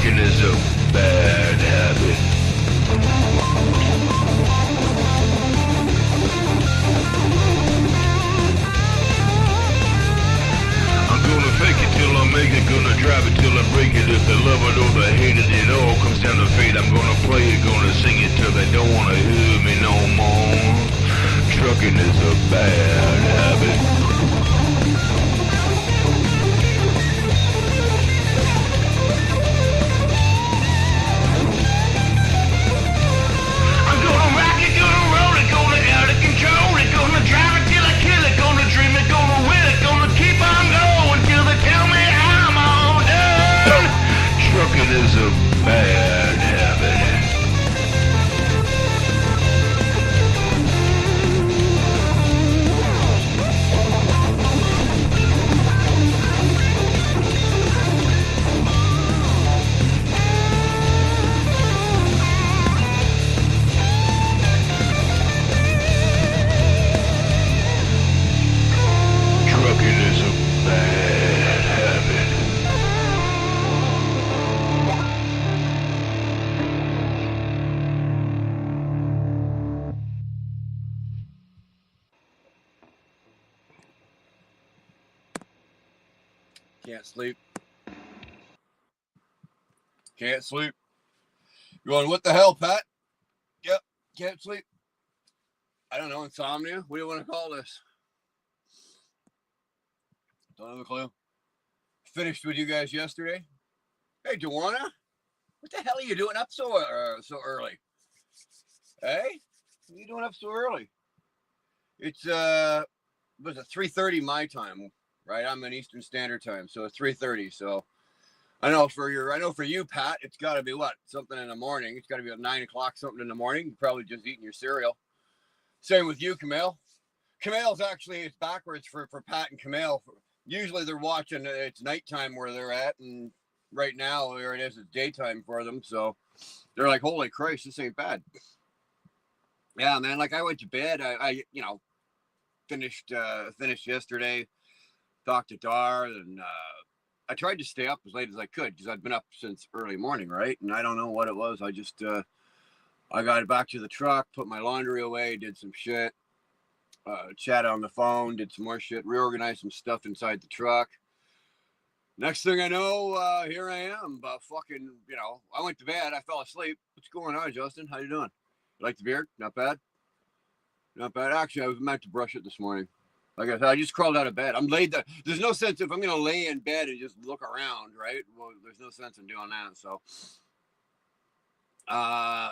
Trucking is a bad habit. I'm gonna fake it till I make it, gonna drive it till I break it. If they love it or they hate it, it all comes down to fate. I'm gonna play it, gonna sing it till they don't wanna hear me no more. Trucking is a bad habit. Trucking is a bad habit. Trucking is a bad habit. Can't sleep. Can't sleep. You're going, what the hell, Pat? Yep, can't sleep. I don't know, insomnia? What do you want to call this? Don't have a clue. Finished with you guys yesterday. Hey, Joanna, what the hell are you doing up so early? Hey, what are you doing up so early? It's was it 3:30 my time, right? I'm in Eastern Standard Time, so it's 3:30. So I know for you, Pat, it's got to be what, something in the morning. It's got to be at 9 o'clock, something in the morning. You're probably just eating your cereal. Same with you, Camille. Camille's actually, it's backwards for Pat and Camille. Usually they're watching, it's nighttime where they're at, and right now there it is, it's daytime for them. So they're like, holy Christ, this ain't bad. Yeah, man, like I went to bed. I finished yesterday, talked to Dar, and I tried to stay up as late as I could because I'd been up since early morning, right? And I don't know what it was. I just, I got back to the truck, put my laundry away, did some shit, chatted on the phone, did some more shit, reorganized some stuff inside the truck. Next thing I know, here I am, fucking, I went to bed, I fell asleep. What's going on, Justin? How you doing? You like the beard? Not bad? Not bad. Actually, I was meant to brush it this morning. Like I said, I just crawled out of bed. I'm laid there. There's no sense if I'm going to lay in bed and just look around, right? Well, there's no sense in doing that. So, I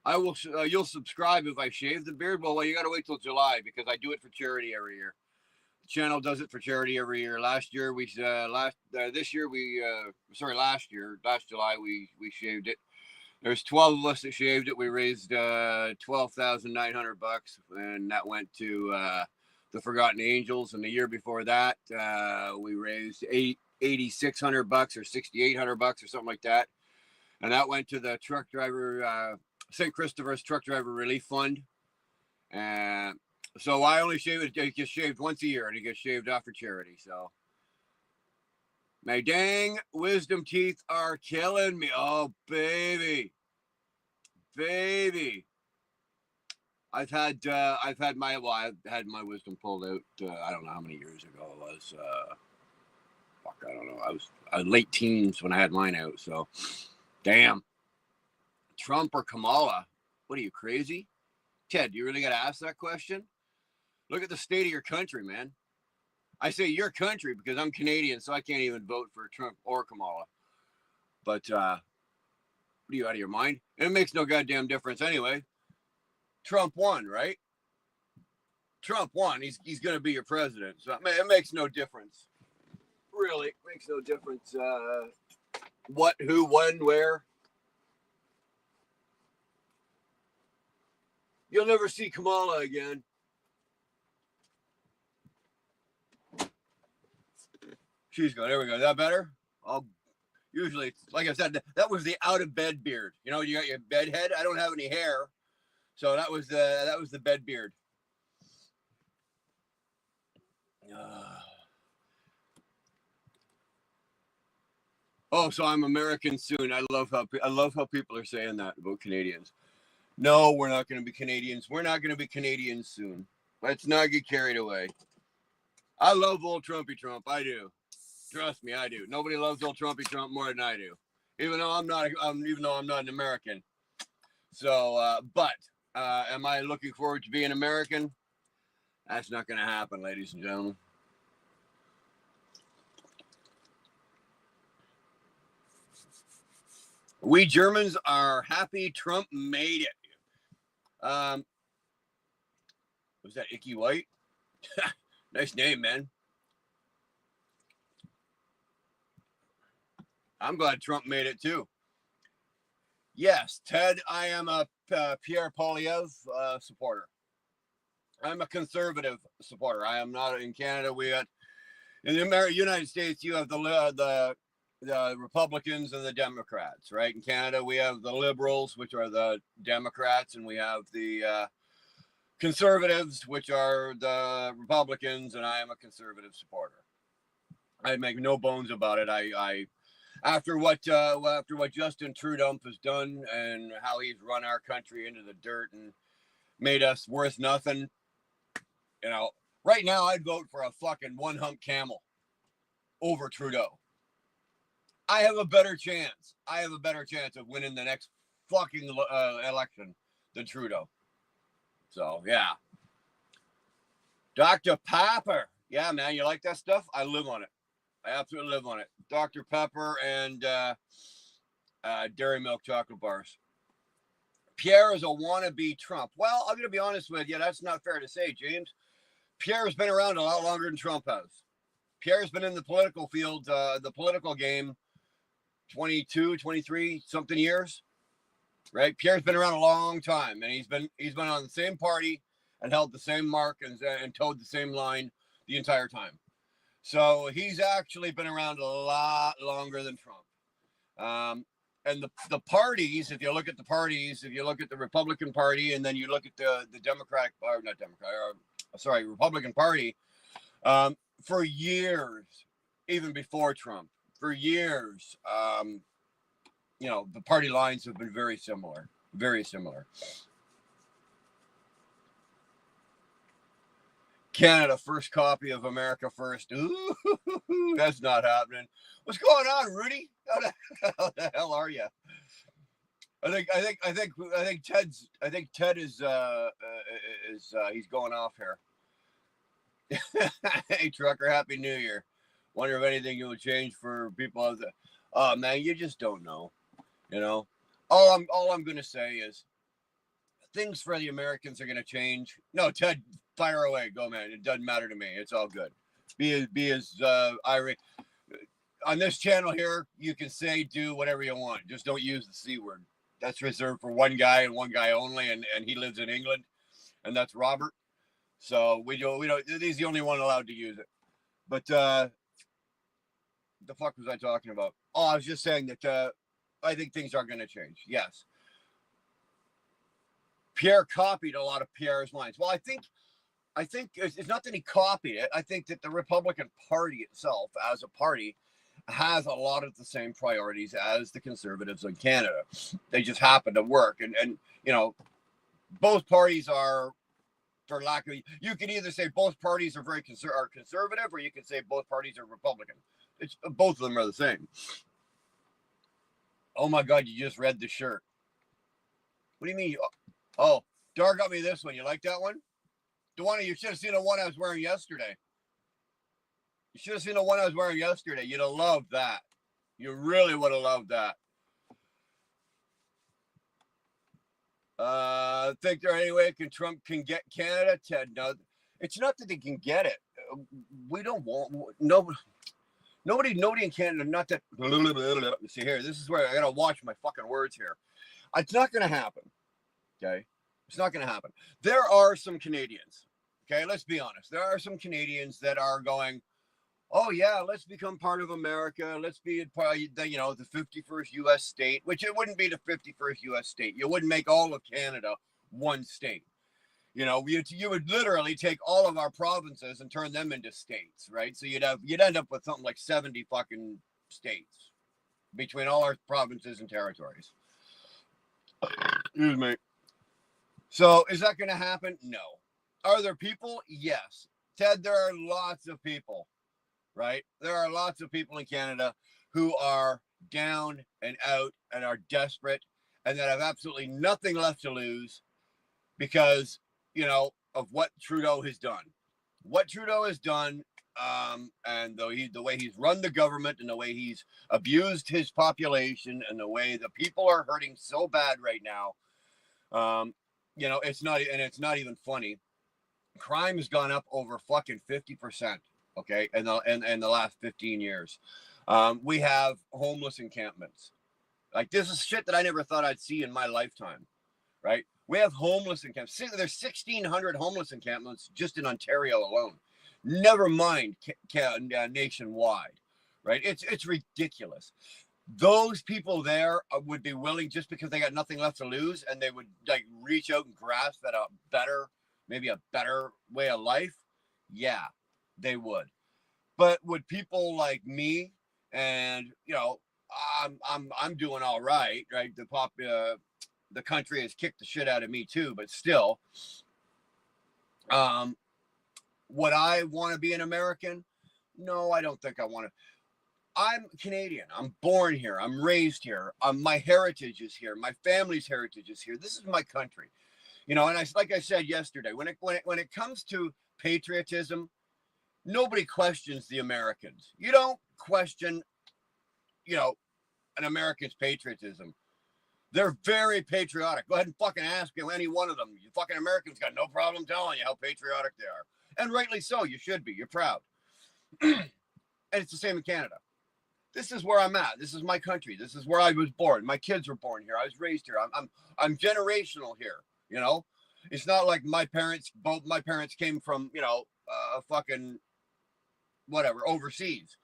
will. You'll subscribe if I shave the beard. Well, you got to wait till July because I do it for charity every year. The channel does it for charity every year. Last July we shaved it. There's 12 of us that shaved it. We raised $12,900, and that went to the Forgotten Angels. And the year before that, we raised $8,600 or $6,800 or something like that, and that went to the truck driver St. Christopher's Truck Driver Relief Fund. And so I only shave it. It gets shaved once a year, and it gets shaved off for charity. So my dang wisdom teeth are killing me. Oh, baby. I've had my wisdom pulled out. I don't know how many years ago it was. I don't know. I was late teens when I had mine out. So, damn. Trump or Kamala? What are you, crazy? Ted, you really got to ask that question? Look at the state of your country, man. I say your country because I'm Canadian, so I can't even vote for Trump or Kamala. But what are you, out of your mind? And it makes no goddamn difference anyway. Trump won, right? Trump won. He's going to be your president. So it makes no difference. Really, it makes no difference. What, who, when, where. You'll never see Kamala again. She's going. There we go. Is that better? Usually, like I said, that was the out of bed beard. You know, you got your bed head. I don't have any hair, so that was the bed beard. Oh, so I'm American soon. I love how people are saying that about Canadians. No, we're not going to be Canadians. We're not going to be Canadians soon. Let's not get carried away. I love old Trumpy Trump. I do. Trust me, I do. Nobody loves old Trumpy Trump more than I do. Even though I'm not an American. So, but am I looking forward to being American? That's not going to happen, ladies and gentlemen. We Germans are happy Trump made it. Was that Icky White? Nice name, man. I'm glad Trump made it too. Yes, Ted, I am a Pierre Poilievre supporter. I'm a conservative supporter. I am not in Canada. In the United States, you have the Republicans and the Democrats, right? In Canada, we have the Liberals, which are the Democrats, and we have the Conservatives, which are the Republicans, and I am a conservative supporter. I make no bones about it. After what Justin Trudeau has done and how he's run our country into the dirt and made us worth nothing, right now I'd vote for a fucking one hump camel over Trudeau. I have a better chance of winning the next fucking election than Trudeau. So yeah, Dr. Pepper, yeah, man, you like that stuff? I live on it. I absolutely live on it. Dr. Pepper and dairy milk chocolate bars. Pierre is a wannabe Trump. Well, I'm going to be honest with you. That's not fair to say, James. Pierre's been around a lot longer than Trump has. Pierre's been in the political field, the political game, 22, 23 something years, right? Pierre's been around a long time, and he's been on the same party and held the same mark and towed the same line the entire time. So he's actually been around a lot longer than Trump. And the parties, if you look at the Republican Party, and then you look at the Republican Party, for years, even before Trump, for years, the party lines have been very similar, very similar. Canada, first copy of America First. Ooh, that's not happening. What's going on, Rudy? How the hell are you? I think Ted is he's going off here. Hey, trucker, happy New Year. Wonder if anything will change for people out there. Oh man, you just don't know. All I'm gonna say is things for the Americans are gonna change. No, Ted, fire away, go, man. It doesn't matter to me. It's all good. Be as irate. On this channel here, you can say, do whatever you want. Just don't use the C word. That's reserved for one guy and one guy only, and he lives in England, and that's Robert. So we don't. He's the only one allowed to use it. But the fuck was I talking about? Oh, I was just saying that I think things are going to change. Yes. Pierre copied a lot of Pierre's lines. Well, I think it's not that he copied it. I think that the Republican Party itself, as a party, has a lot of the same priorities as the Conservatives in Canada. They just happen to work, and both parties are, for lack of, you can either say both parties are very conservative, or you can say both parties are Republican. It's both of them are the same. Oh my God, you just read the shirt. What do you mean? Oh, Dar got me this one. You like that one? Dewana, you should have seen the one I was wearing yesterday. You should have seen the one I was wearing yesterday. You'd have loved that. You really would have loved that. Think there any way Trump can get Canada? Ted, no. It's not that they can get it. We don't want nobody in Canada. Not that. See here, this is where I gotta watch my fucking words here. It's not gonna happen. Okay, it's not gonna happen. There are some Canadians. Okay, let's be honest. There are some Canadians that are going, oh yeah, let's become part of America. Let's be the 51st U.S. state, which it wouldn't be the 51st U.S. state. You wouldn't make all of Canada one state. You would literally take all of our provinces and turn them into states, right? So you'd end up with something like 70 fucking states, between all our provinces and territories. Excuse me. So is that going to happen? No. Are there people? Yes. Ted, there are lots of people, right? There are lots of people in Canada who are down and out and are desperate and that have absolutely nothing left to lose because, of what Trudeau has done. What Trudeau has done, and the way he's run the government and the way he's abused his population and the way the people are hurting so bad right now, it's not even funny. Crime has gone up over fucking 50%. Okay, in the last 15 years, we have homeless encampments. Like this is shit that I never thought I'd see in my lifetime. Right? We have homeless encampments. There's 1,600 homeless encampments just in Ontario alone. Never mind nationwide. Right? It's ridiculous. Those people there would be willing just because they got nothing left to lose, and they would like reach out and grasp at maybe a better way of life. Yeah, they would. But would people like me and I'm doing all right, right? The country has kicked the shit out of me too, but still, would I want to be an American? No, I don't think I want to. I'm Canadian. I'm born here. I'm raised here. My heritage is here. My family's heritage is here. This is my country, and like I said yesterday, when it comes to patriotism, nobody questions the Americans. You don't question, an American's patriotism. They're very patriotic. Go ahead and fucking ask any one of them. You fucking Americans got no problem telling you how patriotic they are. And rightly so. You should be. You're proud. And it's the same in Canada. This is where I'm at. This is my country. This is where I was born. My kids were born here. I was raised here. I'm generational here. It's not like both my parents came from, fucking whatever, overseas.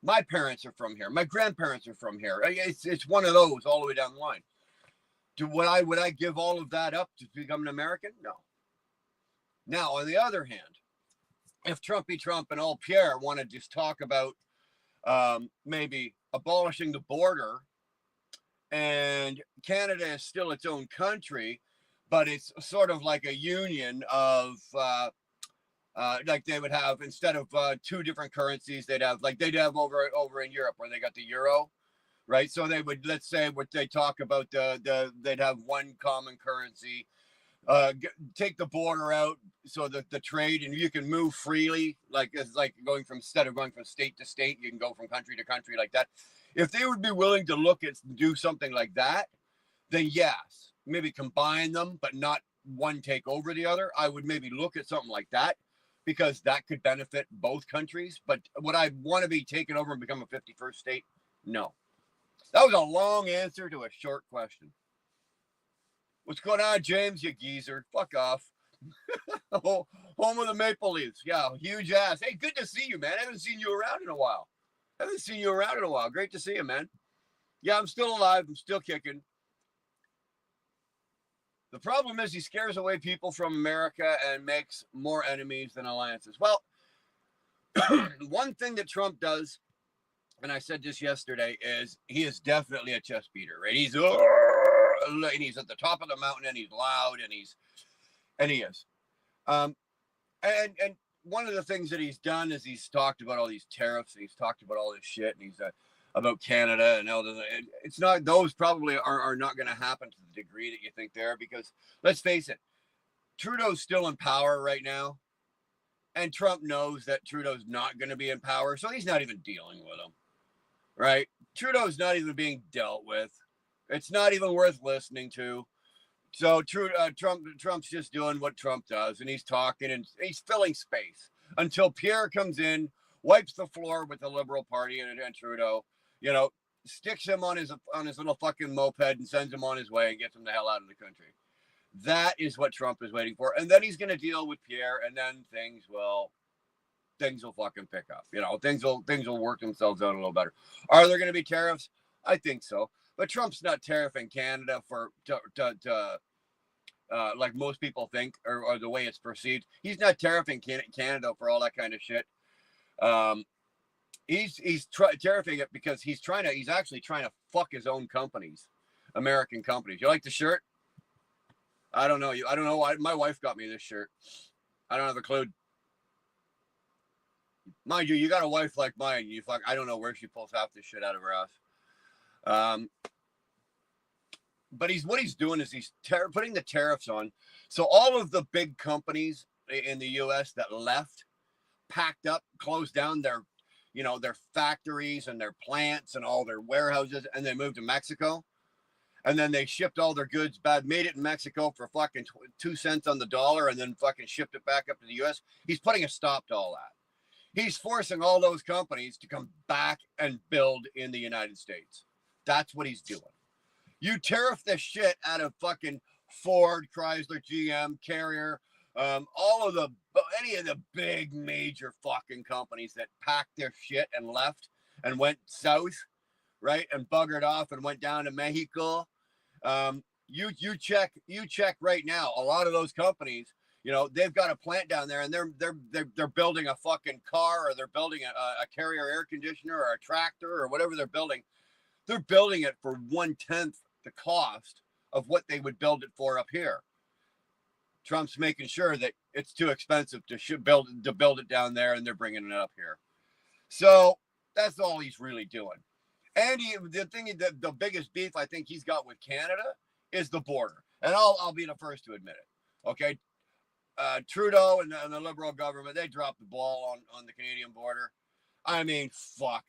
My parents are from here. My grandparents are from here. It's one of those all the way down the line. Would I give all of that up to become an American? No. Now, on the other hand, if Trumpy Trump and old Pierre want to just talk about maybe abolishing the border, and Canada is still its own country, but it's sort of like a union of like they would have, instead of two different currencies, they'd have over in Europe where they got the euro, right? So they would, let's say what they talk about, they'd have one common currency, take the border out so that the trade and you can move freely, like it's like instead of going from state to state, you can go from country to country like that. If they would be willing to look at do something like that, then yes, maybe combine them, but not one take over the other. I would maybe look at something like that because that could benefit both countries. But would I want to be taken over and become a 51st state? No. That was a long answer to a short question. What's going on, James, you geezer? Fuck off. Home of the Maple Leafs. Yeah, huge ass. Hey, good to see you, man. I haven't seen you around in a while. Great to see you, man. Yeah, I'm still alive. I'm still kicking. The problem is he scares away people from America and makes more enemies than alliances. Well, one thing that Trump does, and I said this yesterday, is he is definitely a chest beater, right? He's at the top of the mountain, and he's loud, and he is. And one of the things that he's done is he's talked about all these tariffs, and he's talked about all this shit, and he's about Canada and all this. It's not; those probably are not going to happen to the degree that you think they are, because let's face it, Trudeau's still in power right now, and Trump knows that Trudeau's not going to be in power, so he's not even dealing with him. Right? Trudeau's not even being dealt with. It's not even worth listening to. So Trump's just doing what Trump does, and he's talking and he's filling space until Pierre comes in, wipes the floor with the Liberal Party and Trudeau, sticks him on his little fucking moped and sends him on his way and gets him the hell out of the country. That is what Trump is waiting for, and then he's going to deal with Pierre, and then things will fucking pick up. Things will work themselves out a little better. Are there going to be tariffs? I think so. But Trump's not tariffing Canada like most people think, or the way it's perceived. He's not tariffing Canada for all that kind of shit. He's tariffing it because he's actually trying to fuck his own companies, American companies. You like the shirt? I don't know. I don't know why. My wife got me this shirt. I don't have a clue. Mind you, you got a wife like mine. I don't know where she pulls half this shit out of her ass. But what he's doing is he's putting the tariffs on. So all of the big companies in the U.S. that left, packed up, closed down their factories and their plants and all their warehouses, and they moved to Mexico. And then they shipped all their goods back, made it in Mexico for fucking 2 cents on the dollar, and then fucking shipped it back up to the U.S. He's putting a stop to all that. He's forcing all those companies to come back and build in the United States. That's what he's doing. You tariff the shit out of fucking Ford, Chrysler, GM, Carrier, any of the big major fucking companies that packed their shit and left and went south, right, and buggered off and went down to Mexico. You check right now. A lot of those companies, they've got a plant down there, and they're building a fucking car, or they're building a Carrier air conditioner, or a tractor, or whatever they're building. They're building it for 1/10 the cost of what they would build it for up here. Trump's making sure that it's too expensive to build it down there, and they're bringing it up here. So that's all he's really doing. And the biggest beef I think he's got with Canada is the border, and I'll be the first to admit it. Okay, Trudeau and the Liberal government, they dropped the ball on the Canadian border. I mean, fuck.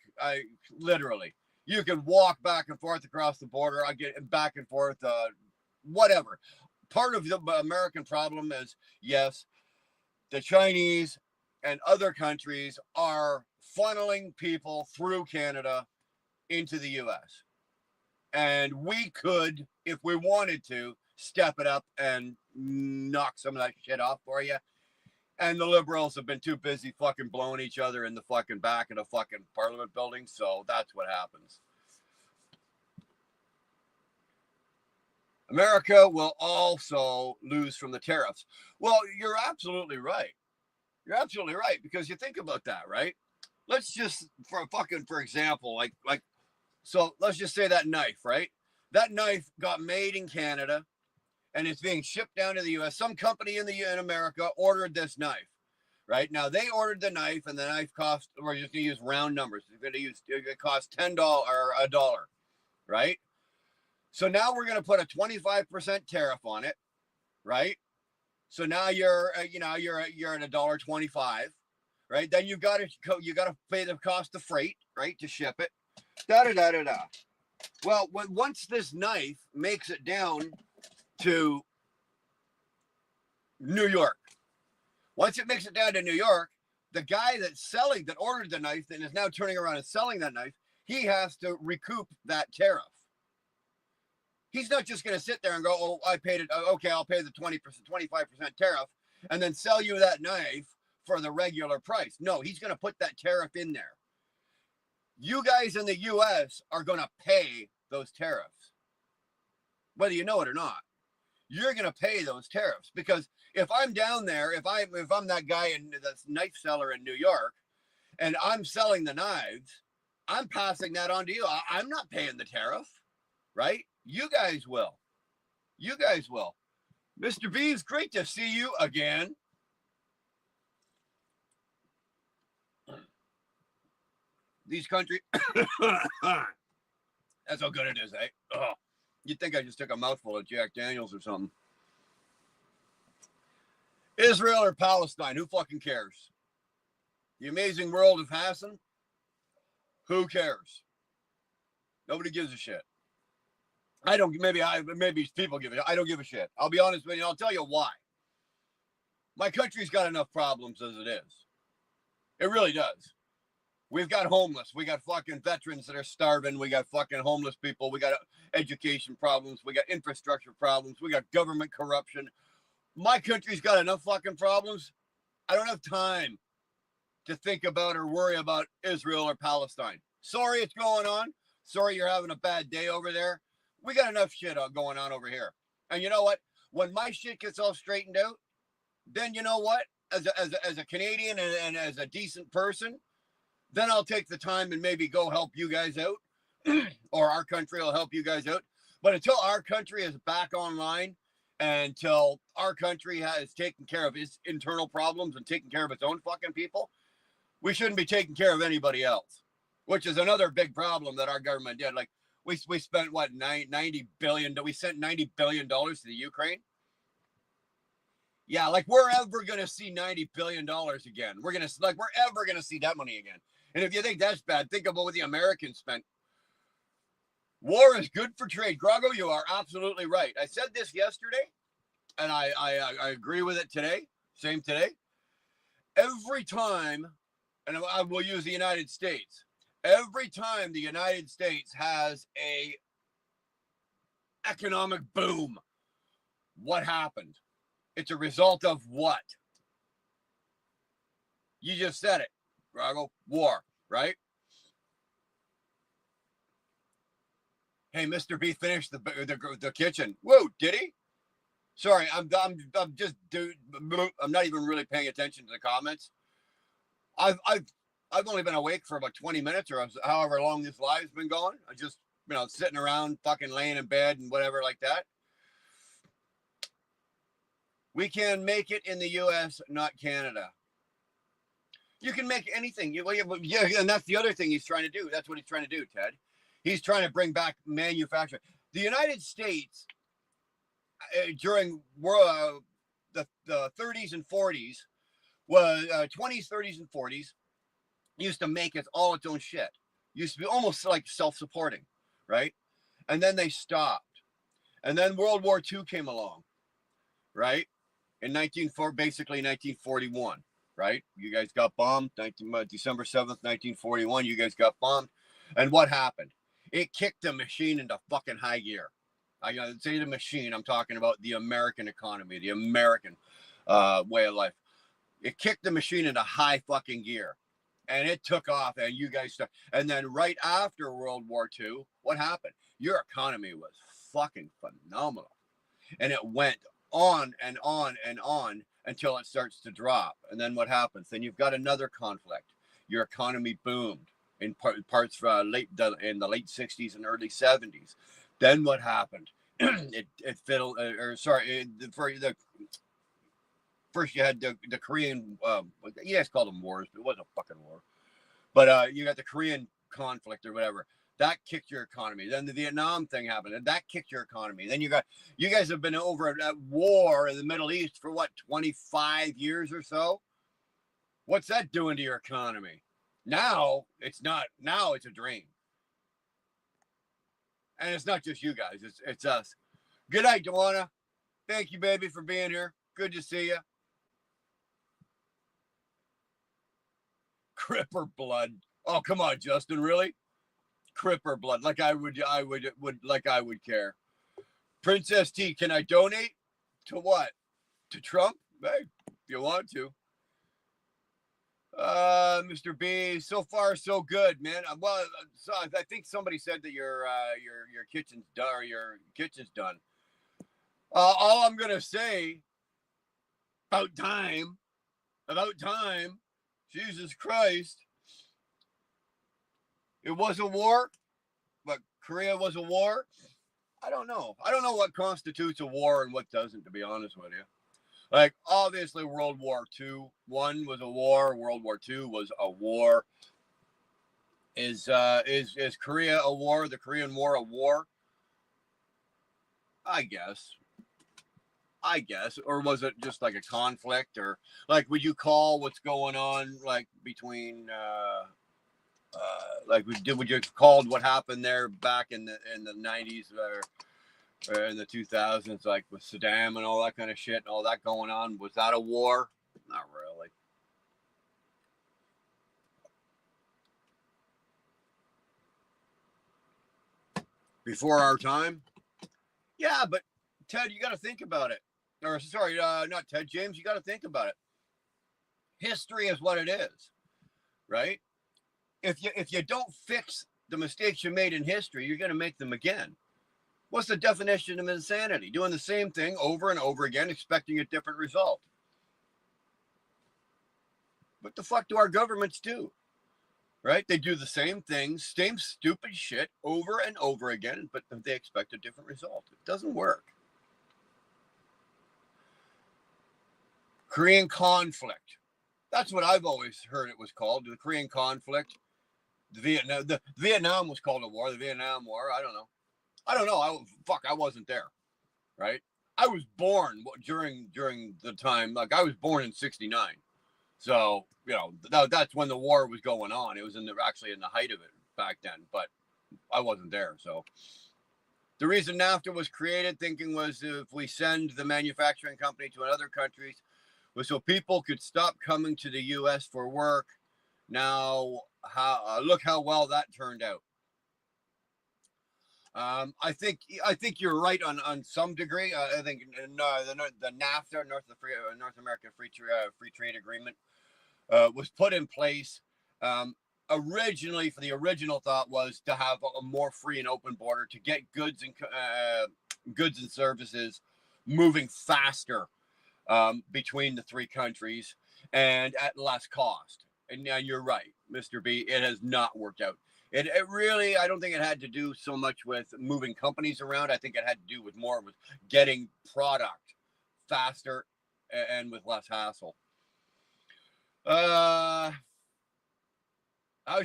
Literally, you can walk back and forth across the border. I get back and forth, whatever. Part of the American problem is, yes, the Chinese and other countries are funneling people through Canada into the U.S. And we could, if we wanted to, step it up and knock some of that shit off for you. And the Liberals have been too busy fucking blowing each other in the fucking back of the fucking Parliament building. So that's what happens. America will also lose from the tariffs. Well, you're absolutely right. You're absolutely right, because you think about that, right? Let's just, for example, so let's just say that knife, right? That knife got made in Canada, and it's being shipped down to the U.S. Some company in America ordered this knife, right? Now they ordered the knife, and the knife cost, we're just going to use round numbers. It cost $10 or $1, right? So now we're going to put a 25% tariff on it, right? So now you're at $1.25, right? Then you got to pay the cost of freight, right, to ship it. Well, once this knife makes it down to New York, the guy that ordered the knife and is now turning around and selling that knife, he has to recoup that tariff. He's not just going to sit there and go, oh, I paid it. Okay, I'll pay the 20%, 25% tariff and then sell you that knife for the regular price. No, he's going to put that tariff in there. You guys in the U.S. are going to pay those tariffs, whether you know it or not. You're going to pay those tariffs, because if I'm down there, if I'm that guy that's knife seller in New York, and I'm selling the knives, I'm passing that on to you. I'm not paying the tariff, right? You guys will. Mr. B, it's great to see you again. These countries, that's how good it is, eh? Oh, you'd think I just took a mouthful of Jack Daniels or something. Israel or Palestine, who fucking cares? The Amazing World of Hassan, who cares? Nobody gives a shit. Maybe people give it. I don't give a shit. I'll be honest with you. I'll tell you why. My country's got enough problems as it is. It really does. We've got homeless. We got fucking veterans that are starving. We got fucking homeless people. We got education problems. We got infrastructure problems. We got government corruption. My country's got enough fucking problems. I don't have time to think about or worry about Israel or Palestine. Sorry it's going on. Sorry you're having a bad day over there. We got enough shit going on over here. And you know what? When my shit gets all straightened out, then you know what? As a Canadian and as a decent person, then I'll take the time and maybe go help you guys out, or our country will help you guys out. But until our country is back online, until our country has taken care of its internal problems and taken care of its own fucking people, we shouldn't be taking care of anybody else, which is another big problem that our government did. Like we spent what, 90 billion? We sent $90 billion to the Ukraine. Yeah, like we're ever gonna see $90 billion again. We're ever gonna see that money again. And if you think that's bad, think about what the Americans spent. War is good for trade. Grago, you are absolutely right. I said this yesterday, and I agree with it today. Same today. Every time, and I will use the United States. Every time the United States has a economic boom, what happened? It's a result of what? You just said it, Grago. War, right? Hey, Mr. B finished the kitchen. Whoa, did he? Sorry, I'm just I'm not even really paying attention to the comments. I've only been awake for about 20 minutes or however long this live's been going. I just sitting around, fucking laying in bed and whatever like that. We can make it in the U.S., not Canada. You can make anything. Yeah, and that's the other thing he's trying to do. That's what he's trying to do, Ted. He's trying to bring back manufacturing. The United States, during the 30s and 40s, was 20s, 30s, and 40s, used to make all its own shit. Used to be almost like self-supporting, right? And then they stopped. And then World War II came along, right? In basically 1941, right? You guys got bombed. December 7th, 1941, you guys got bombed. And what happened? It kicked the machine into fucking high gear. I gotta say the machine, I'm talking about the American economy, the American way of life. It kicked the machine into high fucking gear. And it took off, and you guys started. And then right after World War II, what happened? Your economy was fucking phenomenal. And it went on and on and on until it starts to drop. And then what happens? Then you've got another conflict. Your economy boomed in parts in the late 60s and early 70s. Then what happened? It fiddled, first you had the Korean, you guys called them wars, but it wasn't a fucking war. But you got the Korean conflict or whatever. That kicked your economy. Then the Vietnam thing happened, and that kicked your economy. Then you guys have been over at war in the Middle East for what, 25 years or so? What's that doing to your economy? Now it's not. Now it's a drain. And it's not just you guys. It's us. Good night, Joanna. Thank you, baby, for being here. Good to see you. Cripper blood. Oh, come on, Justin. Really? Cripper blood. Like I would care. Princess T, can I donate? To what? To Trump? Hey, if you want to. Mr. B, so far so good, man. Well, so I think somebody said that your kitchen's done, or your kitchen's done. All I'm gonna say, about time. Jesus Christ. It was a war, but Korea was a war. I don't know. I don't know what constitutes a war and what doesn't, to be honest with you. Like, obviously, World War II, one was a war. World War II was a war. Is Korea a war? The Korean War a war? I guess. Or was it just like a conflict? Or like, would you call what's going on like between would you call what happened there back in the 90s or in the 2000s, like with Saddam and all that kind of shit and all that going on? Was that a war? Not really. Before our time? Yeah, but Ted, you got to think about it. Or sorry, not Ted, James, you got to think about it. History is what it is, right? If you don't fix the mistakes you made in history, you're going to make them again. What's the definition of insanity? Doing the same thing over and over again, expecting a different result. What the fuck do our governments do? right? They do the same things, same stupid shit over and over again, but they expect a different result. It doesn't work. Korean conflict. That's what I've always heard it was called, the Korean conflict. The Vietnam was called a war, the Vietnam War. I don't know. I wasn't there, right? I was born during the time, like I was born in '69. So, that's when the war was going on. It was actually in the height of it back then, but I wasn't there. So the reason NAFTA was created, thinking was if we send the manufacturing company to other countries, was so people could stop coming to the U.S. for work. Now, look how well that turned out. I think you're right on some degree. I think the NAFTA, North American Free Trade Agreement, was put in place originally for the original thought was to have a more free and open border to get goods and services moving faster between the three countries and at less cost. And you're right, Mr. B, it has not worked out. It really, I don't think it had to do so much with moving companies around. I think it had to do with more with getting product faster and with less hassle. How's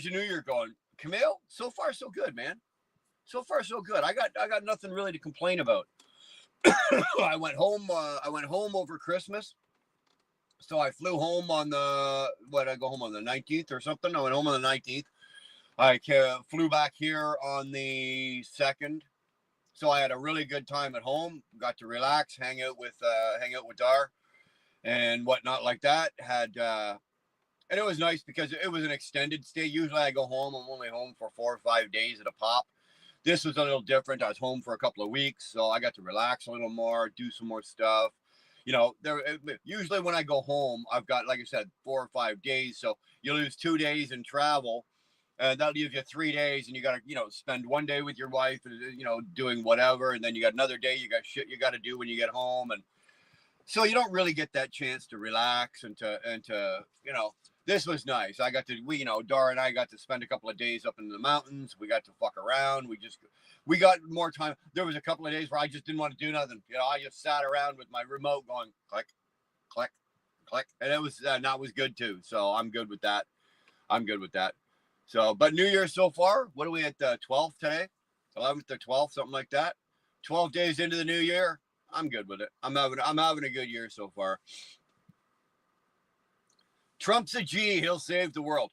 your New Year going, Camille? So far, so good, man. So far, so good. I got nothing really to complain about. I went home over Christmas. So I flew home on I go home on the 19th or something. I went home on the 19th. I flew back here on the 2nd. So I had a really good time at home. Got to relax, hang out with Dar and whatnot like that. And it was nice because it was an extended stay. Usually I go home. I'm only home for 4 or 5 days at a pop. This was a little different. I was home for a couple of weeks, so I got to relax a little more, do some more stuff. Usually when I go home, I've got, like I said, 4 or 5 days. So you lose 2 days in travel, and that leaves you 3 days, and you got to, spend 1 day with your wife, doing whatever, and then you got another day. You got shit you got to do when you get home, and so you don't really get that chance to relax and to This was nice. I got to, Dar and I got to spend a couple of days up in the mountains. We got to fuck around. We got more time. There was a couple of days where I just didn't want to do nothing. I just sat around with my remote going click, click, click. And it was, that was good too. So I'm good with that. So, but New Year's so far, what are we at the 12th today? 11th or 12th, something like that. 12 days into the new year. I'm good with it. I'm having a good year so far. Trump's a G. He'll save the world.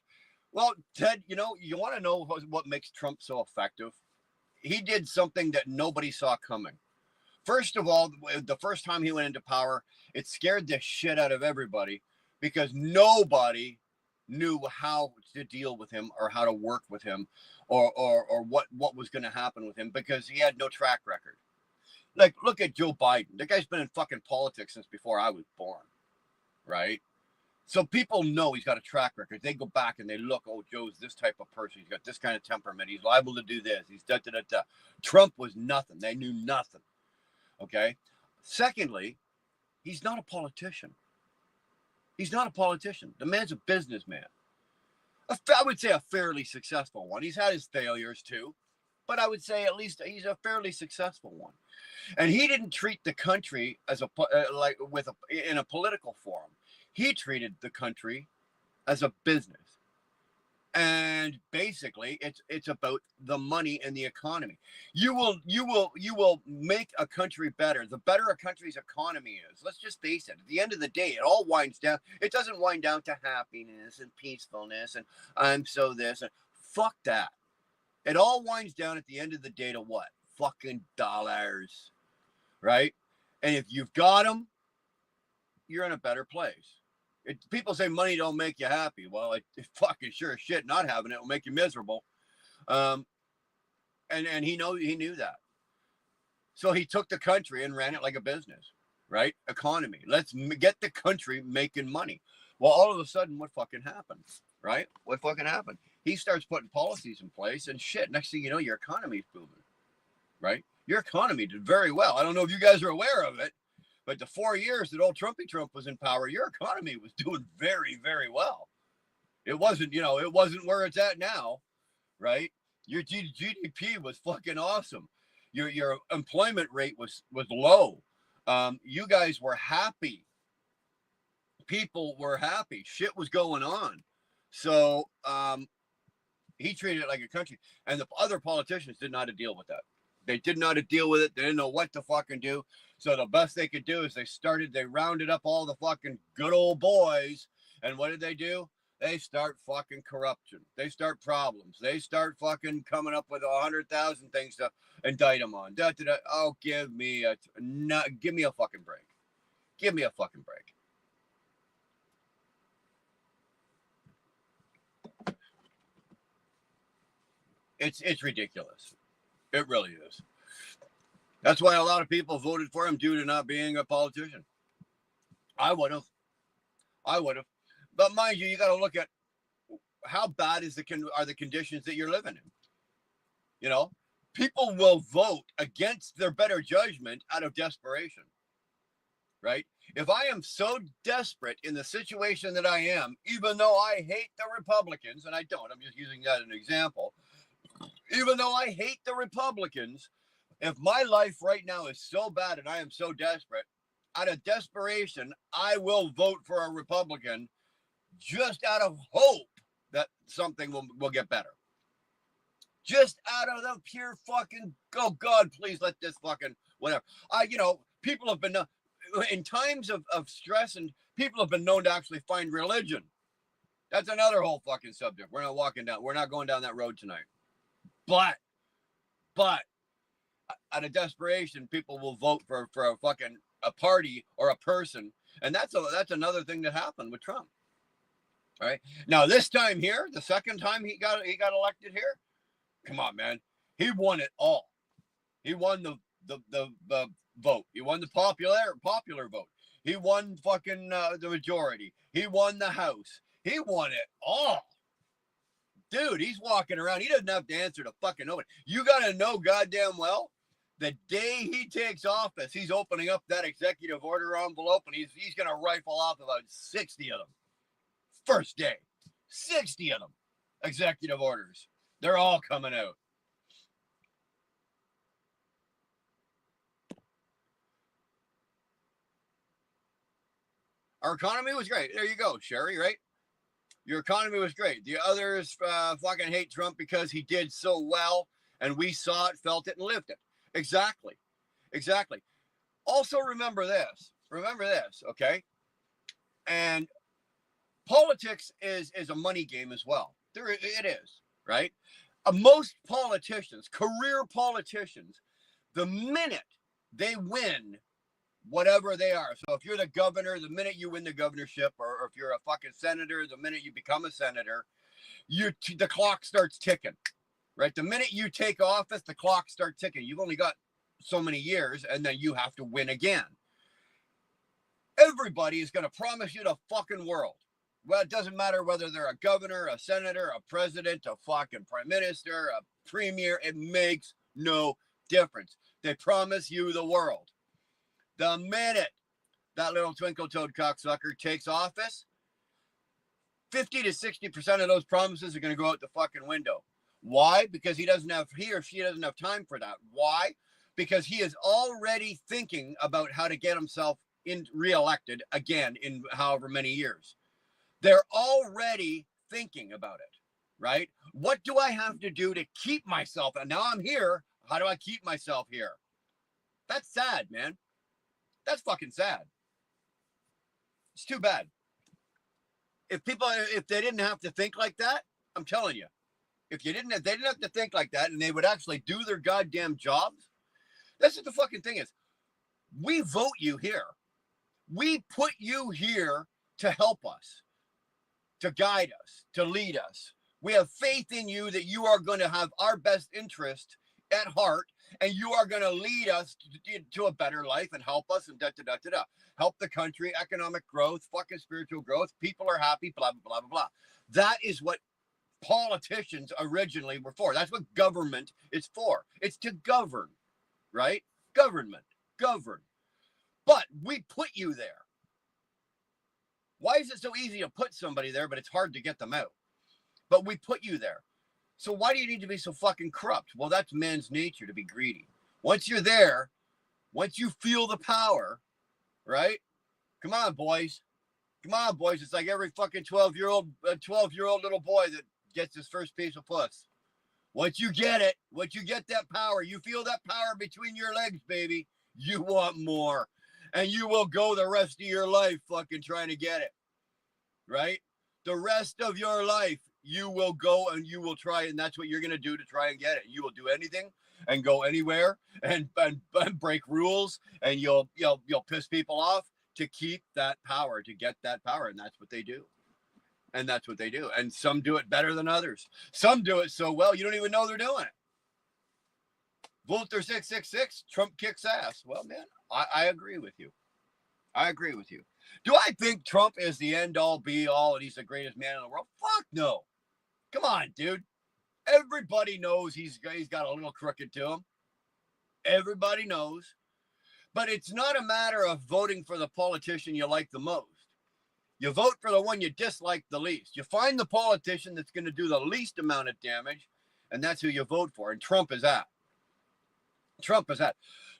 Well, Ted, you want to know what makes Trump so effective? He did something that nobody saw coming. First of all, the first time he went into power, it scared the shit out of everybody because nobody knew how to deal with him or how to work with him or what was going to happen with him because he had no track record. Like, look at Joe Biden. The guy's been in fucking politics since before I was born, right? So people know he's got a track record. They go back and they look, oh, Joe's this type of person. He's got this kind of temperament. He's liable to do this. He's da-da-da-da. Trump was nothing. They knew nothing, okay? Secondly, he's not a politician. He's not a politician. The man's a businessman. I would say a fairly successful one. He's had his failures too, but I would say at least he's a fairly successful one. And he didn't treat the country as in a political forum. He treated the country as a business. And basically it's about the money and the economy. You will make a country better. The better a country's economy is. Let's just face it. At the end of the day, it all winds down. It doesn't wind down to happiness and peacefulness and I'm so this and fuck that. It all winds down at the end of the day to what? Fucking dollars. Right? And if you've got them, you're in a better place. People say money don't make you happy. Well, it fucking sure as shit not having it will make you miserable. And he knew that. So he took the country and ran it like a business, right? Economy. Let's get the country making money. Well, all of a sudden, what fucking happened, right? What fucking happened? He starts putting policies in place and shit. Next thing you know, your economy's booming, right? Your economy did very well. I don't know if you guys are aware of it. But the 4 years that old Trump was in power, your economy was doing very, very well. It wasn't, it wasn't where it's at now, right? Your GDP was fucking awesome. Your employment rate was low. You guys were happy. People were happy. Shit was going on. So he treated it like a country. And the other politicians didn't know how to deal with that. They didn't know how to deal with it. They didn't know what to fucking do. So the best they could do is they rounded up all the fucking good old boys. And what did they do? They start fucking corruption. They start problems. They start fucking coming up with 100,000 things to indict them on. Oh, give me a fucking break. Give me a fucking break. It's ridiculous. It really is. That's why a lot of people voted for him due to not being a politician. I would have. But mind you, you got to look at how bad are the conditions that you're living in. People will vote against their better judgment out of desperation, right? If I am so desperate in the situation that I am, even though I hate the Republicans, and I don't, I'm just using that as an example, even though I hate the Republicans, if my life right now is so bad and I am so desperate, out of desperation, I will vote for a Republican just out of hope that something will get better. Just out of the pure fucking, oh God, please let this fucking, whatever. People have been, in times of stress, and people have been known to actually find religion. That's another whole fucking subject. We're not going down that road tonight. But out of desperation, people will vote for a party or a person. And that's another thing that happened with Trump. All right. Now, this time here, the second time he got elected here, come on, man. He won it all. He won the vote. He won the popular vote. He won fucking the majority. He won the House. He won it all. Dude, he's walking around. He doesn't have to answer to fucking nobody. You got to know goddamn well, the day he takes office, he's opening up that executive order envelope, and he's going to rifle off about 60 of them. First day. 60 of them. Executive orders. They're all coming out. Our economy was great. There you go, Sherry, right? Your economy was great. The others fucking hate Trump because he did so well, and we saw it, felt it, and lived it. Exactly. Also remember this, okay? And politics is a money game as well. It is, right? Most politicians, career politicians, the minute they win whatever they are. So if you're the governor, the minute you win the governorship, or if you're a fucking senator, the minute you become a senator, the clock starts ticking, right? The minute you take office, the clock starts ticking. You've only got so many years, and then you have to win again. Everybody is going to promise you the fucking world. Well, it doesn't matter whether they're a governor, a senator, a president, a fucking prime minister, a premier. It makes no difference. They promise you the world. The minute that little twinkle-toed cocksucker takes office, 50 to 60% of those promises are going to go out the fucking window. Why? Because he or she doesn't have time for that. Why? Because he is already thinking about how to get himself reelected again in however many years. They're already thinking about it, right? What do I have to do to keep myself? And now I'm here. How do I keep myself here? That's sad, man. That's fucking sad. It's too bad. If they didn't have to think like that, I'm telling you, if they didn't have to think like that, and they would actually do their goddamn jobs. That's what the fucking thing is. We vote you here. We put you here to help us, to guide us, to lead us. We have faith in you that you are going to have our best interest at heart, and you are going to lead us to a better life and help us and help the country, economic growth, fucking spiritual growth. People are happy, blah, blah, blah, blah. That is what politicians originally were for. That's what government is for. It's to govern, right? Govern. But we put you there. Why is it so easy to put somebody there, but it's hard to get them out? But we put you there. So why do you need to be so fucking corrupt? Well, that's man's nature, to be greedy. Once you're there, once you feel the power, right? Come on, boys. Come on, boys. It's like every fucking 12-year-old little boy that gets his first piece of puss. Once you get it, once you get that power, you feel that power between your legs, baby. You want more. And you will go the rest of your life fucking trying to get it. Right? The rest of your life, you will go and you will try, and that's what you're going to do to try and get it. You will do anything and go anywhere and break rules, and you'll piss people off to keep that power, to get that power, and that's what they do. And that's what they do. And some do it better than others. Some do it so well, you don't even know they're doing it. Volter 666, Trump kicks ass. Well, man, I agree with you. I agree with you. Do I think Trump is the end all be all and he's the greatest man in the world? Fuck no. Come on, dude. Everybody knows he's got a little crooked to him. Everybody knows. But it's not a matter of voting for the politician you like the most. You vote for the one you dislike the least. You find the politician that's going to do the least amount of damage, and that's who you vote for. And Trump is that. Trump is that.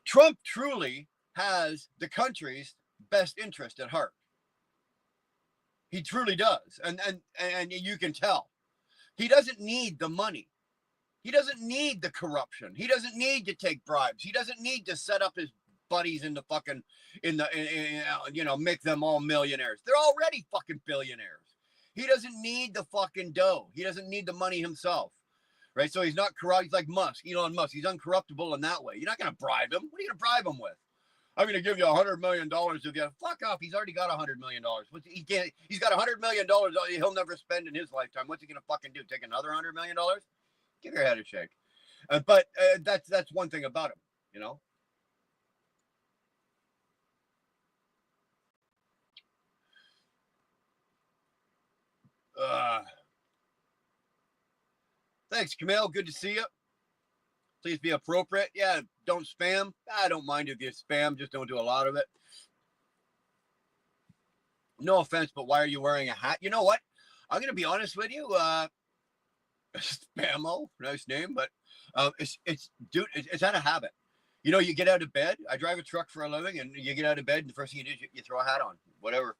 Trump truly has the country's best interest at heart. He truly does. And you can tell. He doesn't need the money. He doesn't need the corruption. He doesn't need to take bribes. He doesn't need to set up his buddies in the fucking, make them all millionaires. They're already fucking billionaires. He doesn't need the fucking dough. He doesn't need the money himself. Right? So he's not corrupt. He's like Musk, Elon Musk. He's uncorruptible in that way. You're not going to bribe him. What are you going to bribe him with? I'm going to give you $100 million if you fuck off. He's already got $100 million. He's got $100 million he'll never spend in his lifetime. What's he going to fucking do? Take another $100 million? Give your head a shake. But that's one thing about him, you know? Thanks, Camille. Good to see you. Please be appropriate. Yeah, don't spam. I don't mind if you spam. Just don't do a lot of it. No offense, but why are you wearing a hat? You know what? I'm going to be honest with you. Spamo, nice name, but it's out of habit. You know, you get out of bed. I drive a truck for a living, and you get out of bed, and the first thing you do is you throw a hat on, whatever.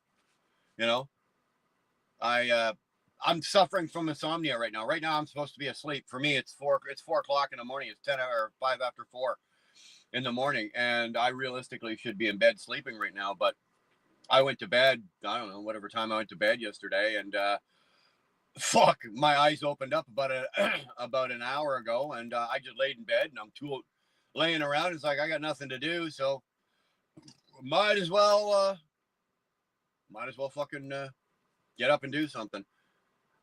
You know, I'm suffering from insomnia right now. Right now, I'm supposed to be asleep. For me, it's 4 o'clock in the morning. It's 10 or 5 after 4 in the morning, and I realistically should be in bed sleeping right now. But I went to bed. I don't know, whatever time I went to bed yesterday, and fuck, my eyes opened up about an hour ago, and I just laid in bed, and I'm laying around. It's like I got nothing to do, so might as well fucking get up and do something.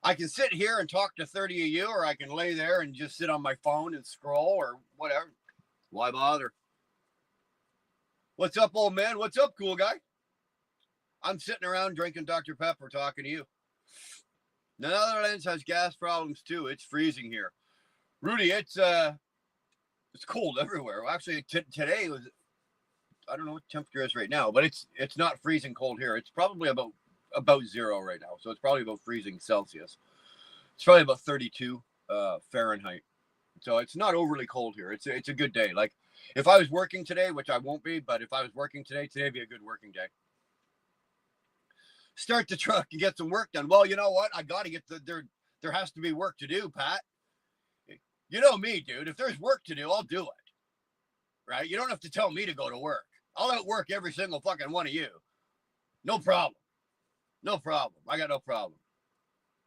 I can sit here and talk to 30 of you, or I can lay there and just sit on my phone and scroll or whatever. Why bother? What's up, old man? What's up, cool guy? I'm sitting around drinking Dr. Pepper, talking to you. The Netherlands has gas problems too. It's freezing here. Rudy, it's cold everywhere. Well, actually, today was, I don't know what the temperature is right now, but it's not freezing cold here. It's probably about zero right now. So it's probably about freezing Celsius. It's probably about 32 Fahrenheit. So it's not overly cold here. It's a good day. Like if I was working today, which I won't be, but if I was working today would be a good working day. Start the truck and get some work done. Well, you know what? I got to get there has to be work to do, Pat. You know me, dude. If there's work to do, I'll do it. Right? You don't have to tell me to go to work. I'll outwork every single fucking one of you. No problem. No problem. I got no problem.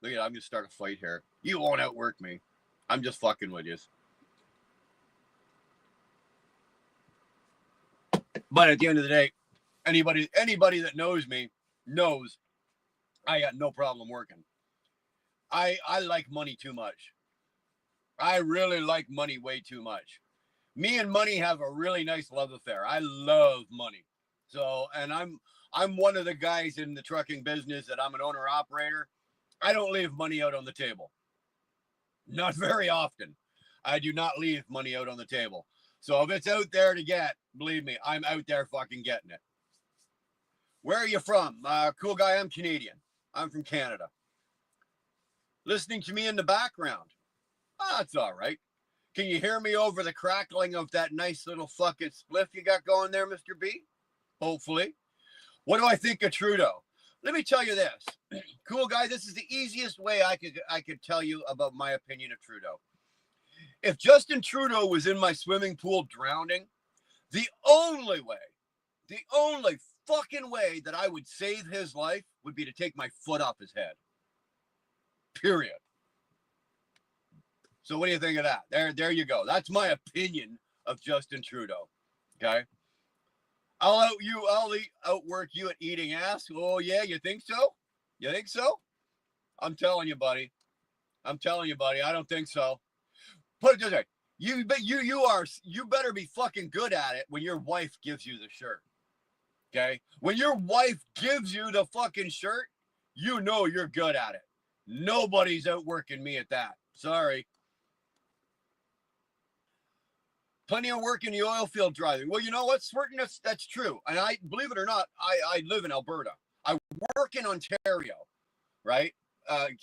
Look at it. I'm going to start a fight here. You won't outwork me. I'm just fucking with you. But at the end of the day, anybody that knows me knows I got no problem working. I like money too much. I really like money way too much. Me and money have a really nice love affair. I love money. So, and I'm one of the guys in the trucking business that I'm an owner operator. I don't leave money out on the table. Not very often. I do not leave money out on the table. So if it's out there to get, believe me, I'm out there fucking getting it. Where are you from? Cool guy, I'm Canadian. I'm from Canada. Listening to me in the background. That's all right. Can you hear me over the crackling of that nice little fucking spliff you got going there, Mr. B? Hopefully. What do I think of Trudeau? Let me tell you this. Cool guy, this is the easiest way I could tell you about my opinion of Trudeau. If Justin Trudeau was in my swimming pool drowning, the only fucking way that I would save his life would be to take my foot off his head. Period. So what do you think of that? There you go. That's my opinion of Justin Trudeau. Okay. I'll outwork you at eating ass. Oh yeah, you think so? You think so? I'm telling you, buddy. I don't think so. Put it this way. You better be fucking good at it when your wife gives you the shirt. Okay? When your wife gives you the fucking shirt, you know you're good at it. Nobody's outworking me at that. Sorry. Plenty of work in the oil field driving. Well, you know what, Swerton? That's true. And I believe it or not, I live in Alberta. I work in Ontario, right?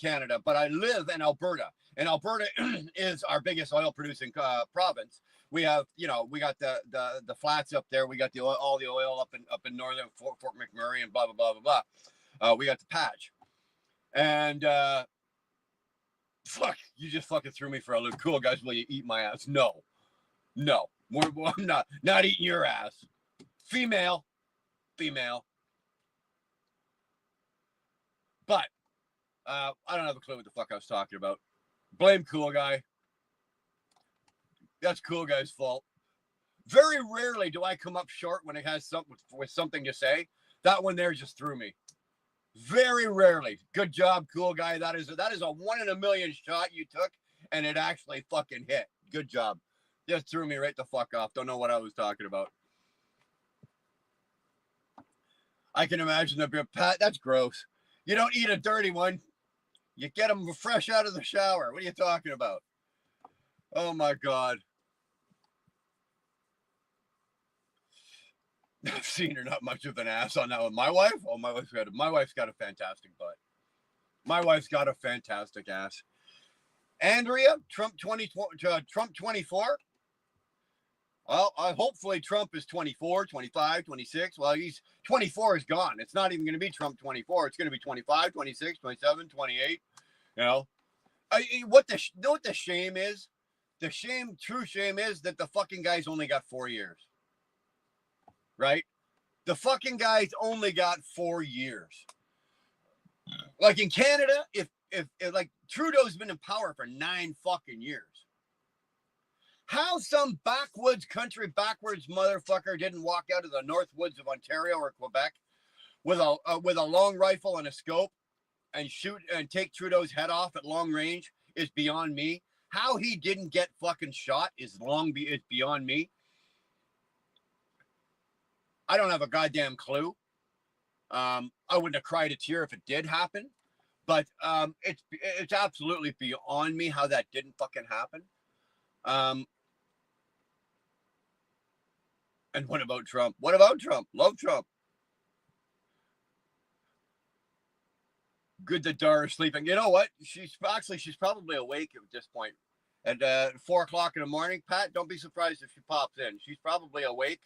Canada, but I live in Alberta. And Alberta is our biggest oil producing province. We have, we got the flats up there. We got all the oil up in northern Fort McMurray and blah, blah, blah, blah, blah. We got the patch. And fuck, you just fucking threw me for a loop. Cool, guys, will you eat my ass? No, I'm not eating your ass. Female. But I don't have a clue what the fuck I was talking about. Blame cool guy. That's cool guy's fault. Very rarely do I come up short when it has something with something to say. That one there just threw me. Very rarely. Good job, cool guy. That is a 1 in a million shot you took, and it actually fucking hit. Good job. Just threw me right the fuck off. Don't know what I was talking about. I can imagine the bit, Pat. That's gross. You don't eat a dirty one. You get them fresh out of the shower. What are you talking about? Oh my God. I've seen her not much of an ass on that one. My wife? Oh, my wife's got a fantastic butt. My wife's got a fantastic ass. Andrea, Trump 24. Well, hopefully Trump is 24, 25, 26. Well, he's 24 is gone. It's not even going to be Trump 24. It's going to be 25, 26, 27, 28. What the shame is? True shame is that the fucking guy's only got 4 years. Right? The fucking guy's only got 4 years. Like in Canada, if like Trudeau's been in power for 9 fucking years. How some backwards motherfucker didn't walk out of the north woods of Ontario or Quebec with a long rifle and a scope and shoot and take Trudeau's head off at long range is beyond me. How he didn't get fucking shot is beyond me. I don't have a goddamn clue. I wouldn't have cried a tear if it did happen, but it's absolutely beyond me how that didn't fucking happen. And what about Trump? Love Trump. Good that Dara's sleeping. You know what? She's probably awake at this point. At 4 o'clock in the morning, Pat, don't be surprised if she pops in. She's probably awake,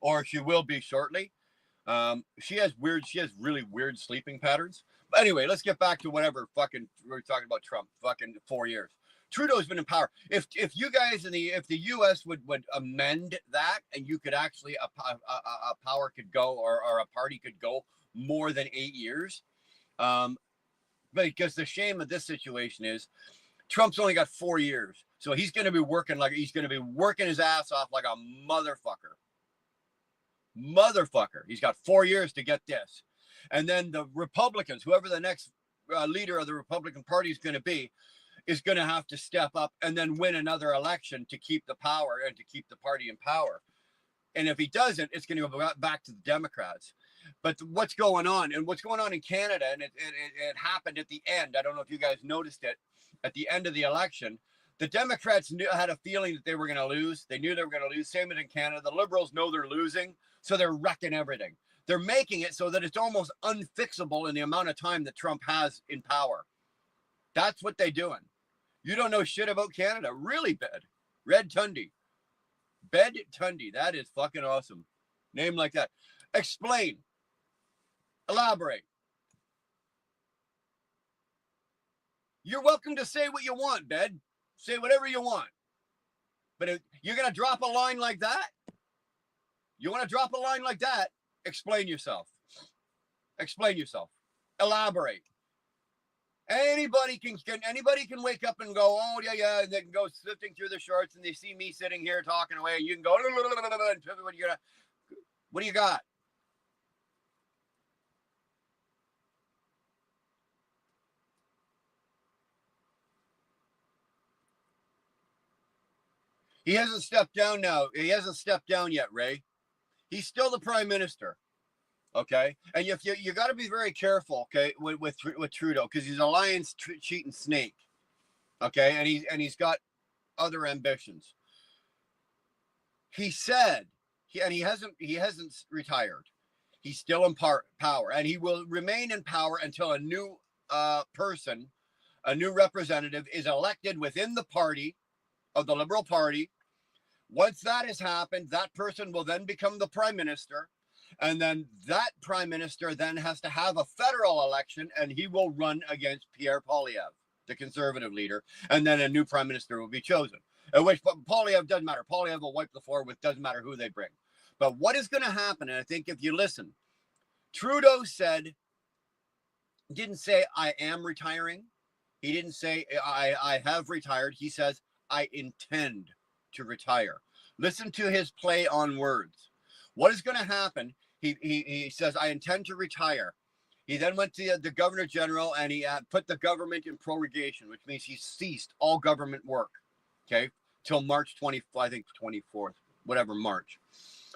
or she will be shortly. She has really weird sleeping patterns. But anyway, let's get back to whatever fucking we're talking about. Trump, fucking 4 years. Trudeau's been in power. If you guys if the U.S. would amend that, and you could actually a power could go or a party could go more than 8 years, because the shame of this situation is Trump's only got 4 years, so he's going to be working his ass off like a motherfucker. He's got 4 years to get this, and then the Republicans, whoever the next leader of the Republican Party is going to be, is going to have to step up and then win another election to keep the power and to keep the party in power. And if he doesn't, it's going to go back to the Democrats. But what's going on in Canada, and it happened at the end. I don't know if you guys noticed it at the end of the election. The Democrats had a feeling that they were going to lose. They knew they were going to lose. Same as in Canada. The Liberals know they're losing, so they're wrecking everything. They're making it so that it's almost unfixable in the amount of time that Trump has in power. That's what they're doing. You don't know shit about Canada. Really, Bed. Red Tundy. Bed Tundy. That is fucking awesome. Name like that. Explain. Elaborate. You're welcome to say what you want, Bed. Say whatever you want. But if you're going to drop a line like that, you want to drop a line like that, explain yourself. Explain yourself. Elaborate. Anybody can wake up and go, oh yeah, and they can go sifting through the shorts and they see me sitting here talking away, and you can go, what do you got? He hasn't stepped down now. He hasn't stepped down yet, Ray. He's still the prime minister. Okay, and you got to be very careful, okay, with Trudeau, because he's a lying, cheating snake. Okay, and he's got other ambitions. He said he hasn't retired. He's still in power, and he will remain in power until a new person, a new representative, is elected within the party of the Liberal Party. Once that has happened, that person will then become the prime minister. And then that prime minister then has to have a federal election, and he will run against Pierre Poilievre, the conservative leader. And then a new prime minister will be chosen. At which Poilievre doesn't matter. Poilievre will wipe the floor with, doesn't matter who they bring. But what is going to happen, and I think if you listen, Trudeau didn't say, I am retiring. He didn't say, I have retired. He says, I intend to retire. Listen to his play on words. What is going to happen? He says, I intend to retire. He then went to the governor general and he put the government in prorogation, which means he ceased all government work, okay, till March 24th, whatever, March.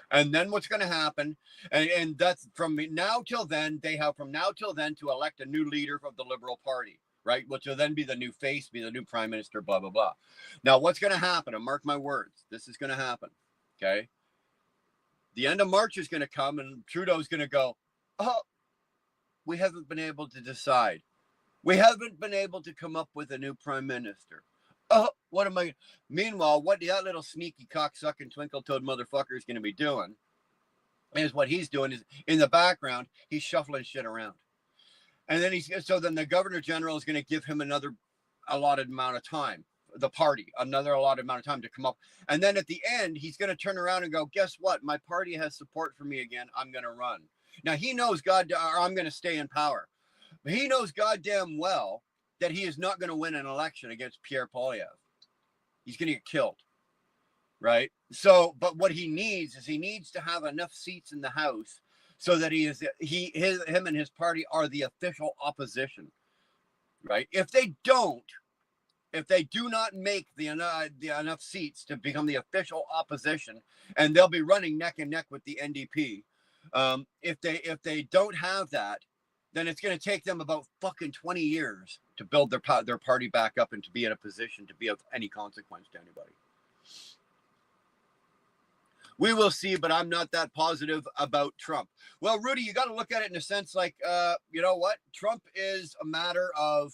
And then what's going to happen, and that's from now till then, they have from now till then to elect a new leader of the Liberal Party, right, which will then be the new face, be the new prime minister, blah, blah, blah. Now, what's going to happen, and mark my words, this is going to happen, okay? The end of March is going to come and Trudeau's going to go, oh, we haven't been able to decide. We haven't been able to come up with a new prime minister. Oh, what am I? Meanwhile, what that little sneaky cocksucking twinkle-toed motherfucker is going to be doing is what he's doing is in the background, he's shuffling shit around. And then then the governor general is going to give him another allotted amount of time. The party, another allotted amount of time to come up. And then at the end, he's going to turn around and go, guess what? My party has support for me again. I'm going to run. Now, he knows I'm going to stay in power. But he knows goddamn well that he is not going to win an election against Pierre Poilievre. He's going to get killed. Right? So, but what he needs to have enough seats in the House so that him and his party are the official opposition. Right? If they do not make the enough seats to become the official opposition, and they'll be running neck and neck with the NDP, if they don't have that, then it's going to take them about fucking 20 years to build their party back up and to be in a position to be of any consequence to anybody. We will see, but I'm not that positive about Trump. Well, Rudy, you got to look at it in a sense like, you know what? Trump is a matter of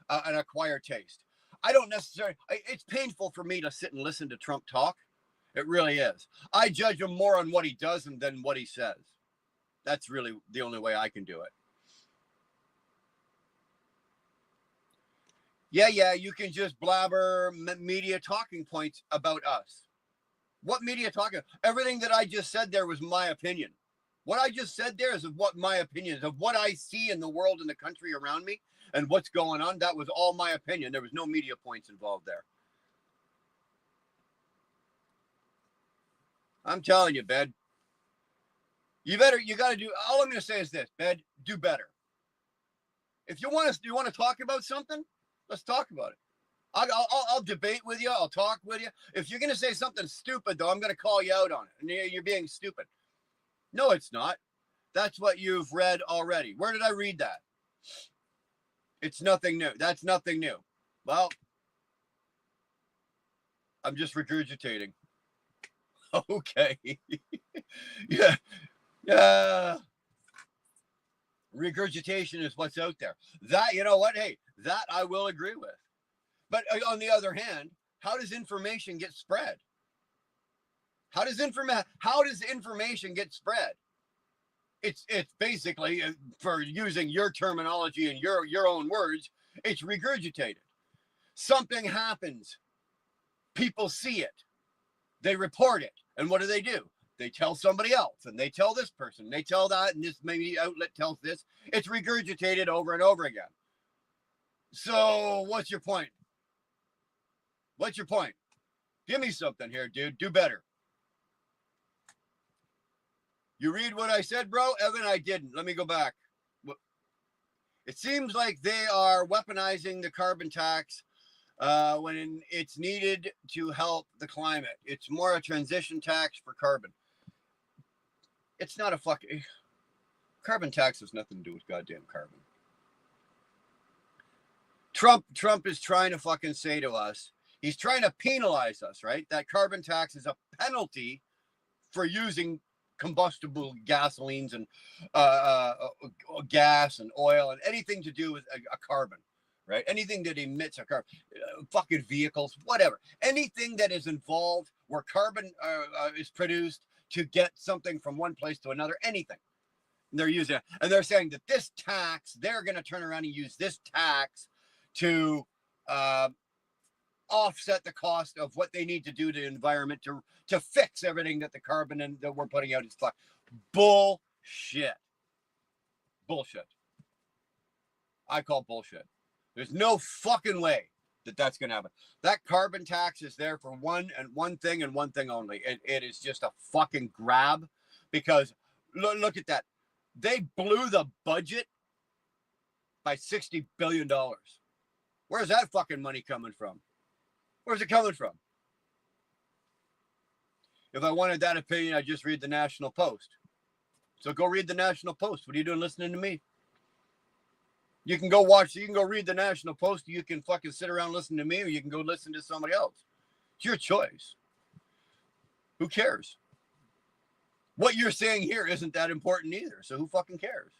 an acquired taste. I don't necessarily, it's painful for me to sit and listen to Trump talk. It really is. I judge him more on what he does than what he says. That's really the only way I can do it. Yeah, you can just blabber media talking points about us. What media talking? Everything that I just said there was my opinion. What I just said there is of what my opinion is, of what I see in the world and the country around me and what's going on. That was all my opinion. There was no media points involved there. I'm telling you, Bed. You got to do, all I'm going to say is this, Bed, do better. If you want to talk about something, let's talk about it. I'll debate with you. I'll talk with you. If you're going to say something stupid, though, I'm going to call you out on it. And you're being stupid. No, it's not. That's what you've read already. Where did I read that? It's nothing new. That's nothing new. Well, I'm just regurgitating. Okay. Yeah. Regurgitation is what's out there. That, you know what? Hey, that I will agree with. But on the other hand, how does information get spread? How does information get spread? It's basically, for using your terminology and your own words, it's regurgitated. Something happens. People see it. They report it. And what do? They tell somebody else, and they tell this person, they tell that, and this maybe outlet tells this. It's regurgitated over and over again. So what's your point? What's your point? Give me something here, dude. Do better. You read what I said, bro? Evan, I didn't. Let me go back. It seems like they are weaponizing the carbon tax when it's needed to help the climate. It's more a transition tax for carbon. It's not a fucking... Carbon tax has nothing to do with goddamn carbon. Trump is trying to fucking say to us, he's trying to penalize us, right? That carbon tax is a penalty for using combustible gasolines and gas and oil and anything to do with a carbon, right? Anything that emits a carbon, fucking vehicles, whatever. Anything that is involved where carbon is produced to get something from one place to another, anything. And they're using it. And they're saying that this tax, they're going to turn around and use this tax to offset the cost of what they need to do to the environment to fix everything that the carbon and that we're putting out is fuck. Bullshit. Bullshit. I call bullshit. There's no fucking way that that's going to happen. That carbon tax is there for one thing and one thing only. It is just a fucking grab because look at that. They blew the budget by $60 billion. Where's that fucking money coming from? Where's it coming from? If I wanted that opinion, I'd just read the National Post. So go read the National Post. What are you doing listening to me? You can go read the National Post. You can fucking sit around listening to me, or you can go listen to somebody else. It's your choice. Who cares? What you're saying here isn't that important either. So who fucking cares?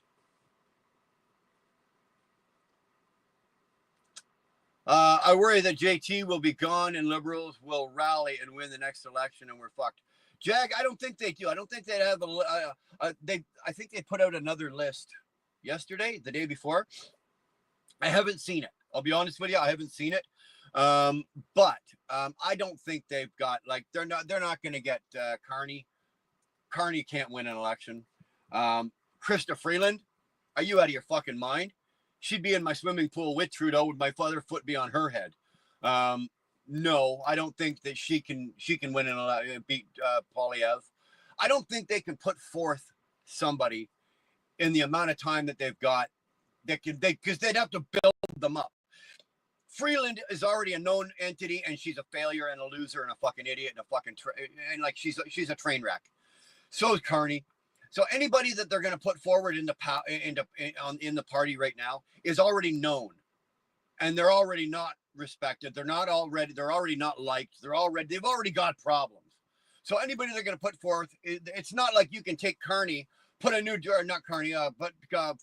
I worry that JT will be gone and liberals will rally and win the next election and we're fucked. Jag, I don't think they do. I don't think they'd have I think they put out another list yesterday, the day before. I haven't seen it. I'll be honest with you. I haven't seen it. But I don't think they've got, like, they're not going to get Carney. Carney can't win an election. Krista Freeland, are you out of your fucking mind? She'd be in my swimming pool with Trudeau. Would my father foot be on her head? No, I don't think that she can win and beat Polyev. I don't think they can put forth somebody in the amount of time that they've got because they'd have to build them up. Freeland is already a known entity, and she's a failure and a loser and a fucking idiot and a fucking she's a train wreck. So is Carney. So anybody that they're going to put forward in the party right now is already known, and they're already not respected. They're already not liked. they've already got problems. So anybody they're going to put forth, it's not like you can take Carney, put a new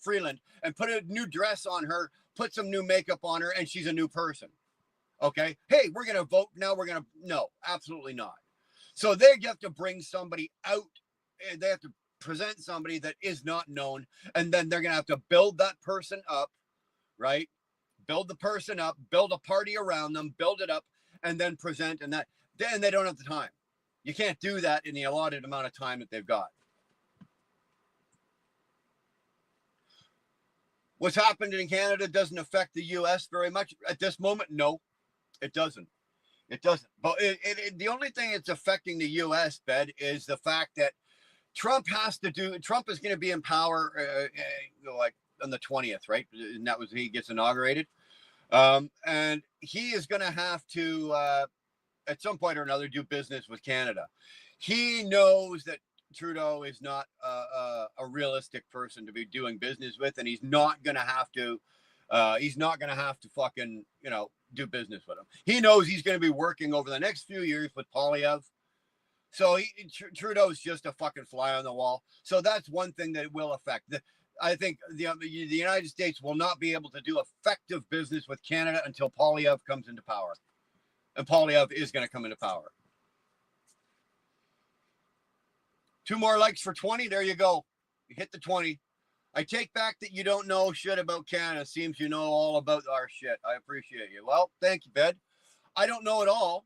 Freeland, and put a new dress on her, put some new makeup on her, and she's a new person. Okay, hey, we're going to vote now. No, absolutely not. So they have to bring somebody out. They have to present somebody that is not known, and then they're going to have to build that person up, right? Build the person up, build a party around them, build it up, and then present. And then they don't have the time. You can't do that in the allotted amount of time that they've got. What's happened in Canada doesn't affect the U.S. very much at this moment. No, it doesn't. It doesn't. But the only thing that's affecting the U.S., Bed, is the fact that Trump is going to be in power like on the 20th, right? And that was he gets inaugurated. And he is going to have to, at some point or another, do business with Canada. He knows that Trudeau is not a realistic person to be doing business with, and he's not going to have to fucking, do business with him. He knows he's going to be working over the next few years with Polyev. So Trudeau's just a fucking fly on the wall. So that's one thing that will affect. I think the United States will not be able to do effective business with Canada until Poilievre comes into power. And Poilievre is going to come into power. 2 more likes for 20. There you go. You hit the 20. I take back that you don't know shit about Canada. Seems you know all about our shit. I appreciate you. Well, thank you, Bed. I don't know it all.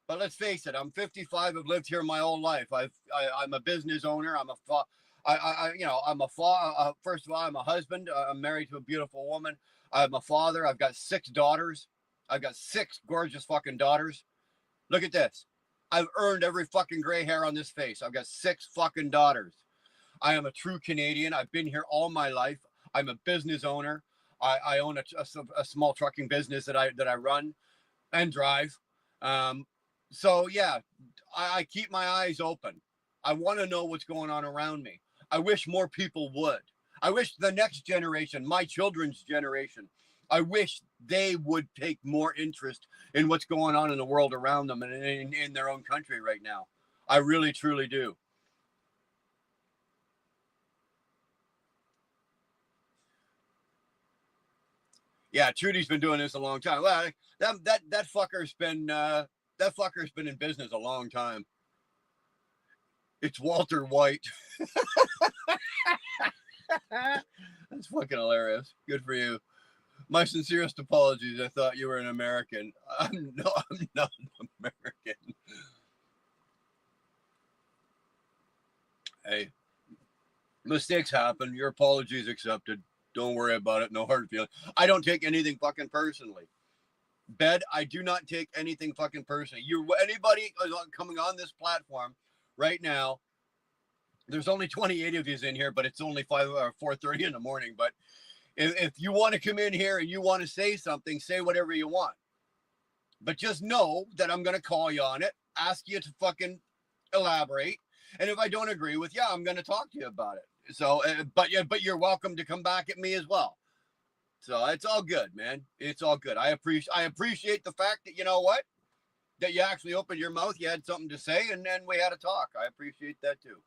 But let's face it, I'm 55. I've lived here my whole life. I'm a business owner. First of all, I'm a husband. I'm married to a beautiful woman. I'm a father. I've got 6 daughters. I've got 6 gorgeous fucking daughters. Look at this. I've earned every fucking gray hair on this face. I've got 6 fucking daughters. I am a true Canadian. I've been here all my life. I'm a business owner. I own a small trucking business that I run and drive. So yeah, I keep my eyes open. I want to know what's going on around me. I wish more people would. I wish the next generation, my children's generation, I wish they would take more interest in what's going on in the world around them and in their own country right now. I really, truly do. Yeah, Trudy's been doing this a long time. Well, that fucker's been in business a long time. It's Walter White. That's fucking hilarious. Good for you. My sincerest apologies. I thought you were an American. I'm not an American. Hey, mistakes happen. Your apologies accepted. Don't worry about it. No hard feelings. I don't take anything fucking personally. Bed, I do not take anything fucking personally. Anybody coming on this platform right now, there's only 28 of you in here, but it's only 4:30 in the morning. But if you want to come in here and you want to say something, say whatever you want. But just know that I'm going to call you on it, ask you to fucking elaborate. And if I don't agree with you, I'm going to talk to you about it. So, but you're welcome to come back at me as well. So it's all good, man. It's all good. I appreciate the fact that, you know what, that you actually opened your mouth, you had something to say, and then we had a talk. I appreciate that too.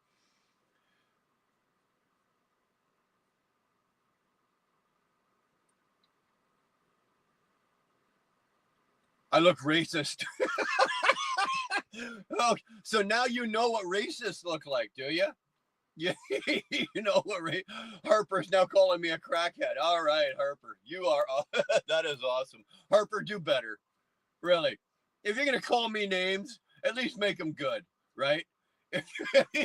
I look racist. Oh, so now you know what racists look like, do you? Yeah, you know what? Harper's now calling me a crackhead. All right, Harper, you are. That is awesome. Harper, do better. Really, if you're gonna call me names, at least make them good, right? If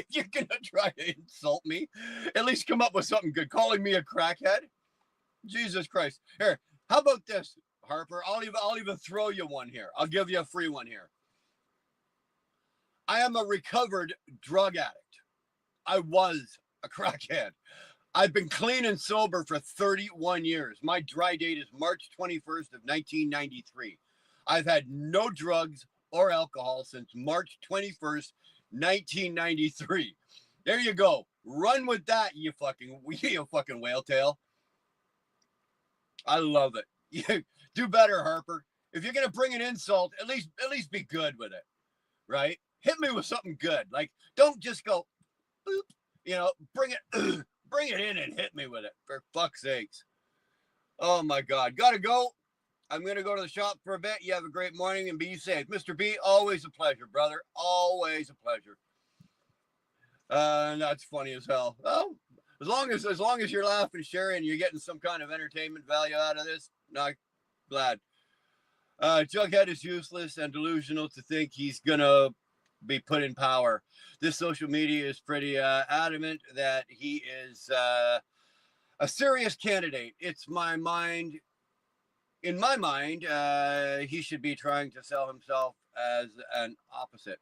you're gonna try to insult me, at least come up with something good. Calling me a crackhead, Jesus Christ. Here, how about this, Harper? I'll even throw you one here. I'll give you a free one here. I am a recovered drug addict. I was a crackhead. I've been clean and sober for 31 years. My dry date is March 21st of 1993. I've had no drugs or alcohol since March 21st, 1993. There you go. Run with that, you fucking whale tail. I love it. You do better, Harper. If you're gonna bring an insult, at least be good with it, right? Hit me with something good. Like, don't just go, boop, you know, bring it in and hit me with it, for fuck's sakes. Oh my God, gotta go. I'm gonna go to the shop for a bit. You have a great morning and be safe. Mr. B, always a pleasure, brother. Always a pleasure. That's funny as hell. Oh, as long as you're laughing, Sherry, and you're getting some kind of entertainment value out of this, not glad. Jughead is useless and delusional to think he's gonna be put in power. This social media is pretty adamant that he is a serious candidate. In my mind, he should be trying to sell himself as an opposite.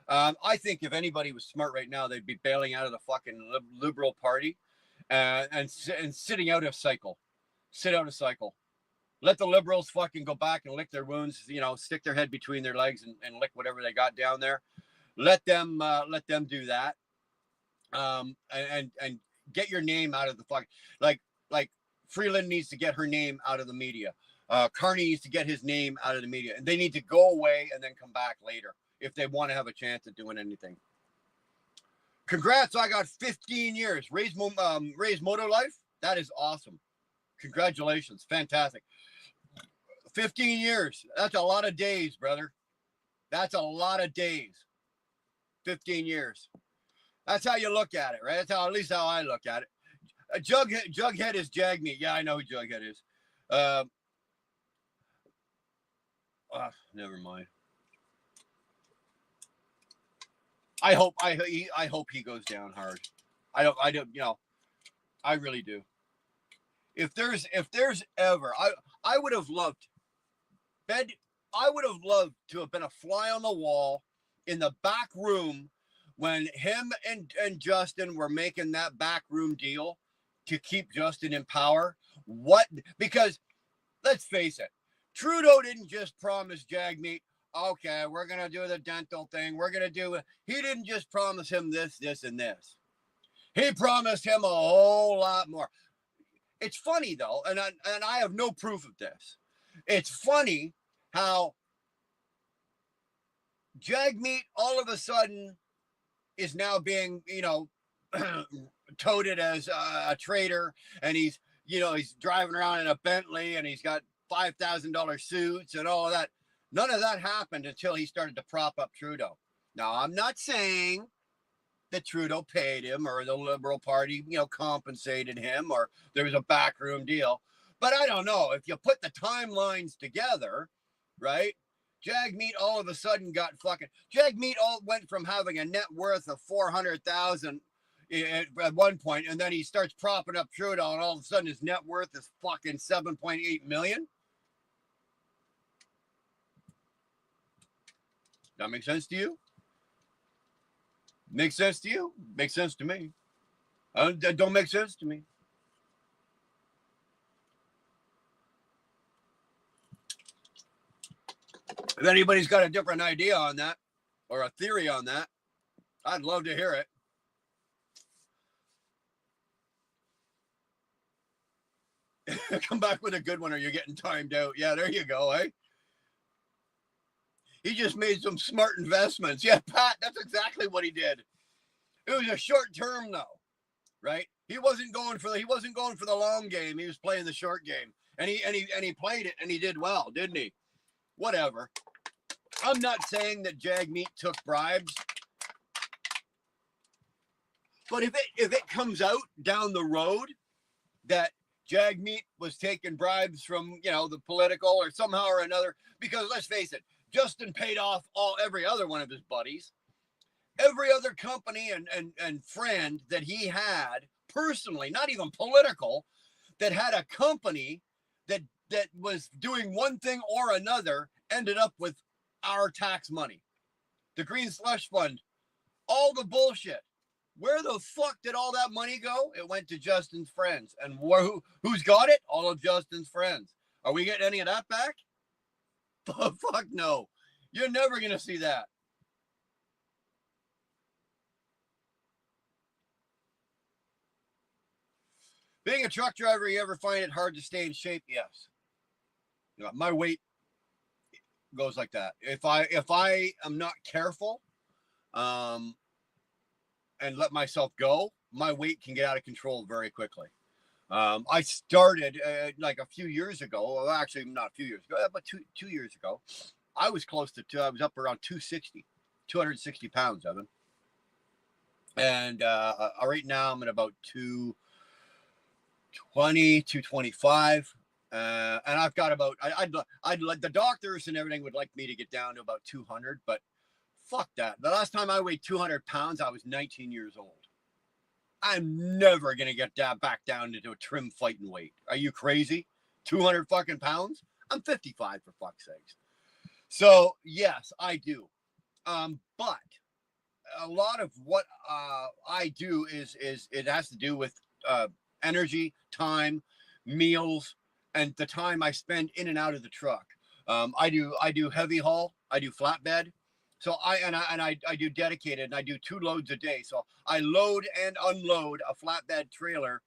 I think if anybody was smart right now, they'd be bailing out of the fucking Liberal Party and sitting out a cycle. Sit out a cycle. Let the Liberals fucking go back and lick their wounds, you know, stick their head between their legs and lick whatever they got down there. Let them do that. And get your name out of the fucking, like Freeland needs to get her name out of the media. Carney needs to get his name out of the media. And they need to go away and then come back later if they want to have a chance at doing anything. Congrats, I got 15 years. Raise motor life. That is awesome. Congratulations. Fantastic. 15 years. That's a lot of days, brother. That's a lot of days. 15 years. That's how you look at it, right? That's how, at least how I look at it. Jughead is Jagmeet. Yeah, I know who Jughead is. Never mind. I hope he goes down hard. I don't, you know, I really do. If there's ever, I would have loved to have been a fly on the wall in the back room when him and Justin were making that backroom deal to keep Justin in power. Because let's face it, Trudeau didn't just promise Jagmeet, okay, we're going to do the dental thing. He didn't just promise him this, and this. He promised him a whole lot more. It's funny, though, and I have no proof of this. It's funny how Jagmeet all of a sudden is now being, touted as a traitor, and he's driving around in a Bentley, and he's got $5,000 suits and all of that. None of that happened until he started to prop up Trudeau. Now, I'm not saying that Trudeau paid him or the Liberal Party, compensated him or there was a backroom deal. But I don't know. If you put the timelines together, right? Jagmeet all of a sudden Jagmeet went from having a net worth of $400,000 at one point, and then he starts propping up Trudeau, and all of a sudden his net worth is fucking $7.8 million. That make sense to you? Makes sense to you? Makes sense to me. That don't make sense to me. If anybody's got a different idea on that or a theory on that, I'd love to hear it. Come back with a good one or you're getting timed out. Yeah, there you go, eh? He just made some smart investments. Yeah, Pat, that's exactly what he did. It was a short term, though, right? He wasn't going for the long game. He was playing the short game, and he played it, and he did well, didn't he? Whatever. I'm not saying that Jagmeet took bribes, but if it comes out down the road that Jagmeet was taking bribes from the political or somehow or another, because let's face it, Justin paid off every other one of his buddies, every other company and friend that he had personally, not even political, that had a company that was doing one thing or another, ended up with our tax money. The Green Slush Fund, all the bullshit. Where the fuck did all that money go? It went to Justin's friends. And who's got it? All of Justin's friends. Are we getting any of that back? Fuck no. You're never going to see that. Being a truck driver, you ever find it hard to stay in shape? Yes. My weight goes like that. If I am not careful and let myself go, my weight can get out of control very quickly. I started like a few years ago. Well, actually, not a few years ago, but two years ago. I was I was up around 260 pounds, Evan. And right now I'm at about 220, 225. And I've got about, I'd like the doctors and everything would like me to get down to about 200, but fuck that. The last time I weighed 200 pounds, I was 19 years old. I'm never going to get that back down into a trim fighting weight. Are you crazy? 200 fucking pounds? I'm 55 for fuck's sakes. So yes, I do. But a lot of what I do is it has to do with energy, time, meals, and the time I spend in and out of the truck. I do heavy haul. I do flatbed. So I do dedicated, and I do 2 loads a day. So I load and unload a flatbed trailer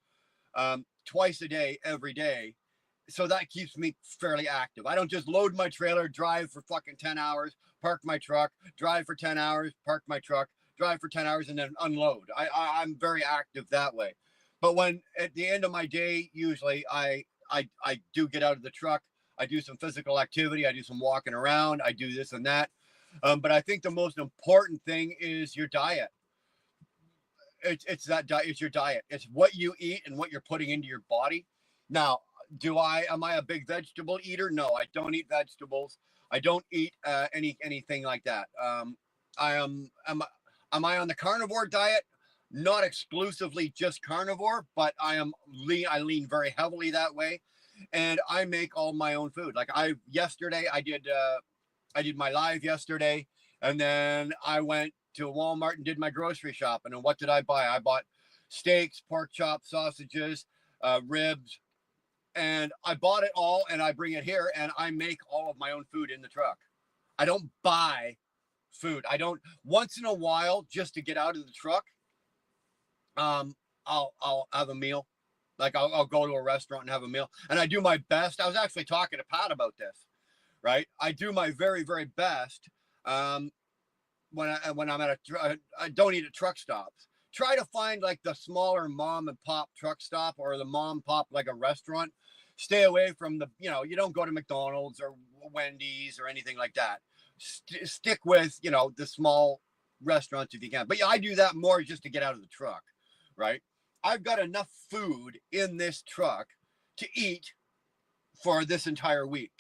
twice a day, every day. So that keeps me fairly active. I don't just load my trailer, drive for fucking 10 hours, park my truck, drive for 10 hours, park my truck, drive for 10 hours and then unload. I'm very active that way. But when at the end of my day, usually I do get out of the truck. I do some physical activity. I do some walking around. I do this and that. But I think the most important thing is your diet. It's that diet. It's your diet. It's what you eat and what you're putting into your body. Now, am I a big vegetable eater? No, I don't eat vegetables. I don't eat anything like that. Am I on the carnivore diet? Not exclusively just carnivore, but I lean very heavily that way, and I make all my own food. Like I did my live yesterday, and then I went to Walmart and did my grocery shopping. And what did I buy? I bought steaks, pork chops, sausages, ribs, and I bought it all, and I bring it here, and I make all of my own food in the truck. I don't buy food. I don't. Once in a while, just to get out of the truck, I'll have a meal. Like I'll go to a restaurant and have a meal, and I do my best. I was actually talking to Pat about this, right? I do my very, very best when I'm at I don't eat at truck stops. Try to find like the smaller mom and pop truck stop or the mom and pop like a restaurant. Stay away from you don't go to McDonald's or Wendy's or anything like that. Stick with, the small restaurants if you can. But yeah, I do that more just to get out of the truck, right? I've got enough food in this truck to eat for this entire week.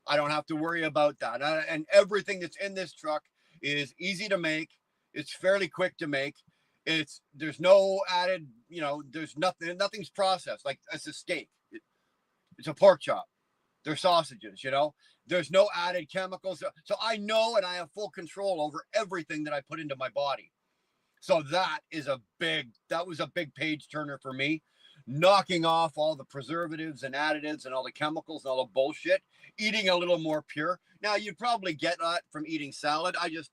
I don't have to worry about that. And everything that's in this truck is easy to make. It's fairly quick to make. There's no added, there's nothing's processed. Like it's a steak. It's a pork chop. They're sausages, there's no added chemicals. So I know, and I have full control over everything that I put into my body. So that was a big page turner for me, knocking off all the preservatives and additives and all the chemicals and all the bullshit, eating a little more pure. Now you'd probably get that from eating salad. I just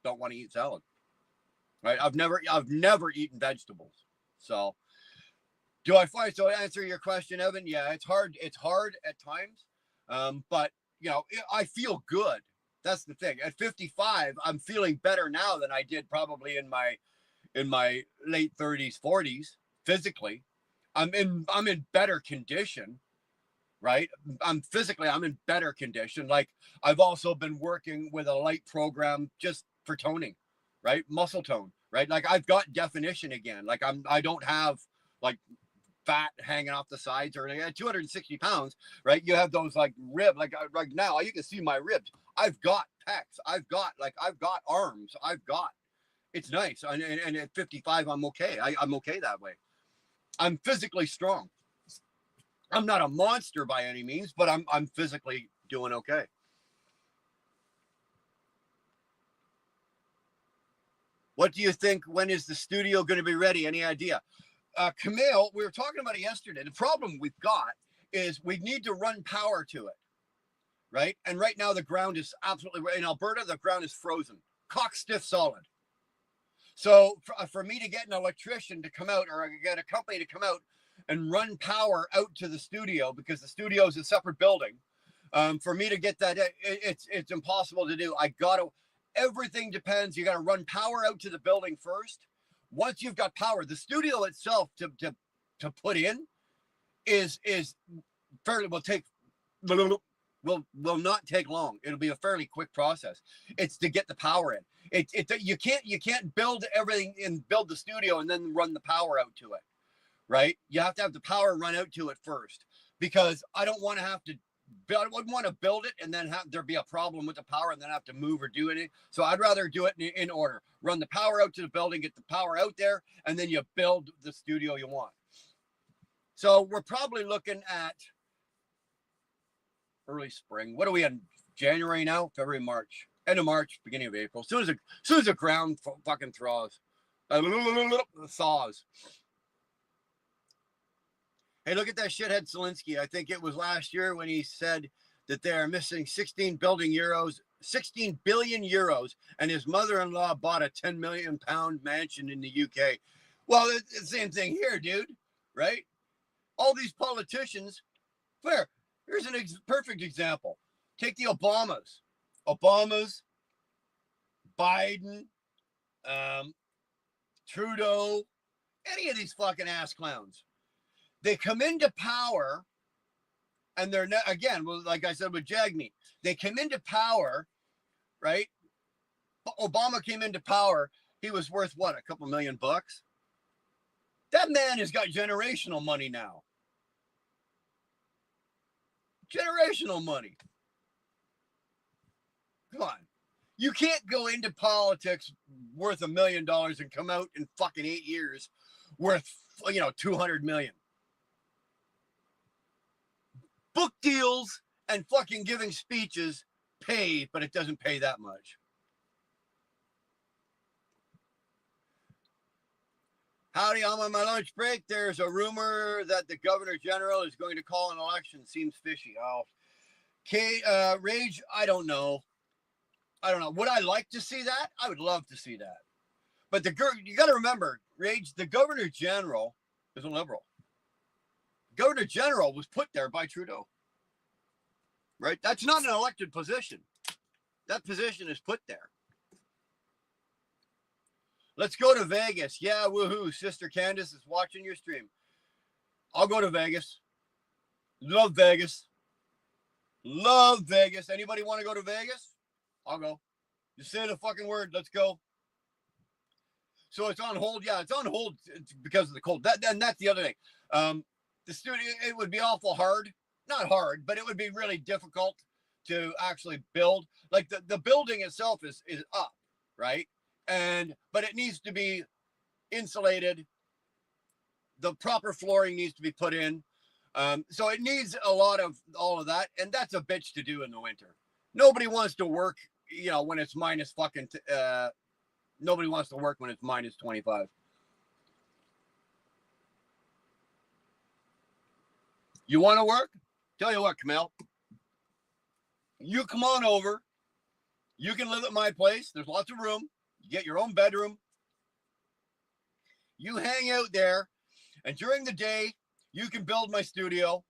don't want to eat salad, right? I've never eaten vegetables. So to answer your question, Evan? Yeah, it's hard at times. But I feel good. That's the thing. At 55, I'm feeling better now than I did probably in my late 30s, 40s physically. I'm in better condition, right? I'm in better condition. Like I've also been working with a light program just for toning, right? Muscle tone, right? Like I've got definition again. Like I don't have like fat hanging off the sides or anything. At 260 pounds, right? You have those like rib, like right now you can see my ribs. I've got pecs. I've got arms. It's nice. And at 55, I'm okay. I'm okay that way. I'm physically strong. I'm not a monster by any means, but I'm physically doing okay. What do you think? When is the studio going to be ready? Any idea? Camille, we were talking about it yesterday. The problem we've got is we need to run power to it, right? And right now the ground is absolutely, in Alberta, the ground is frozen, cock stiff solid. So for me to get an electrician to come out or get a company to come out and run power out to the studio, because the studio is a separate building, for me to get that, it's impossible to do. Everything depends. You got to run power out to the building first. Once you've got power, the studio itself to put in is fairly will not take long. It'll be a fairly quick process. It's to get the power in. You can't build everything and build the studio and then run the power out to it, right? You have to have the power run out to it first, because I don't want to have to. I wouldn't want to build it and then have there be a problem with the power and then have to move or do anything. So I'd rather do it in order. Run the power out to the building, get the power out there, and then you build the studio you want. So we're probably looking at early spring. What are we in? January now? February, March. End of March, beginning of April. As soon as the ground fucking thaws. Hey, look at that shithead Zelensky. I think it was last year when he said that they are missing 16 billion euros, and his mother-in-law bought a 10 million pound mansion in the UK. Well, it's the same thing here, dude, right? All these politicians, fair. Here's a perfect example. Take the Obamas, Biden, Trudeau, any of these fucking ass clowns. They come into power, and they're again, well, like I said with Jagmeet, they came into power, right? Obama came into power. He was worth what, a couple $1 million? That man has got generational money now. Generational money. Come on. You can't go into politics worth $1 million and come out in fucking 8 years worth, 200 million. Book deals and fucking giving speeches pay, but it doesn't pay that much. Howdy, I'm on my lunch break. There's a rumor that the Governor General is going to call an election. Seems fishy. Oh, Rage, I don't know. Would I like to see that? I would love to see that. But you got to remember, Rage, the Governor General is a liberal. Governor General was put there by Trudeau. Right? That's not an elected position. That position is put there. Let's go to Vegas. Yeah, woohoo. Sister Candace is watching your stream. I'll go to Vegas. Love Vegas. Love Vegas. Anybody want to go to Vegas? I'll go. Just say the fucking word. Let's go. So it's on hold. Yeah, it's on hold because of the cold. And that's the other thing. The studio, it would be awful hard. Not hard, but it would be really difficult to actually build. Like the building itself is up, right? But it needs to be insulated. The proper flooring needs to be put in. So it needs a lot of all of that. And that's a bitch to do in the winter. Nobody wants to work, when it's minus fucking, nobody wants to work when it's minus 25. You want to work? Tell you what, Camille. You come on over. You can live at my place. There's lots of room. You get your own bedroom. You hang out there. And during the day, you can build my studio.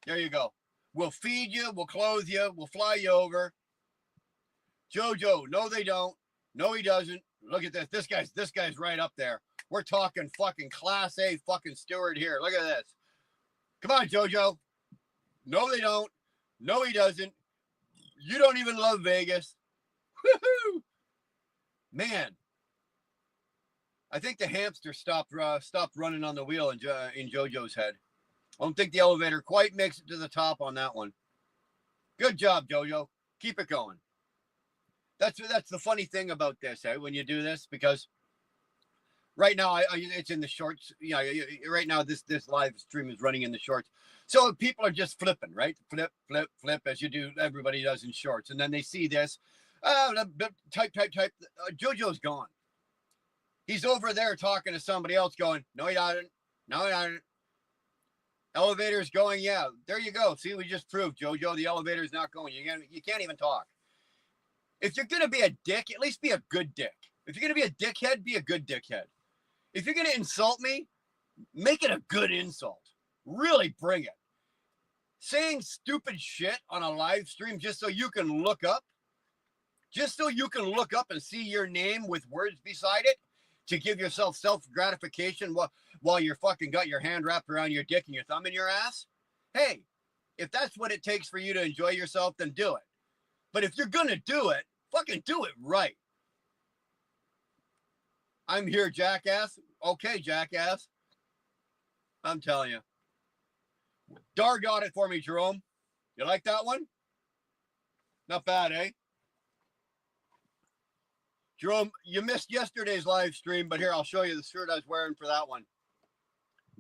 There you go. We'll feed you. We'll clothe you. We'll fly you over. Jojo, no, they don't. No, he doesn't. Look at this. This guy's right up there. We're talking fucking class A fucking steward here. Look at this. Come on, Jojo. No, they don't. No, he doesn't. You don't even love Vegas. Woohoo! Man, I think the hamster stopped running on the wheel in Jojo's head. I don't think the elevator quite makes it to the top on that one. Good job, Jojo. Keep it going. That's the funny thing about this, when you do this, because right now it's in the shorts. Right now this live stream is running in the shorts, so people are just flipping, right? Flip as you do. Everybody does in shorts, and then they see this. Type. Jojo's gone. He's over there talking to somebody else going, no, he doesn't. No, he doesn't. Elevator's going. Yeah, there you go. See, we just proved, Jojo, the elevator's not going. You can't even talk. If you're going to be a dick, at least be a good dick. If you're going to be a dickhead, be a good dickhead. If you're going to insult me, make it a good insult. Really bring it. Saying stupid shit on a live stream just so you can look up and see your name with words beside it to give yourself self-gratification while you're fucking got your hand wrapped around your dick and your thumb in your ass. Hey, if that's what it takes for you to enjoy yourself, then do it. But if you're going to do it, fucking do it right. I'm here, jackass. Okay, jackass. I'm telling you. Dar got it for me, Jerome. You like that one? Not bad, eh? Jerome, you missed yesterday's live stream, but here, I'll show you the shirt I was wearing for that one.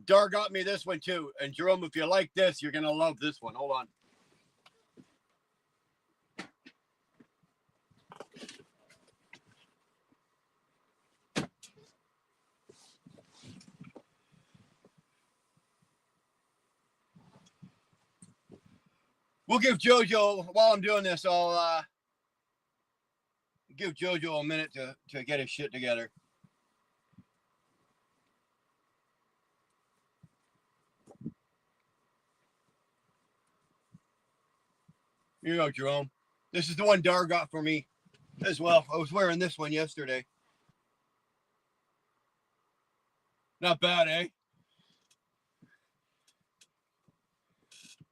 Dar got me this one, too. And Jerome, if you like this, you're going to love this one. Hold on. We'll give Jojo, while I'm doing this, I'll give Jojo a minute to get his shit together. Here you go, Jerome. This is the one Dar got for me as well. I was wearing this one yesterday. Not bad, eh?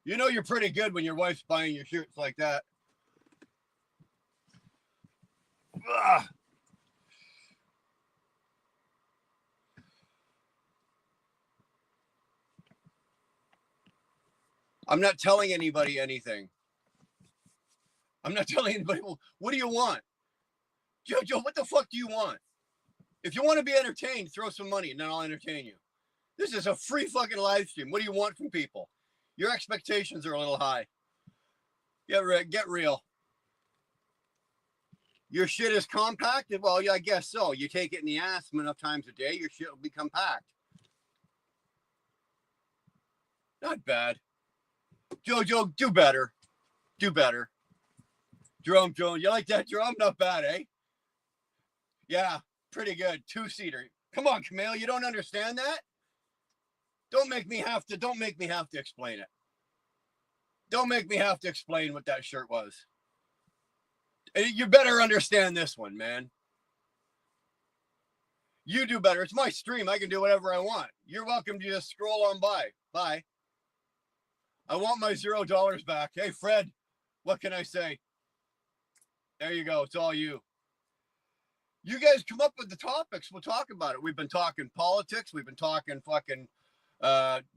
You know you're pretty good when your wife's buying your shirts like that. Ugh. I'm not telling anybody anything. I'm not telling anybody, well, what do you want? Jojo, what the fuck do you want? If you want to be entertained, throw some money and then I'll entertain you. This is a free fucking live stream. What do you want from people? Your expectations are a little high. Get real. Your shit is compacted? Well, yeah, I guess so. You take it in the ass enough times a day, your shit will be compact. Not bad. Jojo, do better. Do better. Jerome, you like that, Jerome? Not bad, eh? Yeah, pretty good. Two-seater. Come on, Camille, you don't understand that? Don't make me have to explain it. Don't make me have to explain what that shirt was. You better understand this one, man. You do better. It's my stream. I can do whatever I want. You're welcome to just scroll on by. Bye. I want my $0 back. Hey, Fred, what can I say? There you go. It's all you. You guys come up with the topics. We'll talk about it. We've been talking politics. We've been talking fucking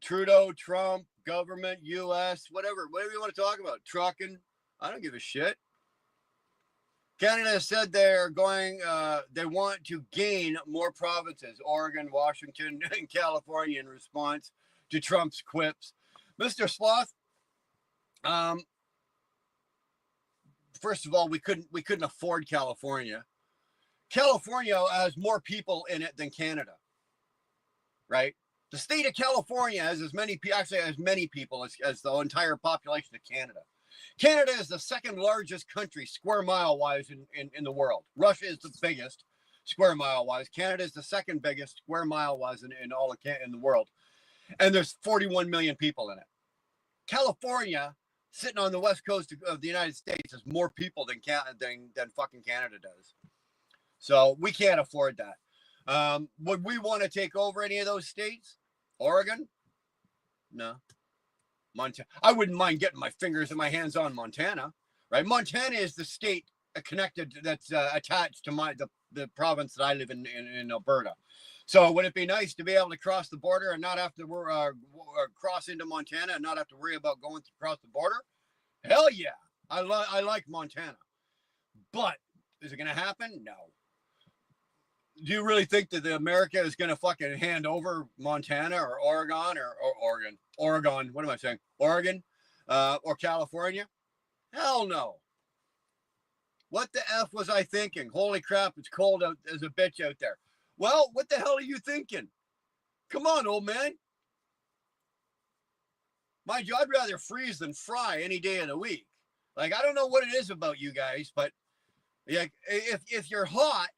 Trudeau, Trump, government, U.S., whatever you want to talk about. Trucking. I don't give a shit. Canada said they're going, they want to gain more provinces, Oregon, Washington, and California in response to Trump's quips. Mr. Sloth, first of all, we couldn't afford California. California has more people in it than Canada, right? The state of California has as many people as the entire population of Canada. Canada is the second largest country square mile wise in the world. Russia is the biggest square mile wise. Canada is the second biggest square mile wise in the world. And there's 41 million people in it. California, sitting on the west coast of the United States, has more people than fucking Canada does. So we can't afford that. Would we want to take over any of those states? Oregon? No. Montana. I wouldn't mind getting my fingers and my hands on Montana, right? Montana is the state connected that's attached to the province that I live in Alberta. So would it be nice to be able to cross the border and not have to cross into Montana and not have to worry about going across the border? Hell yeah. I like Montana. But is it going to happen? No. Do you really think that America is going to fucking hand over Montana or Oregon or Oregon? What am I saying? Oregon or California? Hell no. What the F was I thinking? Holy crap, it's cold out as a bitch out there. Well, what the hell are you thinking? Come on, old man. Mind you, I'd rather freeze than fry any day of the week. Like, I don't know what it is about you guys, but like, if you're hot,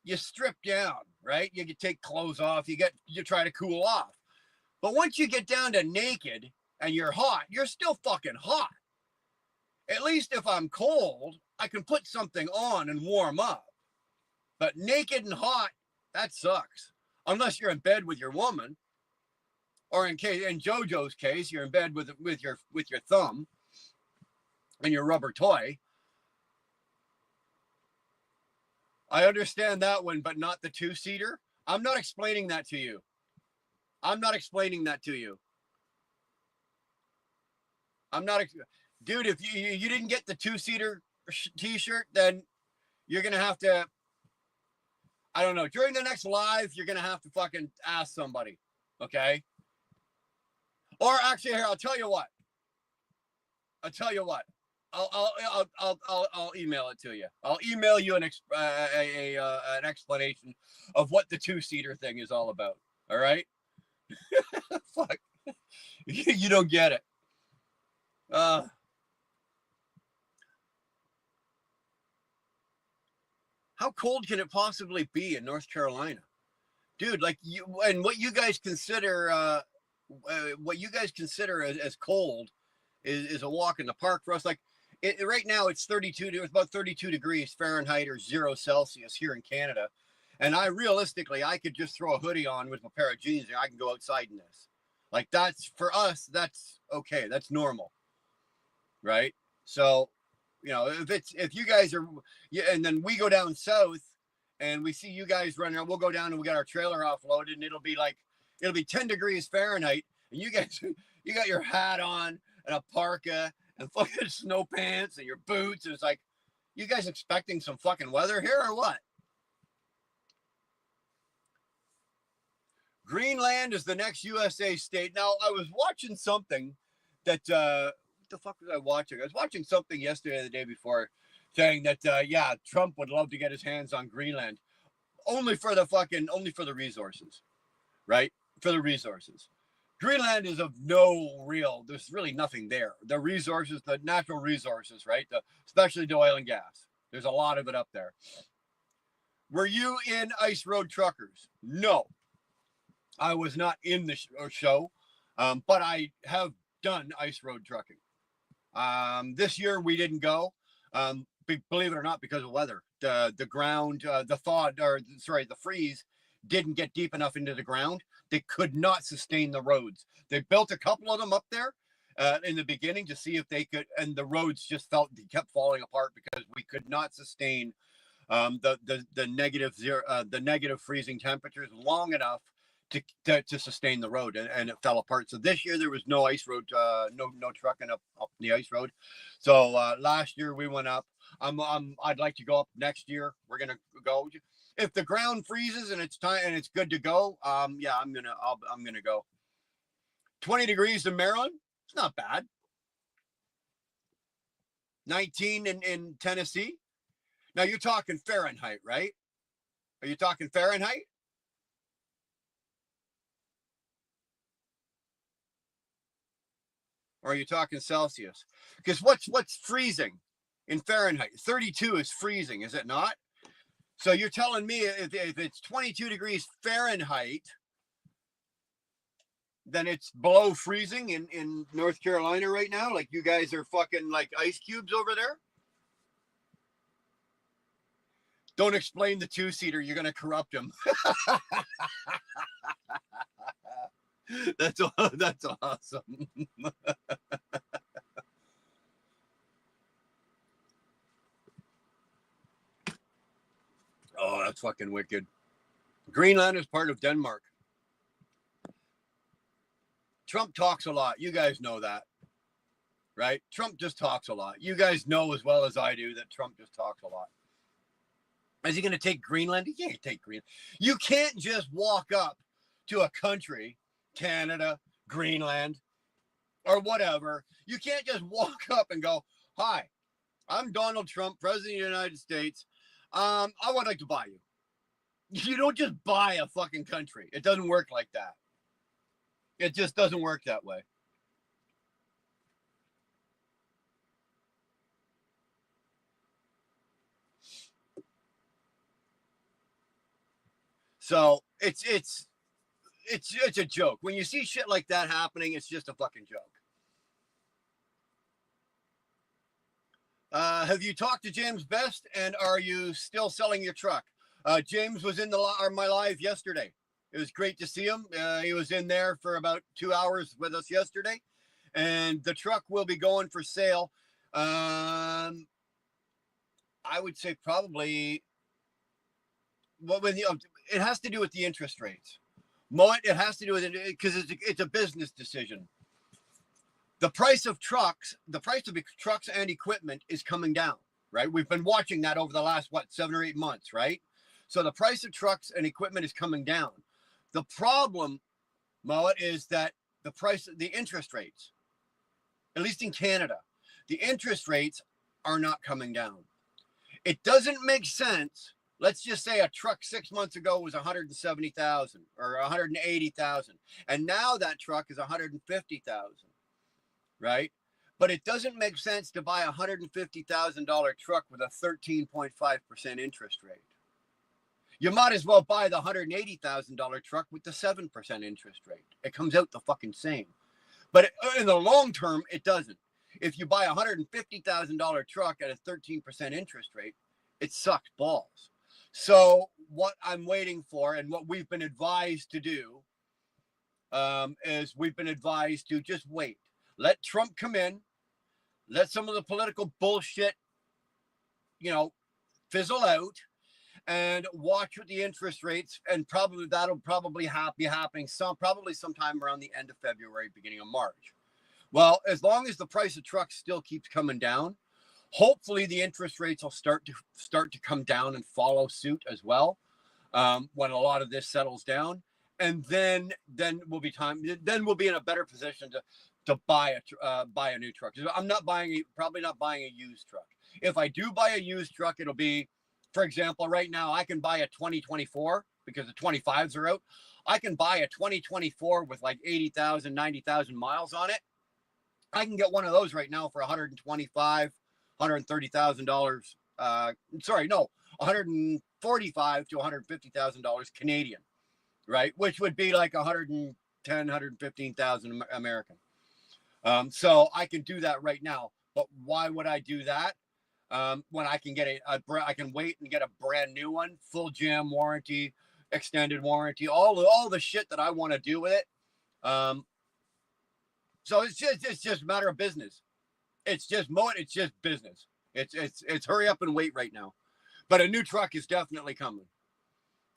you strip down, right? You can take clothes off. You try to cool off. But once you get down to naked and you're hot, you're still fucking hot. At least if I'm cold, I can put something on and warm up. But naked and hot, that sucks. Unless you're in bed with your woman, or in JoJo's case, you're in bed with your thumb and your rubber toy. I understand that one, but not the two-seater. I'm not explaining that to you. Dude, if you didn't get the two-seater t-shirt, then you're going to have to, I don't know, during the next live, you're going to have to fucking ask somebody, okay? Or actually, here, I'll tell you what. I'll email it to you. I'll email you an explanation of what the two-seater thing is all about. All right? Fuck. You don't get it. How cold can it possibly be in North Carolina? Dude, like what you guys consider as cold is a walk in the park for us. Like right now it's 32, it's about 32 degrees Fahrenheit or 0 Celsius here in Canada. And I realistically, I could just throw a hoodie on with a pair of jeans and I can go outside in this. Like that's, for us, that's okay. That's normal. Right? So, if you guys are, yeah, and then we go down south and we see you guys running around, we'll go down and we got our trailer offloaded and it'll be 10 degrees Fahrenheit and you guys, you got your hat on and a parka and fucking snow pants and your boots. And it's like, you guys expecting some fucking weather here or what? Greenland is the next USA state. Now, I was watching something that, what the fuck was I watching? I was watching something yesterday or the day before saying that, Trump would love to get his hands on Greenland only for the resources, right? For the resources. Greenland is of there's really nothing there. The resources, the natural resources, right? Especially the oil and gas. There's a lot of it up there. Were you in Ice Road Truckers? No. I was not in the show, but I have done ice road trucking. This year we didn't go, believe it or not, because of weather. The ground, the freeze didn't get deep enough into the ground. They could not sustain the roads. They built a couple of them up there in the beginning to see if they could, and the roads just kept falling apart because we could not sustain the negative freezing temperatures long enough to sustain the road, and it fell apart. So this year there was no ice road, no trucking up the ice road. So last year we went up. I'd like to go up next year. We're gonna go if the ground freezes and it's time and it's good to go. I'm gonna go. 20 degrees in Maryland. It's not bad. 19 in Tennessee. Now you're talking Fahrenheit, right? Are you talking Fahrenheit? Or are you talking Celsius? Because what's freezing in Fahrenheit? 32 is freezing, is it not? So you're telling me if it's 22 degrees Fahrenheit, then it's below freezing in North Carolina right now? Like you guys are fucking like ice cubes over there? Don't explain the two-seater. You're going to corrupt him. That's awesome. Oh, that's fucking wicked. Greenland is part of Denmark. Trump talks a lot. You guys know that, right? Trump just talks a lot. You guys know as well as I do that Trump just talks a lot. Is he going to take Greenland? He can't take Greenland. You can't just walk up to a country, Canada, Greenland, or whatever. You can't just walk up and go, "Hi, I'm Donald Trump, President of the United States. I would like to buy you." You don't just buy a fucking country. It doesn't work like that. It just doesn't work that way. So it's a joke. When you see shit like that happening, it's just a fucking joke. Have you talked to James Best, and are you still selling your truck? James was in my live yesterday. It was great to see him. He was in there for about 2 hours with us yesterday, and the truck will be going for sale. I would say probably. It has to do with the interest rates. It has to do with it because it's a business decision. The price of trucks and equipment is coming down, right? We've been watching that over the last, 7 or 8 months, right? So the price of trucks and equipment is coming down. The problem, Moet, is that the interest rates, at least in Canada, the interest rates are not coming down. It doesn't make sense. Let's just say a truck 6 months ago was 170,000 or 180,000, and now that truck is 150,000, right? But it doesn't make sense to buy a $150,000 truck with a 13.5% interest rate. You might as well buy the $180,000 truck with the 7% interest rate. It comes out the fucking same. But in the long term, it doesn't. If you buy a $150,000 truck at a 13% interest rate, it sucks balls. So what I'm waiting for and what we've been advised to do is we've been advised to just wait. Let Trump come in. Let some of the political bullshit, fizzle out, and watch with the interest rates. And probably that'll probably be happening probably sometime around the end of February, beginning of March. Well, as long as the price of trucks still keeps coming down, hopefully the interest rates will start to come down and follow suit as well when a lot of this settles down. And then will be time. Then we'll be in a better position to buy a new truck. I'm probably not buying a used truck. If I do buy a used truck, it'll be, for example, right now I can buy a 2024 because the 25s are out. I can buy a 2024 with like 80,000, 90,000 miles on it. I can get one of those right now for $125,000, $130,000. $145,000 to $150,000 Canadian, right? Which would be like 110,000, 115,000 American. So I can do that right now. But why would I do that? When I can get I can wait and get a brand new one, full jam warranty, extended warranty, all the shit that I want to do with it. So it's just a matter of business. It's just business. It's hurry up and wait right now. But a new truck is definitely coming.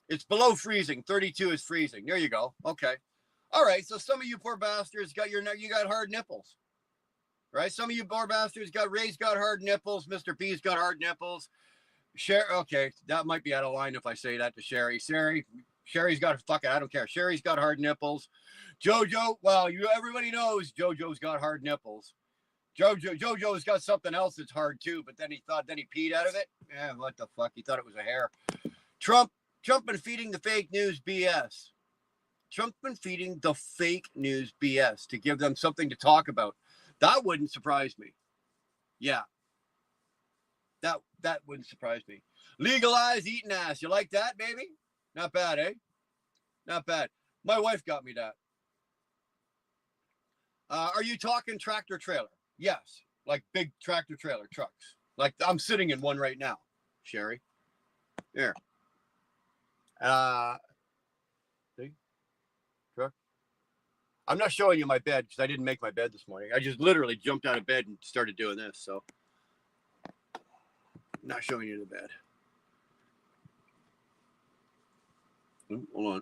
It's below freezing. 32 is freezing. There you go. Okay. All right. So some of you poor bastards you got hard nipples. Right? Some of you poor bastards Ray's got hard nipples. Mr. B's got hard nipples. Okay, that might be out of line if I say that to Sherry. Sherry's got I don't care. Sherry's got hard nipples. Jojo, well, everybody knows Jojo's got hard nipples. Jojo's got something else that's hard too, but then he peed out of it. Yeah, what the fuck? He thought it was a hair. Trump been feeding the fake news BS. Trump been feeding the fake news BS to give them something to talk about. That wouldn't surprise me. Yeah. That wouldn't surprise me. Legalize eating ass. You like that, baby? Not bad, eh? Not bad. My wife got me that. Are you talking tractor trailer? Yes. Like big tractor trailer trucks. Like I'm sitting in one right now, Sherry. Here. See? Truck. I'm not showing you my bed because I didn't make my bed this morning. I just literally jumped out of bed and started doing this. So I'm not showing you the bed. Ooh, hold on.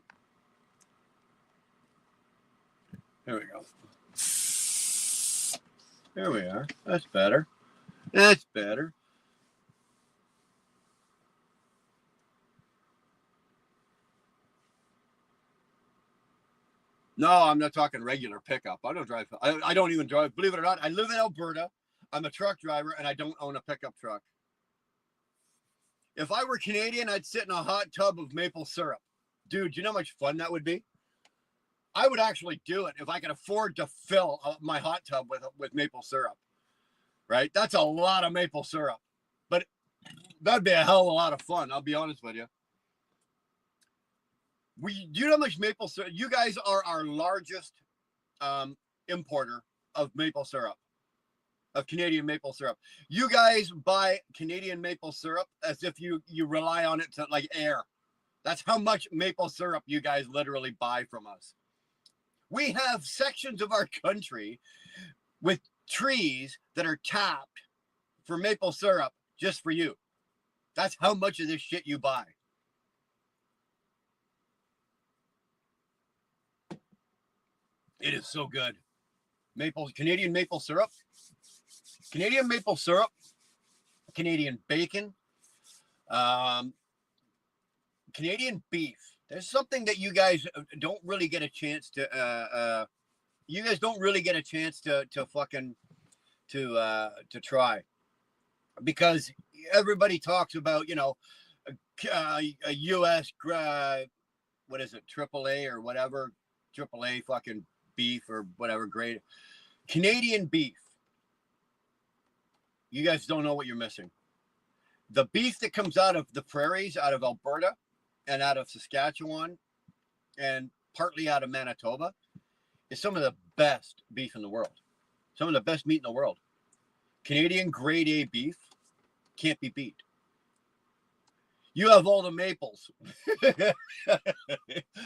There we go. There we are. That's better. That's better. No, I'm not talking regular pickup. I don't drive. I don't even drive. Believe it or not, I live in Alberta. I'm a truck driver, and I don't own a pickup truck. If I were Canadian, I'd sit in a hot tub of maple syrup. Dude, you know how much fun that would be? I would actually do it if I could afford to fill my hot tub with maple syrup. Right? That's a lot of maple syrup. But that'd be a hell of a lot of fun. I'll be honest with you. Do you know how much maple syrup? You guys are our largest importer of maple syrup, of Canadian maple syrup. You guys buy Canadian maple syrup as if you rely on it to like air. That's how much maple syrup you guys literally buy from us. We have sections of our country with trees that are tapped for maple syrup just for you. That's how much of this shit you buy. It is so good. Canadian maple syrup, Canadian bacon, Canadian beef. There's something that you guys don't really get a chance to. You guys don't really get a chance to try, because everybody talks about a U.S. What is it, AAA or whatever, AAA fucking beef or whatever grade. Canadian beef. You guys don't know what you're missing. The beef that comes out of the prairies, out of Alberta and out of Saskatchewan and partly out of Manitoba is some of the best beef in the world. Some of the best meat in the world. Canadian grade A beef can't be beat. You have all the maples.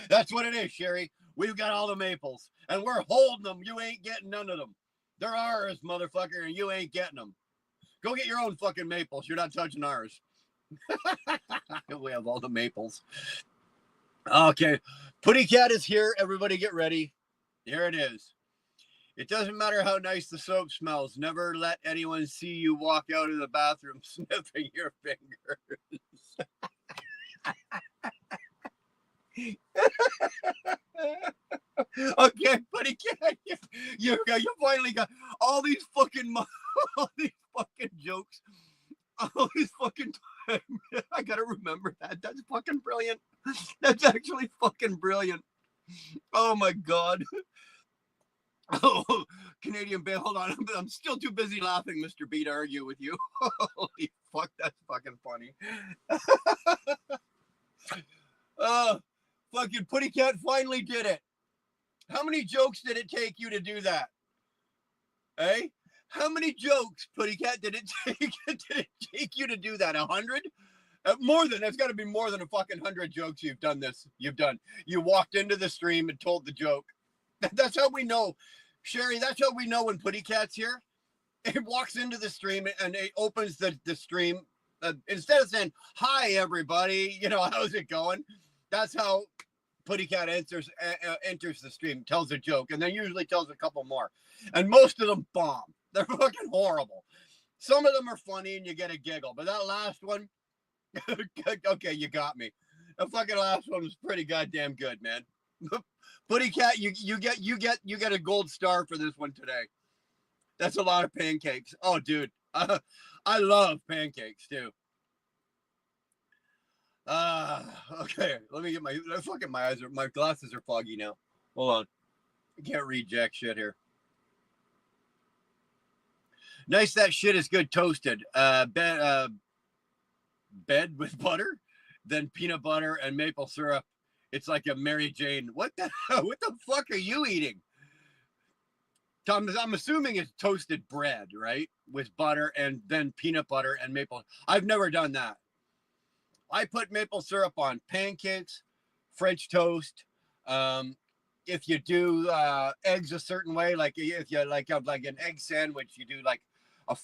That's what it is, Sherry. We've got all the maples, and we're holding them. You ain't getting none of them. They're ours, motherfucker, and you ain't getting them. Go get your own fucking maples. You're not touching ours. We have all the maples. Okay. Putty Cat is here. Everybody get ready. Here it is. It doesn't matter how nice the soap smells. Never let anyone see you walk out of the bathroom sniffing your fingers. Okay, Putty Cat, you finally got all these fucking jokes. All these fucking I gotta remember that. That's fucking brilliant. That's actually fucking brilliant. Oh my god. Oh, Canadian Bay, hold on. I'm still too busy laughing, Mr. B, to argue with you. Holy fuck, that's fucking funny. Fucking Putty Cat finally did it. How many jokes did it take you to do that? Eh? How many jokes, Putty Cat, did it take you to do that? 100? More than, that's got to be more than a fucking 100 jokes you've done. You walked into the stream and told the joke. That's how we know, Sherry, that's how we know when Putty Cat's here. It walks into the stream and it opens the stream. Instead of saying, hi, everybody, how's it going? That's how Putty Cat enters the stream, tells a joke, and then usually tells a couple more. And most of them bomb. They're fucking horrible. Some of them are funny and you get a giggle, but that last one, okay, you got me. The fucking last one was pretty goddamn good, man. Putty Cat, you get a gold star for this one today. That's a lot of pancakes. Oh, dude, I love pancakes too. Okay, let me get my glasses are foggy now. Hold on, I can't read jack shit here. Nice, that shit is good toasted. Bed with butter, then peanut butter and maple syrup. It's like a Mary Jane. What the fuck are you eating? Tom, I'm assuming it's toasted bread, right? With butter and then peanut butter and maple. I've never done that. I put maple syrup on pancakes, French toast. If you do eggs a certain way, like if you like an egg sandwich, you do like a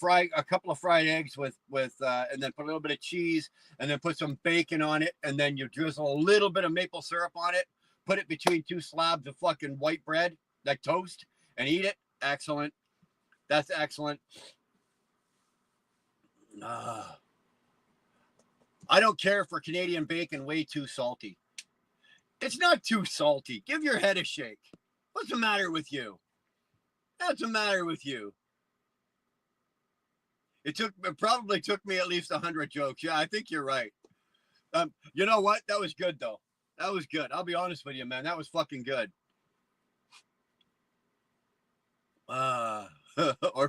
couple of fried eggs with and then put a little bit of cheese and then put some bacon on it and then you drizzle a little bit of maple syrup on it, put it between two slabs of fucking white bread, like toast, and eat it. Excellent. That's excellent. I don't care for Canadian bacon way too salty. It's not too salty. Give your head a shake. What's the matter with you? What's the matter with you? It probably took me at least 100 jokes. Yeah, I think you're right. You know what? That was good though. That was good. I'll be honest with you, man. That was fucking good. Or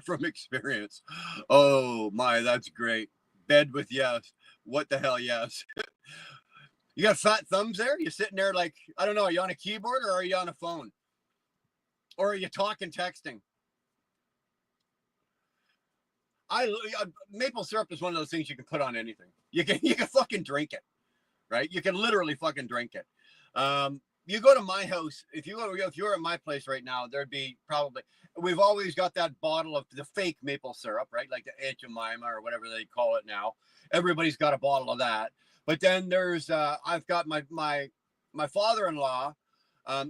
from experience. Oh my, that's great. Bed with yes. What the hell, yes. You got fat thumbs there? You're sitting there like, I don't know, are you on a keyboard or are you on a phone? Or are you talking, texting? Maple syrup is one of those things you can put on anything. You can fucking drink it, right? You can literally fucking drink it. You go to my house, if you were at my place right now, there'd be probably, we've always got that bottle of the fake maple syrup, right? Like the Aunt Jemima or whatever they call it now. Everybody's got a bottle of that. But then there's, I've got my father-in-law.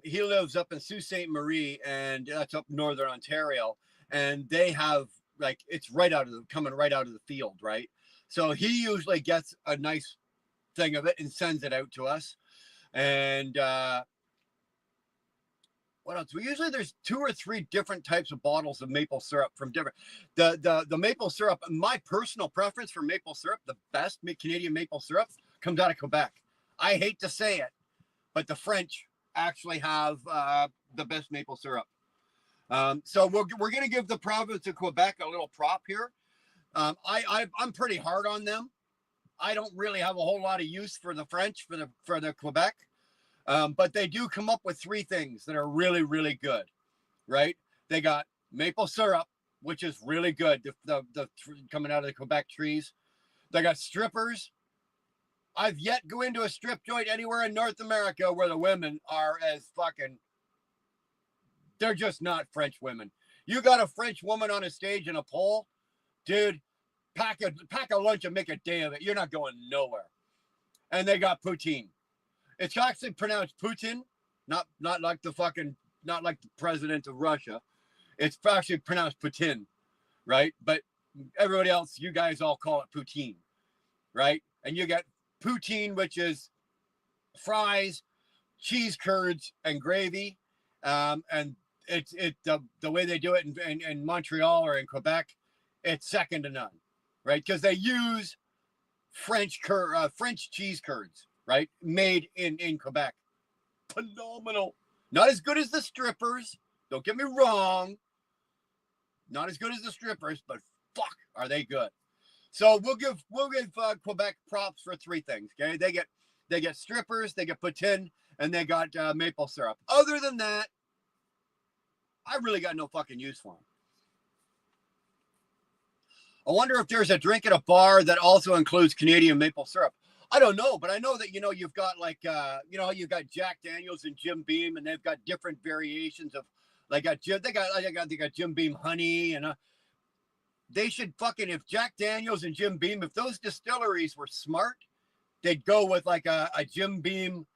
He lives up in Sault Ste. Marie, and that's up northern Ontario. And they have, like, it's coming right out of the field, right? So he usually gets a nice thing of it and sends it out to us. And what else? There's 2 or 3 different types of bottles of maple syrup from different. The maple syrup, my personal preference for maple syrup, the best Canadian maple syrup comes out of Quebec. I hate to say it, but the French actually have the best maple syrup. So we're going to give the province of Quebec a little prop here. I'm pretty hard on them. I don't really have a whole lot of use for the French, for the Quebec. But they do come up with 3 things that are really, really good, right? They got maple syrup, which is really good, the coming out of the Quebec trees. They got strippers, I've yet go into a strip joint anywhere in North America where the women are as fucking, they're just not French women. You got a French woman on a stage in a pole, dude, pack a lunch and make a day of it. You're not going nowhere. And they got poutine. It's actually pronounced Putin, not like the president of Russia. It's actually pronounced Putin, right? But everybody else, you guys all call it poutine, right? And you got poutine, which is fries, cheese curds, and gravy. And it's the way they do it in Montreal or in Quebec, it's second to none, right? Because they use French cheese curds, right? Made in Quebec. Phenomenal. Not as good as the strippers. Don't get me wrong. Not as good as the strippers, but fuck, are they good? So we'll give Quebec props for three things. Okay, they get strippers, they get poutine, and they got maple syrup. Other than that, I really got no fucking use for them. I wonder if there's a drink at a bar that also includes Canadian maple syrup. I don't know, but I know that, you've got like, you've got Jack Daniels and Jim Beam, and they've got different variations of, they got Jim Beam honey, and they should fucking, if Jack Daniels and Jim Beam, if those distilleries were smart, they'd go with like a Jim Beam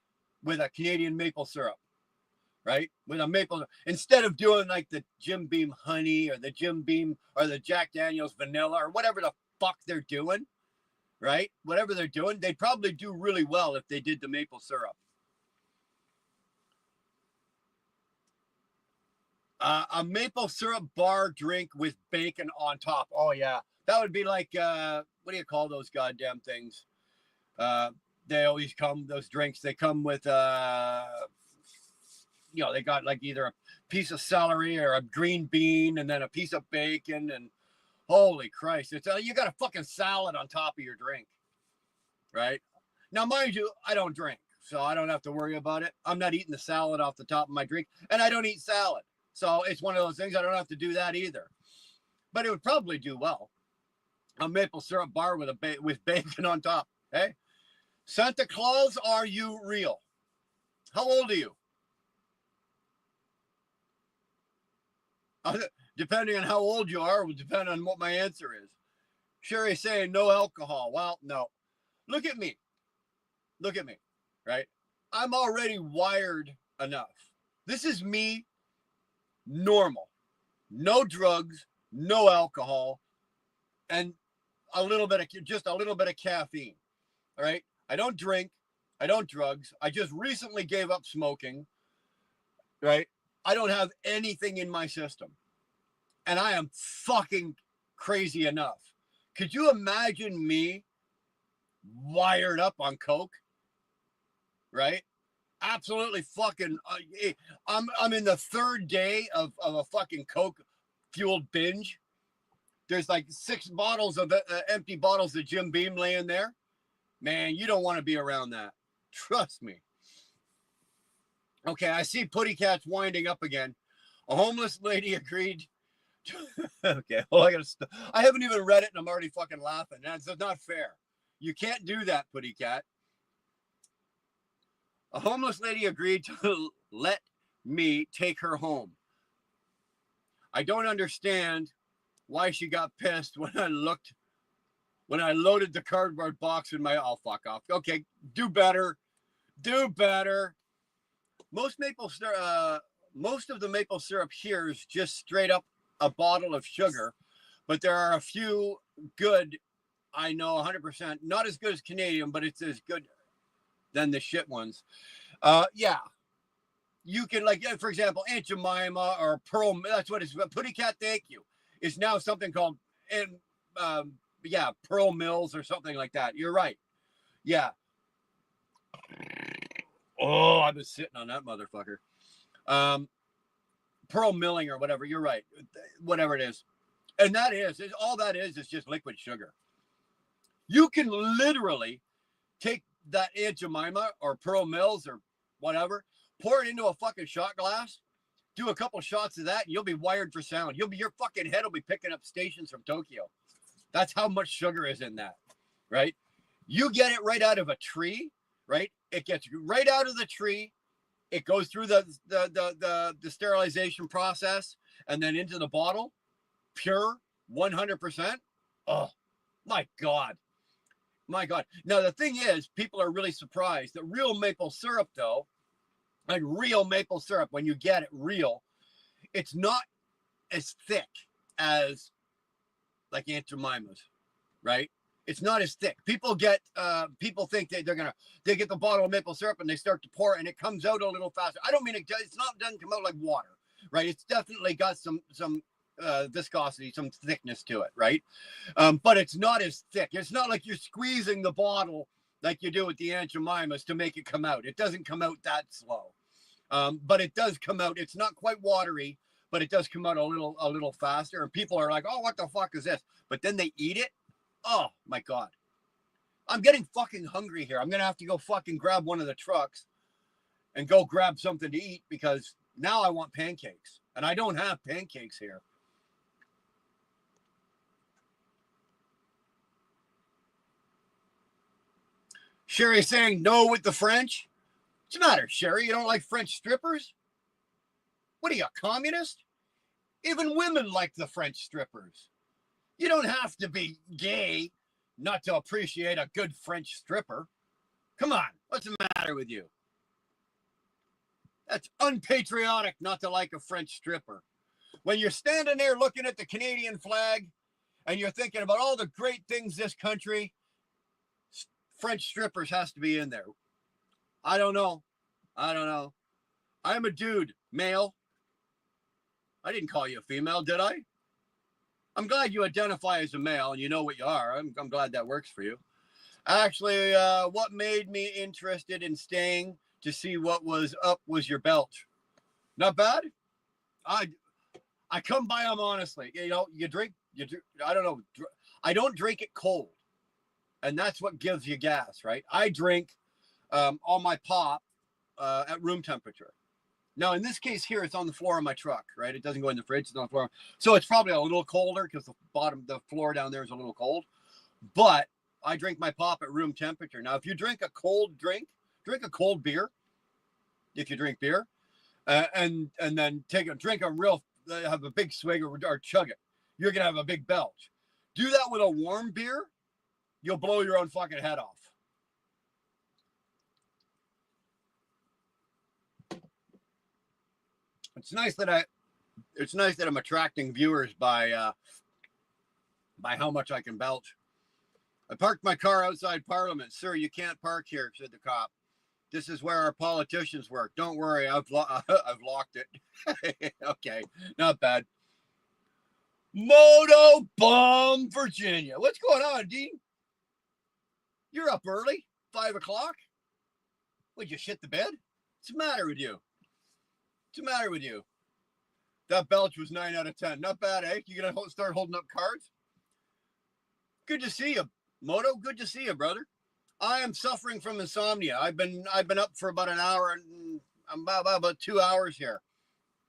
with a Canadian maple syrup, right? With a maple, instead of doing like the Jim Beam honey or the Jim Beam or the Jack Daniels vanilla or whatever the fuck they're doing, right? Whatever they're doing, they'd probably do really well if they did the maple syrup. A maple syrup bar drink with bacon on top. Oh yeah, that would be like what do you call those goddamn things? They always come, those drinks. They come with they got like either a piece of celery or a green bean, and then a piece of bacon, and holy Christ, it's you got a fucking salad on top of your drink, right? Now, mind you, I don't drink, so I don't have to worry about it. I'm not eating the salad off the top of my drink, and I don't eat salad. So it's one of those things I don't have to do that either. But it would probably do well. A maple syrup bar with with bacon on top. Hey, Santa Claus, are you real? How old are you? Depending on how old you are, will depend on what my answer is. Sherry's saying no alcohol. Well, no. Look at me. Look at me, right? I'm already wired enough. This is me. Normal, no drugs, no alcohol, and a little bit of caffeine. All right. I don't drink. I don't drugs. I just recently gave up smoking. Right. I don't have anything in my system, and I am fucking crazy enough. Could you imagine me wired up on coke? Right. Absolutely fucking. I'm in the third day of a fucking coke fueled binge. There's like 6 bottles of empty bottles of Jim Beam laying there. Man, you don't want to be around that. Trust me. Okay, I see Putty Cat's winding up again. A homeless lady agreed. Okay, well, I haven't even read it and I'm already fucking laughing. That's not fair. You can't do that, Putty Cat. A homeless lady agreed to let me take her home. I don't understand why she got pissed when I loaded the cardboard box in my, oh, fuck off. Okay, do better. Do better. Most of the maple syrup here is just straight up a bottle of sugar, but there are a few good, I know 100%, not as good as Canadian, but it's as good than the shit ones. Yeah, you can, like, for example, Aunt Jemima or Pearl, that's what it's, Putty Cat, thank you, is now something called, Pearl Mills or something like that. You're right. Yeah. Oh, I've been sitting on that motherfucker. Pearl milling or whatever. You're right. Whatever it is. And all that is just liquid sugar. You can literally take that Aunt Jemima or Pearl Mills or whatever, pour it into a fucking shot glass, do a couple shots of that, and you'll be wired for sound. Your fucking head will be picking up stations from Tokyo. That's how much sugar is in that, right? You get it right out of a tree, right? It gets right out of the tree. It goes through the sterilization process and then into the bottle, pure 100%. Oh, my God. My God. Now, the thing is, people are really surprised that real maple syrup, though, like real maple syrup, when you get it real, it's not as thick as like Aunt Jemima's, right? It's not as thick. People think that they get the bottle of maple syrup and they start to pour it and it comes out a little faster. I don't mean doesn't come out like water, right? It's definitely got some viscosity, some thickness to it, right? But it's not as thick. It's not like you're squeezing the bottle like you do with the Aunt Jemima's to make it come out. It doesn't come out that slow, but it does come out. It's not quite watery, but it does come out a little faster. And people are like, "Oh, what the fuck is this?" But then they eat it. Oh my God, I'm getting fucking hungry here. I'm gonna have to go fucking grab one of the trucks and go grab something to eat because now I want pancakes, and I don't have pancakes here. Sherry saying no with the French. What's the matter, Sherry? You don't like French strippers? What are you, a communist? Even women like the French strippers. You don't have to be gay not to appreciate a good French stripper. Come on, what's the matter with you? That's unpatriotic not to like a French stripper. When you're standing there looking at the Canadian flag and you're thinking about all the great things this country, French strippers has to be in there. I don't know. I'm a dude, male. I didn't call you a female, did I? I'm glad you identify as a male and you know what you are. I'm glad that works for you. Actually, what made me interested in staying to see what was up was your belch. Not bad. I come by them honestly. You know, you drink. I don't know. I don't drink it cold, and that's what gives you gas, right? I drink all my pop at room temperature. Now, in this case here, it's on the floor of my truck, right? It doesn't go in the fridge. It's on the floor. So it's probably a little colder because the floor down there is a little cold. But I drink my pop at room temperature. Now, if you drink a cold drink a cold beer. If you drink beer, and then have a big swig or chug it, you're gonna have a big belch. Do that with a warm beer, you'll blow your own fucking head off. It's nice that I'm attracting viewers by how much I can belch. I parked my car outside Parliament. Sir, you can't park here, said the cop. This is where our politicians work. Don't worry, I've locked it. Okay, not bad. Moto Bomb, Virginia. What's going on, Dean? You're up early, 5 o'clock. Would you shit the bed? What's the matter with you? What's the matter with you? That belch was 9 out of 10. Not bad, eh? You gonna start holding up cards? Good to see you, Moto. Good to see you, brother. I am suffering from insomnia. I've been up for about an hour and I'm about 2 hours here.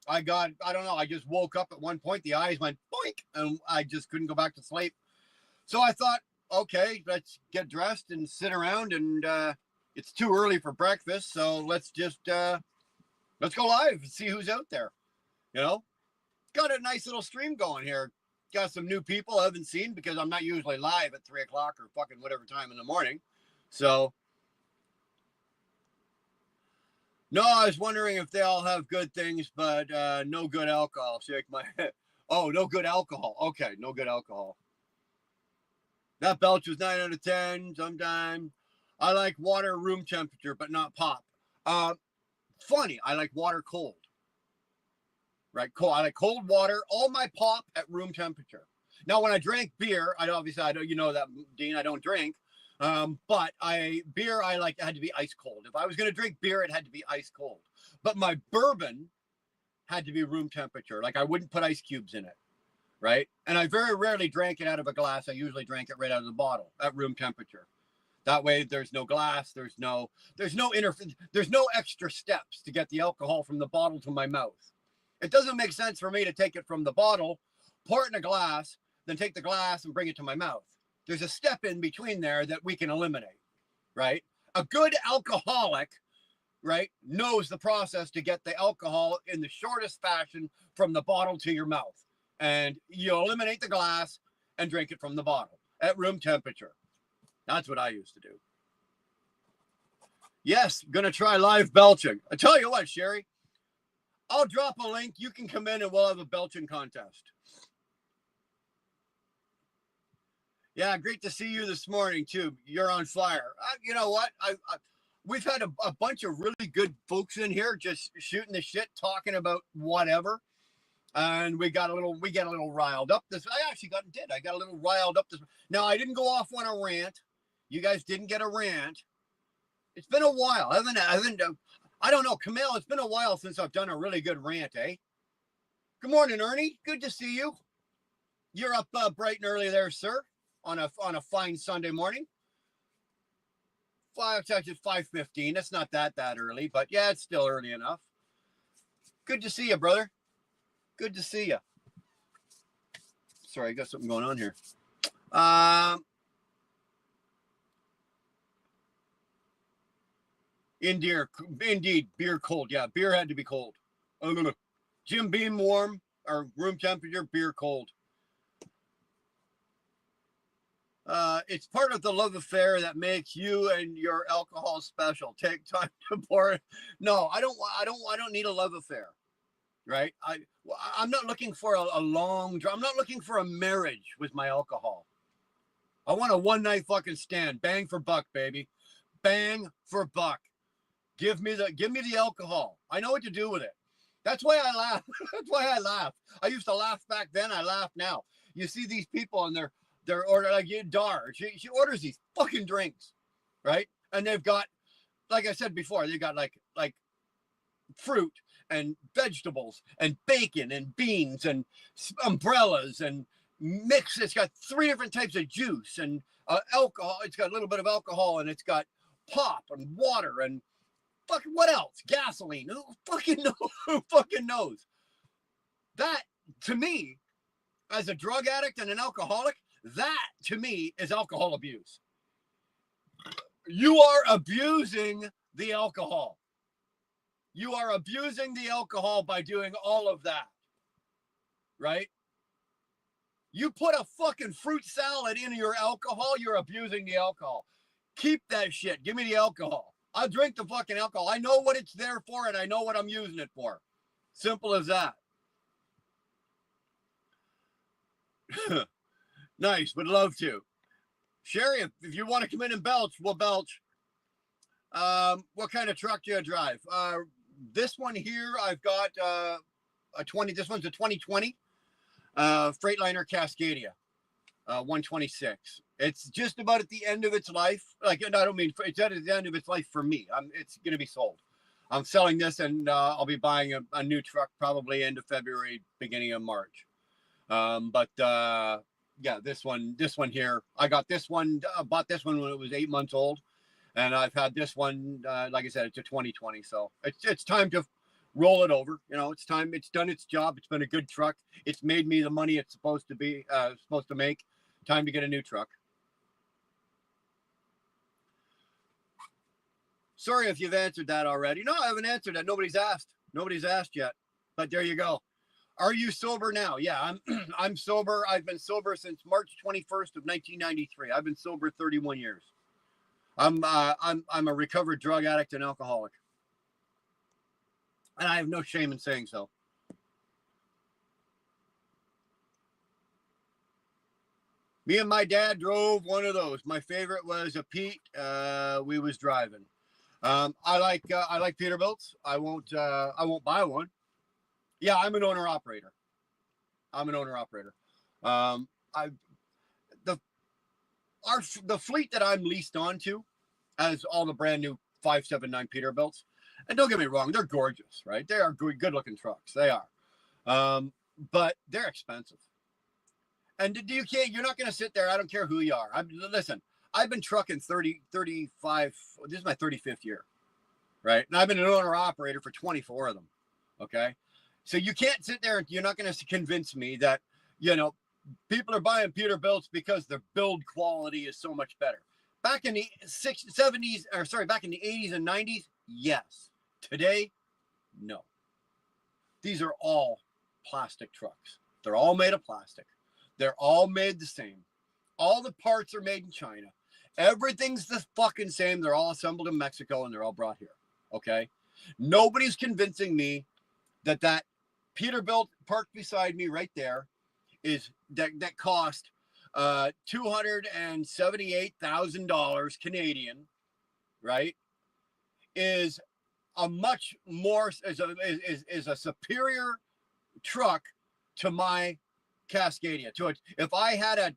I don't know. I just woke up at one point. The eyes went boink and I just couldn't go back to sleep. So I thought, okay, let's get dressed and sit around and it's too early for breakfast. So let's go live and see who's out there. You know, got a nice little stream going here. Got some new people I haven't seen because I'm not usually live at 3 o'clock or fucking whatever time in the morning. So, no, I was wondering if they all have good things, but no good alcohol. Shake my head. Oh, no good alcohol. Okay, no good alcohol. That belch was 9 out of 10 sometime. I like water room temperature, but not pop. Funny, I like water cold. Right, cold. I like cold water. All my pop at room temperature. Now, when I drank beer, I don't, you know that, Dean, I don't drink. But beer, I like, it had to be ice cold. If I was going to drink beer, it had to be ice cold. But my bourbon had to be room temperature. Like I wouldn't put ice cubes in it, right? And I very rarely drank it out of a glass. I usually drank it right out of the bottle at room temperature. That way, there's no glass. There's no extra steps to get the alcohol from the bottle to my mouth. It doesn't make sense for me to take it from the bottle, pour it in a glass, then take the glass and bring it to my mouth. there's a step in between there that we can eliminate, right? A good alcoholic, right, knows the process to get the alcohol in the shortest fashion from the bottle to your mouth. And you eliminate the glass and drink it from the bottle at room temperature. That's what I used to do. Yes, gonna try live belching. I tell you what, Sherry, I'll drop a link. You can come in and we'll have a belching contest. Yeah, great to see you this morning too. You're on fire. You know what? We've had a bunch of really good folks in here just shooting the shit, talking about whatever, and we get a little riled up. I got a little riled up this. Now I didn't go off on a rant. You guys didn't get a rant. It's been a while. I don't know, Camille. It's been a while since I've done a really good rant, eh? Good morning, Ernie. Good to see you. You're up bright and early there, sir. On a fine Sunday morning. It's actually 5:15. That's not that early, but yeah, it's still early enough. Good to see you, brother. Good to see you. Sorry, I got something going on here. Indeed, beer cold. Yeah, beer had to be cold. Jim Beam warm, or room temperature, beer cold. It's part of the love affair that makes you and your alcohol special. Take time to pour it. No, I don't need a love affair, right? I'm not looking for a long. I'm not looking for a marriage with my alcohol. I want a one-night fucking stand. Bang for buck, baby. Bang for buck. Give me the alcohol. I know what to do with it. That's why I laugh. That's why I laugh. I used to laugh back then. I laugh now. You see these people and they're ordering, like Dar. She orders these fucking drinks, right? And they've got, like I said before, they got like fruit and vegetables and bacon and beans and umbrellas and mix. It's got 3 different types of juice and alcohol. It's got a little bit of alcohol and it's got pop and water and fucking what else? Gasoline. Who fucking knows? Who fucking knows? That, to me, as a drug addict and an alcoholic, that to me is alcohol abuse. You are abusing the alcohol. You are abusing the alcohol by doing all of that. Right? You put a fucking fruit salad in your alcohol, you're abusing the alcohol. Keep that shit. Give me the alcohol. I'll drink the fucking alcohol. I know what it's there for and I know what I'm using it for. Simple as that. Nice, would love to. Sherry, if you want to come in and belch, we'll belch. What kind of truck do you drive? This one here, I've got a 20. This one's a 2020 Freightliner Cascadia, 126. It's just about at the end of its life. Like, I don't mean it's at the end of its life for me. It's going to be sold. I'm selling this, and I'll be buying a new truck probably end of February, beginning of March. Yeah, this one here, I got this one, bought this one when it was 8 months old, and I've had this one, like I said, it's a 2020, so it's time to roll it over. You know, it's time. It's done its job. It's been a good truck. It's made me the money it's supposed to make. Time to get a new truck. Sorry if you've answered that already. No, I haven't answered that. Nobody's asked yet, but there you go. Are you sober now? Yeah, I'm sober. I've been sober since March 21st of 1993. I've been sober 31 years. I'm a recovered drug addict and alcoholic. And I have no shame in saying so. Me and my dad drove one of those. My favorite was a Pete. We was driving. I like Peterbilt's. I won't buy one. Yeah, I'm an owner operator. The fleet that I'm leased onto has all the brand new 579 Peterbilt's. And don't get me wrong, they're gorgeous, right? They are good looking trucks. They are. But they're expensive. And you're not going to sit there. I don't care who you are. Listen, I've been trucking 35. This is my 35th year, right? And I've been an owner operator for 24 of them. Okay. So you can't sit there and you're not going to convince me that, People are buying Peterbilts because their build quality is so much better. Back in the 70s, or sorry, back in the 80s and 90s, yes. Today, no. These are all plastic trucks. They're all made of plastic. They're all made the same. All the parts are made in China. Everything's the fucking same. They're all assembled in Mexico and they're all brought here. Okay? Nobody's convincing me that that Peterbilt parked beside me right there is that cost $278,000 Canadian, right? Is a much more is a superior truck to my Cascadia. To it, if I had a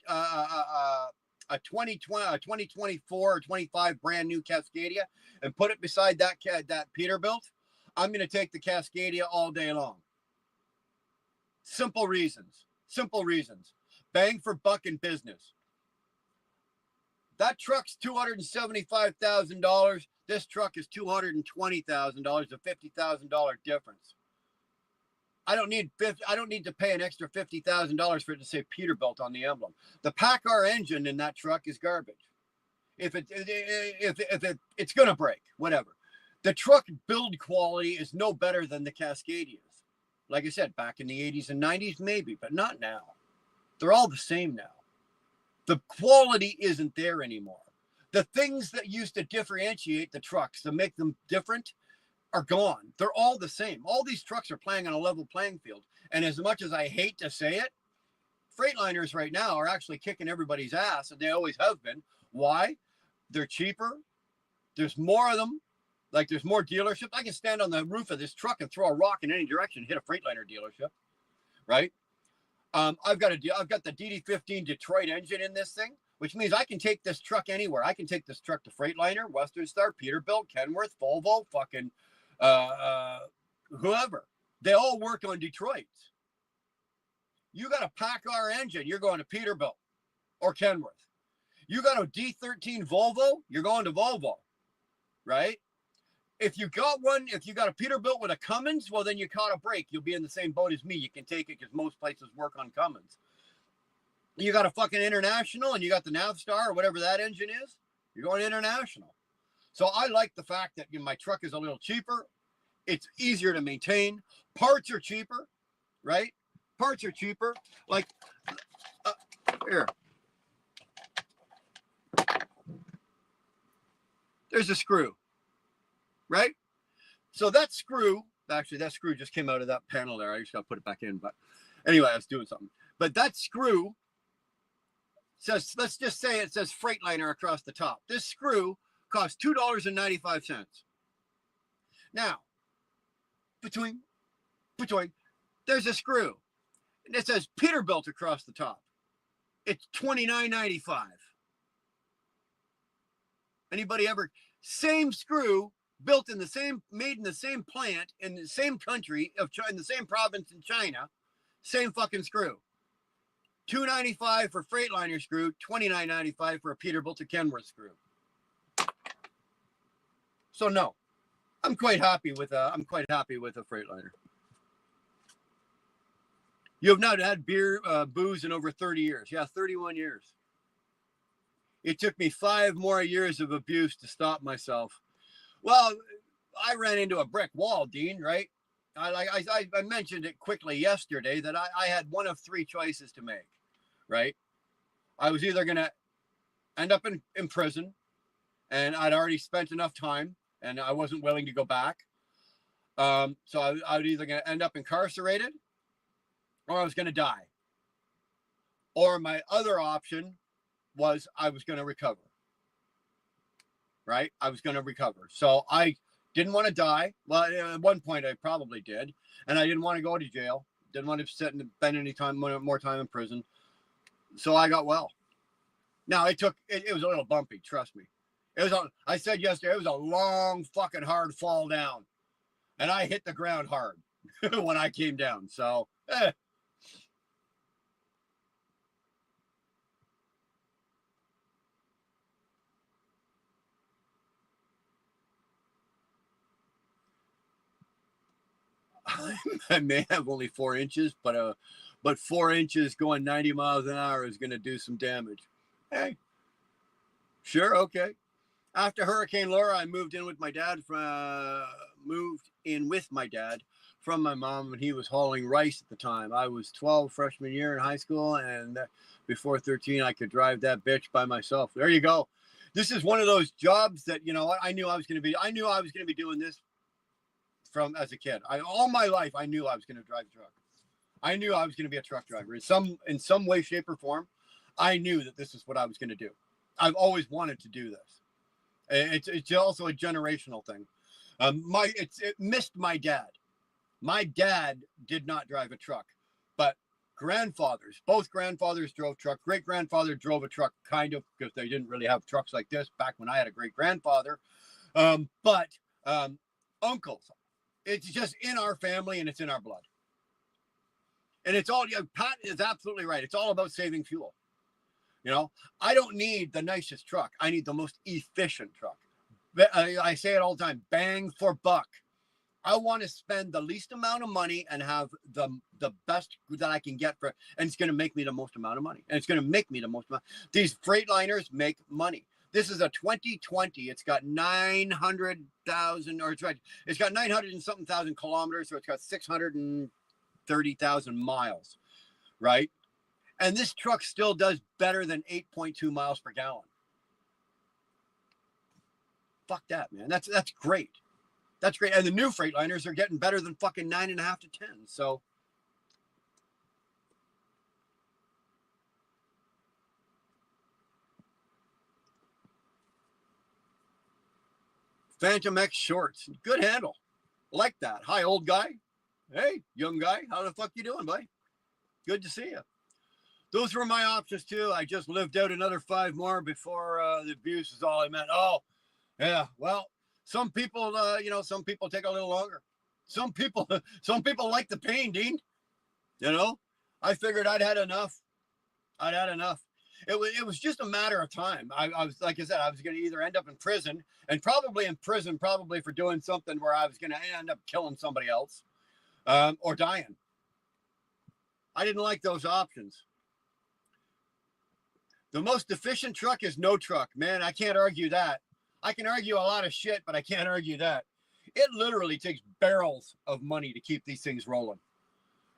2024 or 25 brand new Cascadia and put it beside that Peterbilt, I'm going to take the Cascadia all day long. Simple reasons. Simple reasons. Bang for buck in business. That truck's $275,000. This truck is $220,000, a $50,000 difference. I don't need to pay an extra $50,000 for it to say Peterbilt on the emblem. The PACCAR engine in that truck is garbage. If it's gonna break, whatever. The truck build quality is no better than the Cascadias. Like I said, back in the 80s and 90s, maybe, but not now. They're all the same now. The quality isn't there anymore. The things that used to differentiate the trucks to make them different are gone. They're all the same. All these trucks are playing on a level playing field. And as much as I hate to say it, Freightliners right now are actually kicking everybody's ass, and they always have been. Why? They're cheaper. There's more of them. Like, there's more dealerships. I can stand on the roof of this truck and throw a rock in any direction, hit a Freightliner dealership, right? I've got the DD15 Detroit engine in this thing, which means I can take this truck anywhere. I can take this truck to Freightliner, Western Star, Peterbilt, Kenworth, Volvo, fucking whoever. They all work on Detroit. You got a PACCAR engine, you're going to Peterbilt or Kenworth. You got a D13 Volvo, you're going to Volvo, right? If you got a Peterbilt with a Cummins, well, then you caught a break. You'll be in the same boat as me. You can take it because most places work on Cummins. You got a fucking International and you got the NAFTA or whatever that engine is, you're going International. So I like the fact that my truck is a little cheaper. It's easier to maintain. Parts are cheaper, right? Parts are cheaper. Like, here. There's a screw, right? So that screw, actually that screw just came out of that panel there. I just got to put it back in. But anyway, I was doing something. But that screw says, let's just say it says Freightliner across the top. This screw costs $2.95. Now, between, there's a screw. And it says Peterbilt across the top. It's $29.95. Anybody ever? Same screw, built in the same, made in the same plant in the same country of China, in the same province in China, same fucking screw. $2.95 for Freightliner screw, $29.95 for a Peterbilt to Kenworth screw. So no, I'm quite happy with a Freightliner. You have not had booze in over 30 years. Yeah, 31 years. It took me 5 more years of abuse to stop myself. Well, I ran into a brick wall, Dean, right? I mentioned it quickly yesterday that I had one of 3 choices to make, right? I was either going to end up in prison, and I'd already spent enough time, and I wasn't willing to go back. So I was either going to end up incarcerated, or I was going to die. Or my other option was I was going to recover. Right? I was going to recover. So I didn't want to die. Well, at one point I probably did. And I didn't want to go to jail. Didn't want to sit and spend any time, more time in prison. So I got well. Now it was a little bumpy, trust me. I said yesterday, it was a long fucking hard fall down. And I hit the ground hard when I came down. So, I may have only 4 inches, but but 4 inches going 90 miles an hour is going to do some damage. Hey, sure, okay. After Hurricane Laura, I moved in with my dad from my mom when he was hauling rice at the time. I was 12 freshman year in high school, and before 13, I could drive that bitch by myself. There you go. This is one of those jobs that, you know what, I knew I was going to be doing this from as a kid. All my life, I knew I was going to drive a truck. I knew I was going to be a truck driver in some way, shape, or form. I knew that this is what I was going to do. I've always wanted to do this. It's also a generational thing. It missed my dad. My dad did not drive a truck, but both grandfathers drove truck. Great grandfather drove a truck, kind of, because they didn't really have trucks like this back when I had a great grandfather. But uncles, it's just in our family and it's in our blood. And it's all, Pat is absolutely right. It's all about saving fuel. You know, I don't need the nicest truck. I need the most efficient truck. I say it all the time, bang for buck. I want to spend the least amount of money and have the best that I can get for it. And it's going to make me the most amount of money. And it's going to make me the most amount. These Freightliners make money. This is a 2020. It's got 900,000, or it's got 900 and something thousand kilometers. So it's got 630,000 miles, right? And this truck still does better than 8.2 miles per gallon. Fuck that, man. That's great. That's great. And the new Freightliners are getting better than fucking 9.5 to 10. So Phantom X shorts. Good handle. Like that. Hi, old guy. Hey, young guy. How the fuck you doing, buddy? Good to see you. Those were my options too. I just lived out another 5 more before the abuse is all I meant. Oh, yeah. Well, some people, some people take a little longer. Some people like the pain, Dean. You know, I figured I'd had enough. It was just a matter of time. I was, like I said, I was going to either end up in prison, and probably for doing something where I was going to end up killing somebody else, or dying. I didn't like those options. The most efficient truck is no truck. Man, I can't argue that. I can argue a lot of shit, but I can't argue that. It literally takes barrels of money to keep these things rolling,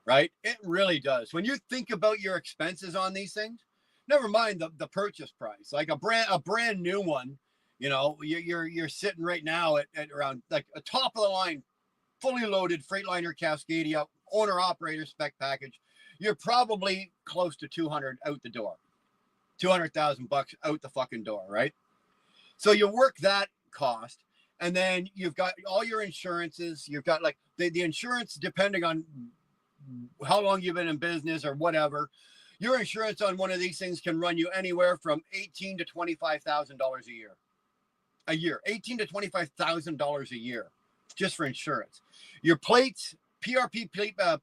right? It really does. When you think about your expenses on these things, never mind the purchase price. Like a brand new one, you know, you're sitting right now at around like a top of the line, fully loaded Freightliner Cascadia owner operator spec package. You're probably close to 200 out the door. 200,000 bucks out the fucking door, right? So you work that cost, and then you've got all your insurances. You've got like the insurance, depending on how long you've been in business or whatever. Your insurance on one of these things can run you anywhere from $18,000 to $25,000 a year. $18,000 to $25,000 a year, just for insurance. Your plates, PRP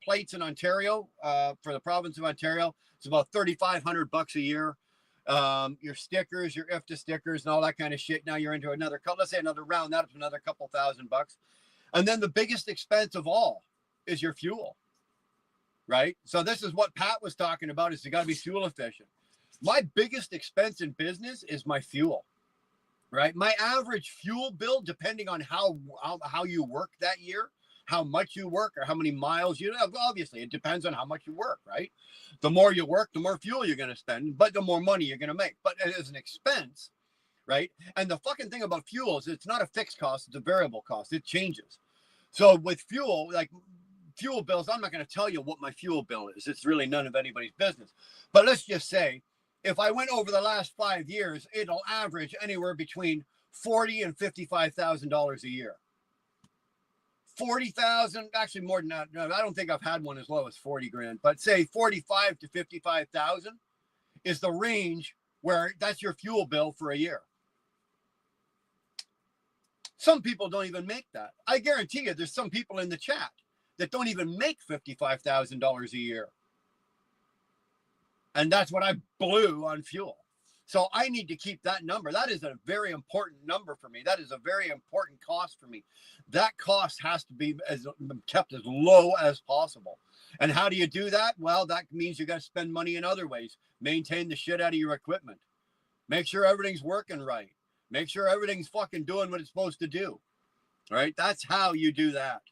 plates in Ontario, for the province of Ontario, it's about $3,500 a year. Your stickers, your IFTA stickers, and all that kind of shit. Now you're into another couple, let's say another round, that's another couple $1,000. And then the biggest expense of all is your fuel, right? So this is what Pat was talking about, is you got to be fuel efficient. My biggest expense in business is my fuel, right? My average fuel bill, depending on how you work that year, how much you work or how many miles you have. Obviously, it depends on how much you work, right? The more you work, the more fuel you're going to spend, but the more money you're going to make. But as an expense, right? And the fucking thing about fuel is it's not a fixed cost, it's a variable cost. It changes. So with fuel, like fuel bills, I'm not going to tell you what my fuel bill is. It's really none of anybody's business. But let's just say, if I went over the last 5 years, it'll average anywhere between $40,000 and $55,000 a year. 40,000, actually more than that. No, I don't think I've had one as low as 40 grand, but say 45 to 55,000 is the range where that's your fuel bill for a year. Some people don't even make that. I guarantee you there's some people in the chat that don't even make $55,000 a year. And that's what I blew on fuel. So I need to keep that number. That is a very important number for me. That is a very important cost for me. That cost has to be kept as low as possible. And how do you do that? Well, that means you got to spend money in other ways. Maintain the shit out of your equipment. Make sure everything's working right. Make sure everything's fucking doing what it's supposed to do. Right? That's how you do that.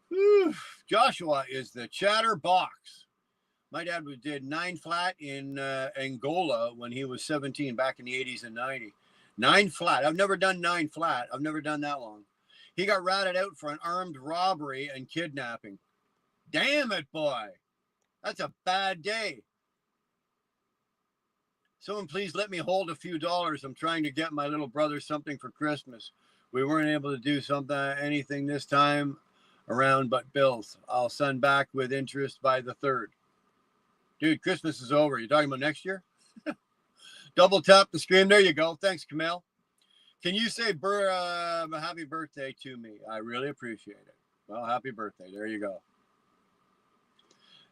Whew. Joshua is the chatterbox. My dad did 9 flat in Angola when he was 17 back in the 80s and 90s. 9 flat. I've never done 9 flat. I've never done that long. He got ratted out for an armed robbery and kidnapping. Damn it, boy. That's a bad day. Someone please let me hold a few dollars. I'm trying to get my little brother something for Christmas. We weren't able to do anything this time around but bills. I'll send back with interest by the 3rd. Dude, Christmas is over. You talking about next year? Double tap the screen. There you go. Thanks, Camille. Can you say happy birthday to me? I really appreciate it. Well, happy birthday. There you go.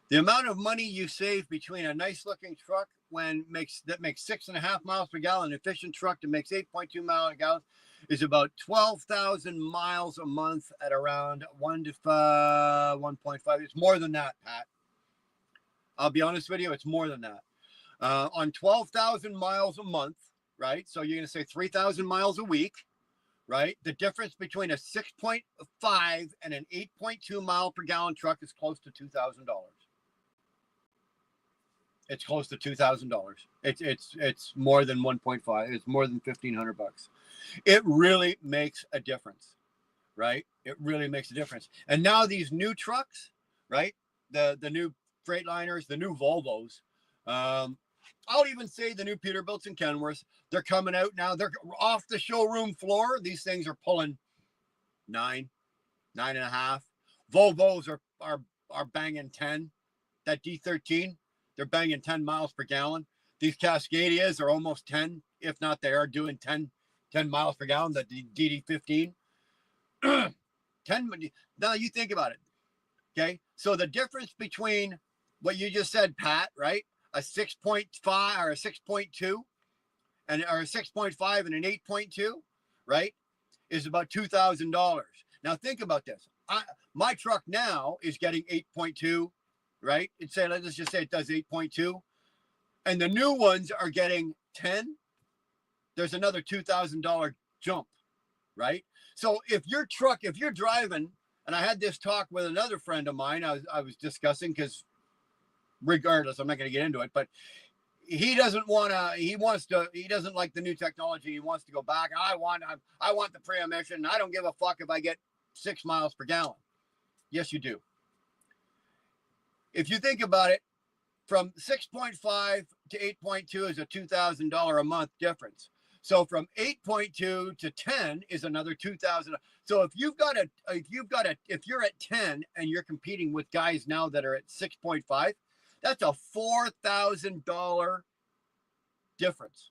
The amount of money you save between a nice-looking truck that makes 6.5 miles per gallon, efficient truck that makes 8.2 miles per gallon, is about 12,000 miles a month at around 1 to 1.5. It's more than that, Pat. I'll be honest with you, it's more than that. On 12,000 miles a month, right? So you're going to say 3,000 miles a week, right? The difference between a 6.5 and an 8.2 mile per gallon truck is close to $2,000. It's close to $2,000. It's more than 1.5. It's more than $1,500 bucks. It really makes a difference, right? It really makes a difference. And now these new trucks, right? The new Freightliners, the new Volvos, I'll even say the new Peterbilts and Kenworths, they're coming out now. They're off the showroom floor. These things are pulling 9.5. Volvos are banging 10. That D13, they're banging 10 miles per gallon. These Cascadias are almost 10, if not they are doing 10 miles per gallon, the DD15. 10. Now you think about it. Okay. So the difference between what you just said, Pat, right? A 6.5 or a 6.2 or a 6.5 and an 8.2, right? Is about $2,000. Now think about this. My truck now is getting 8.2, right? Let's just say it does 8.2. And the new ones are getting 10. There's another $2,000 jump, right? So if you're driving, and I had this talk with another friend of mine, I was discussing, because regardless, I'm not going to get into it, but he doesn't like the new technology. He wants to go back. I want the pre-emission. I don't give a fuck if I get 6 miles per gallon. Yes, you do. If you think about it, from 6.5 to 8.2 is a $2,000 a month difference. So from 8.2 to 10 is another 2,000. So if you're at 10 and you're competing with guys now that are at 6.5, that's a $4,000 difference.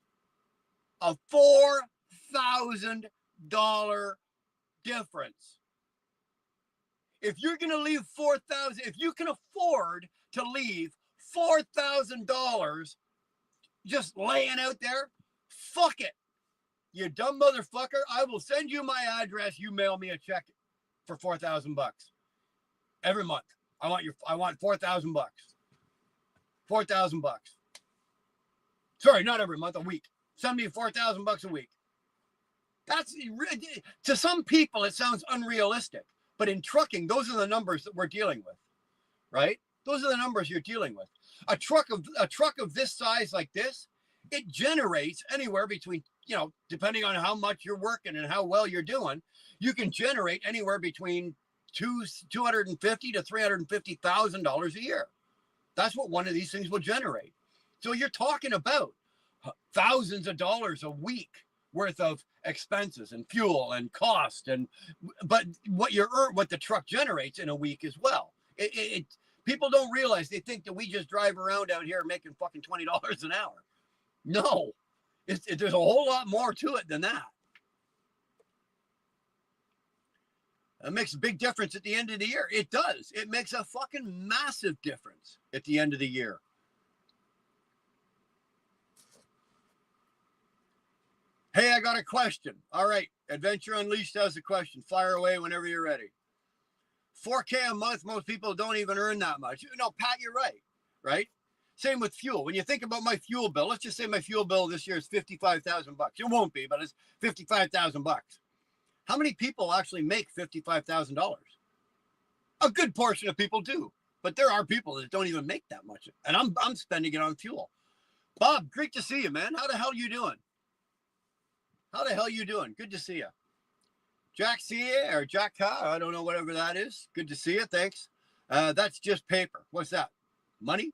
A $4,000 difference. If you're going to leave if you can afford to leave $4,000 just laying out there, fuck it. You dumb motherfucker. I will send you my address. You mail me a check for $4,000 every month. I want $4,000. $4,000. Sorry, not every month, a week. Send me $4,000 a week. That's, to some people, it sounds unrealistic. But in trucking, those are the numbers that we're dealing with, right? Those are the numbers you're dealing with. A truck of this size like this, it generates anywhere between, depending on how much you're working and how well you're doing, you can generate anywhere between $250,000 to $350,000 a year. That's what one of these things will generate. So you're talking about thousands of dollars a week worth of expenses and fuel and cost, but what the truck generates in a week as well. People don't realize, they think that we just drive around out here making fucking $20 an hour. No, there's a whole lot more to it than that. It makes a big difference at the end of the year. It does. It makes a fucking massive difference at the end of the year. Hey, I got a question. All right. Adventure Unleashed has a question. Fire away whenever you're ready. $4K a month, most people don't even earn that much. No, Pat, you're right. Right? Same with fuel. When you think about my fuel bill, let's just say my fuel bill this year is $55,000. It won't be, but it's $55,000. How many people actually make $55,000? A good portion of people do, but there are people that don't even make that much, and I'm spending it on fuel. Bob, great to see you, man. How the hell you doing? How the hell you doing? Good to see you. Jack see you or Jack Ka, I don't know, whatever that is. Good to see you. Thanks. That's just paper. What's that? Money?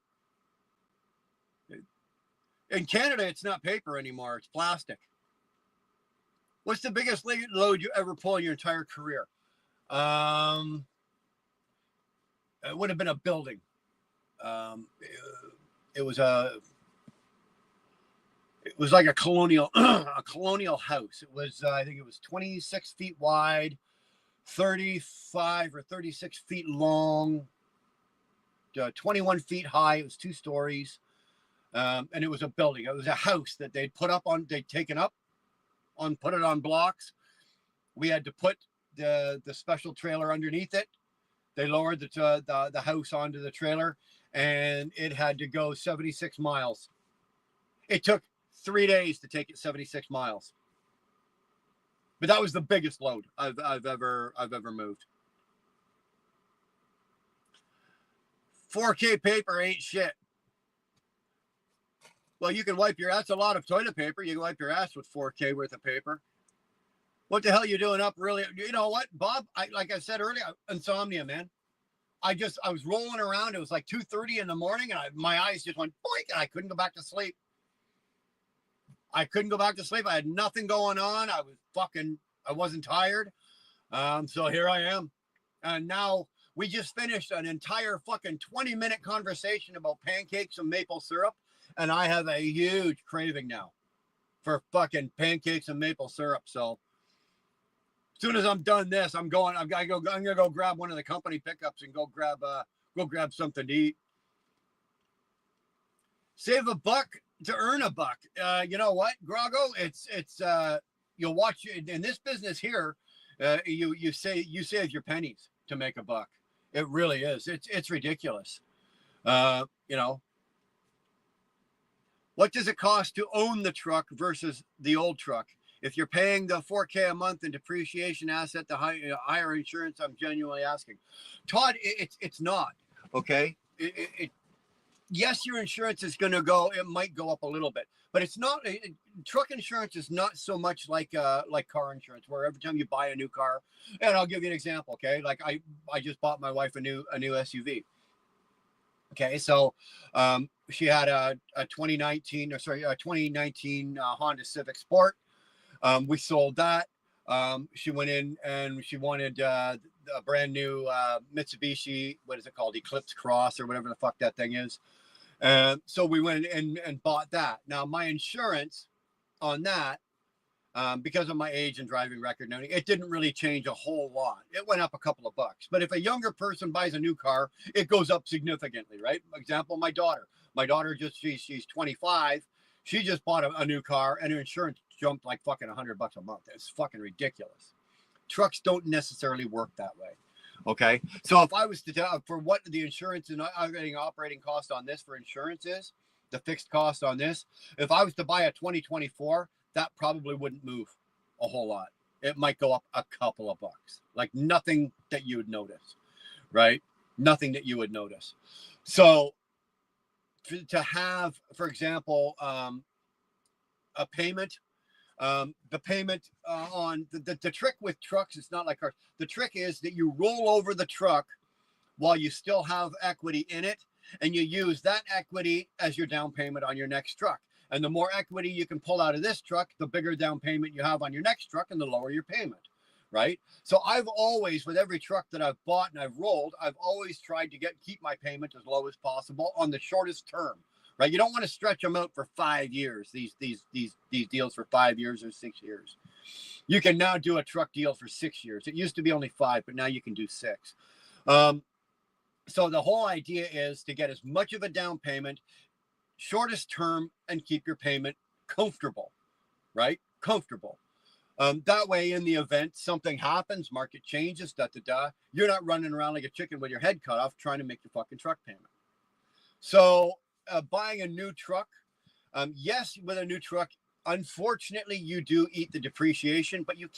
In Canada, it's not paper anymore. It's plastic. What's the biggest load you ever pull in your entire career? It would have been a building. It was like a colonial house. It was, I think it was 26 feet wide, 35 or 36 feet long, 21 feet high. It was 2 stories. And it was a building. It was a house that they'd taken up, put it on blocks. We had to put the special trailer underneath it. They lowered the house onto the trailer, and it had to go 76 miles. It took 3 days to take it 76 miles. But that was the biggest load I've ever moved. 4K paper ain't shit. Well, you can wipe your ass. That's a lot of toilet paper. You can wipe your ass with 4K worth of paper. What the hell are you doing up really? You know what, Bob? Like I said earlier, insomnia, man. I was rolling around. It was like 2:30 in the morning, and my eyes just went boink, and I couldn't go back to sleep. I had nothing going on. I wasn't tired. So here I am. And now we just finished an entire fucking 20-minute conversation about pancakes and maple syrup. And I have a huge craving now for fucking pancakes and maple syrup. So as soon as I'm done this, I'm gonna go grab one of the company pickups and go grab something to eat. Save $1 to earn $1. You know what, Grago? It's you'll watch in this business here. You save your pennies to make $1. It really is. It's ridiculous. You know. What does it cost to own the truck versus the old truck? If you're paying the $4K a month in depreciation asset, the higher insurance, I'm genuinely asking. Todd, it's not, okay? Yes, your insurance is going to it might go up a little bit, but it's not, truck insurance is not so much like car insurance, where every time you buy a new car, and I'll give you an example, okay? Like I just bought my wife a new SUV. Okay, so she had a 2019 Honda Civic Sport. We sold that. She went in and she wanted a brand new Mitsubishi, what is it called? Eclipse Cross or whatever the fuck that thing is. So we went in and bought that. Now my insurance on that, because of my age and driving record, it didn't really change a whole lot. It went up a couple of bucks. But if a younger person buys a new car, it goes up significantly, right? For example, my daughter. She's 25. She just bought a new car, and her insurance jumped like fucking $100 a month. It's fucking ridiculous. Trucks don't necessarily work that way. Okay, so if I was to tell for what the insurance and operating cost on this for insurance is, the fixed cost on this, if I was to buy a 2024, that probably wouldn't move a whole lot. It might go up a couple of bucks, like nothing that you would notice, right? Nothing that you would notice. So to have, for example, a payment, the payment on the trick with trucks, it's not like cars. The trick is that you roll over the truck while you still have equity in it, and you use that equity as your down payment on your next truck. And the more equity you can pull out of this truck, the bigger down payment you have on your next truck and the lower your payment, right? So I've always, with every truck that I've bought and I've rolled, I've always tried to keep my payment as low as possible on the shortest term, right? You don't want to stretch them out for 5 years. These deals for 5 years or 6 years. You can now do a truck deal for 6 years. It used to be only 5, but now you can do 6. So the whole idea is to get as much of a down payment, shortest term, and keep your payment comfortable, right? Comfortable. That way, in the event something happens, market changes, you're not running around like a chicken with your head cut off trying to make your fucking truck payment. So buying a new truck, yes, with a new truck, unfortunately, you do eat the depreciation, but you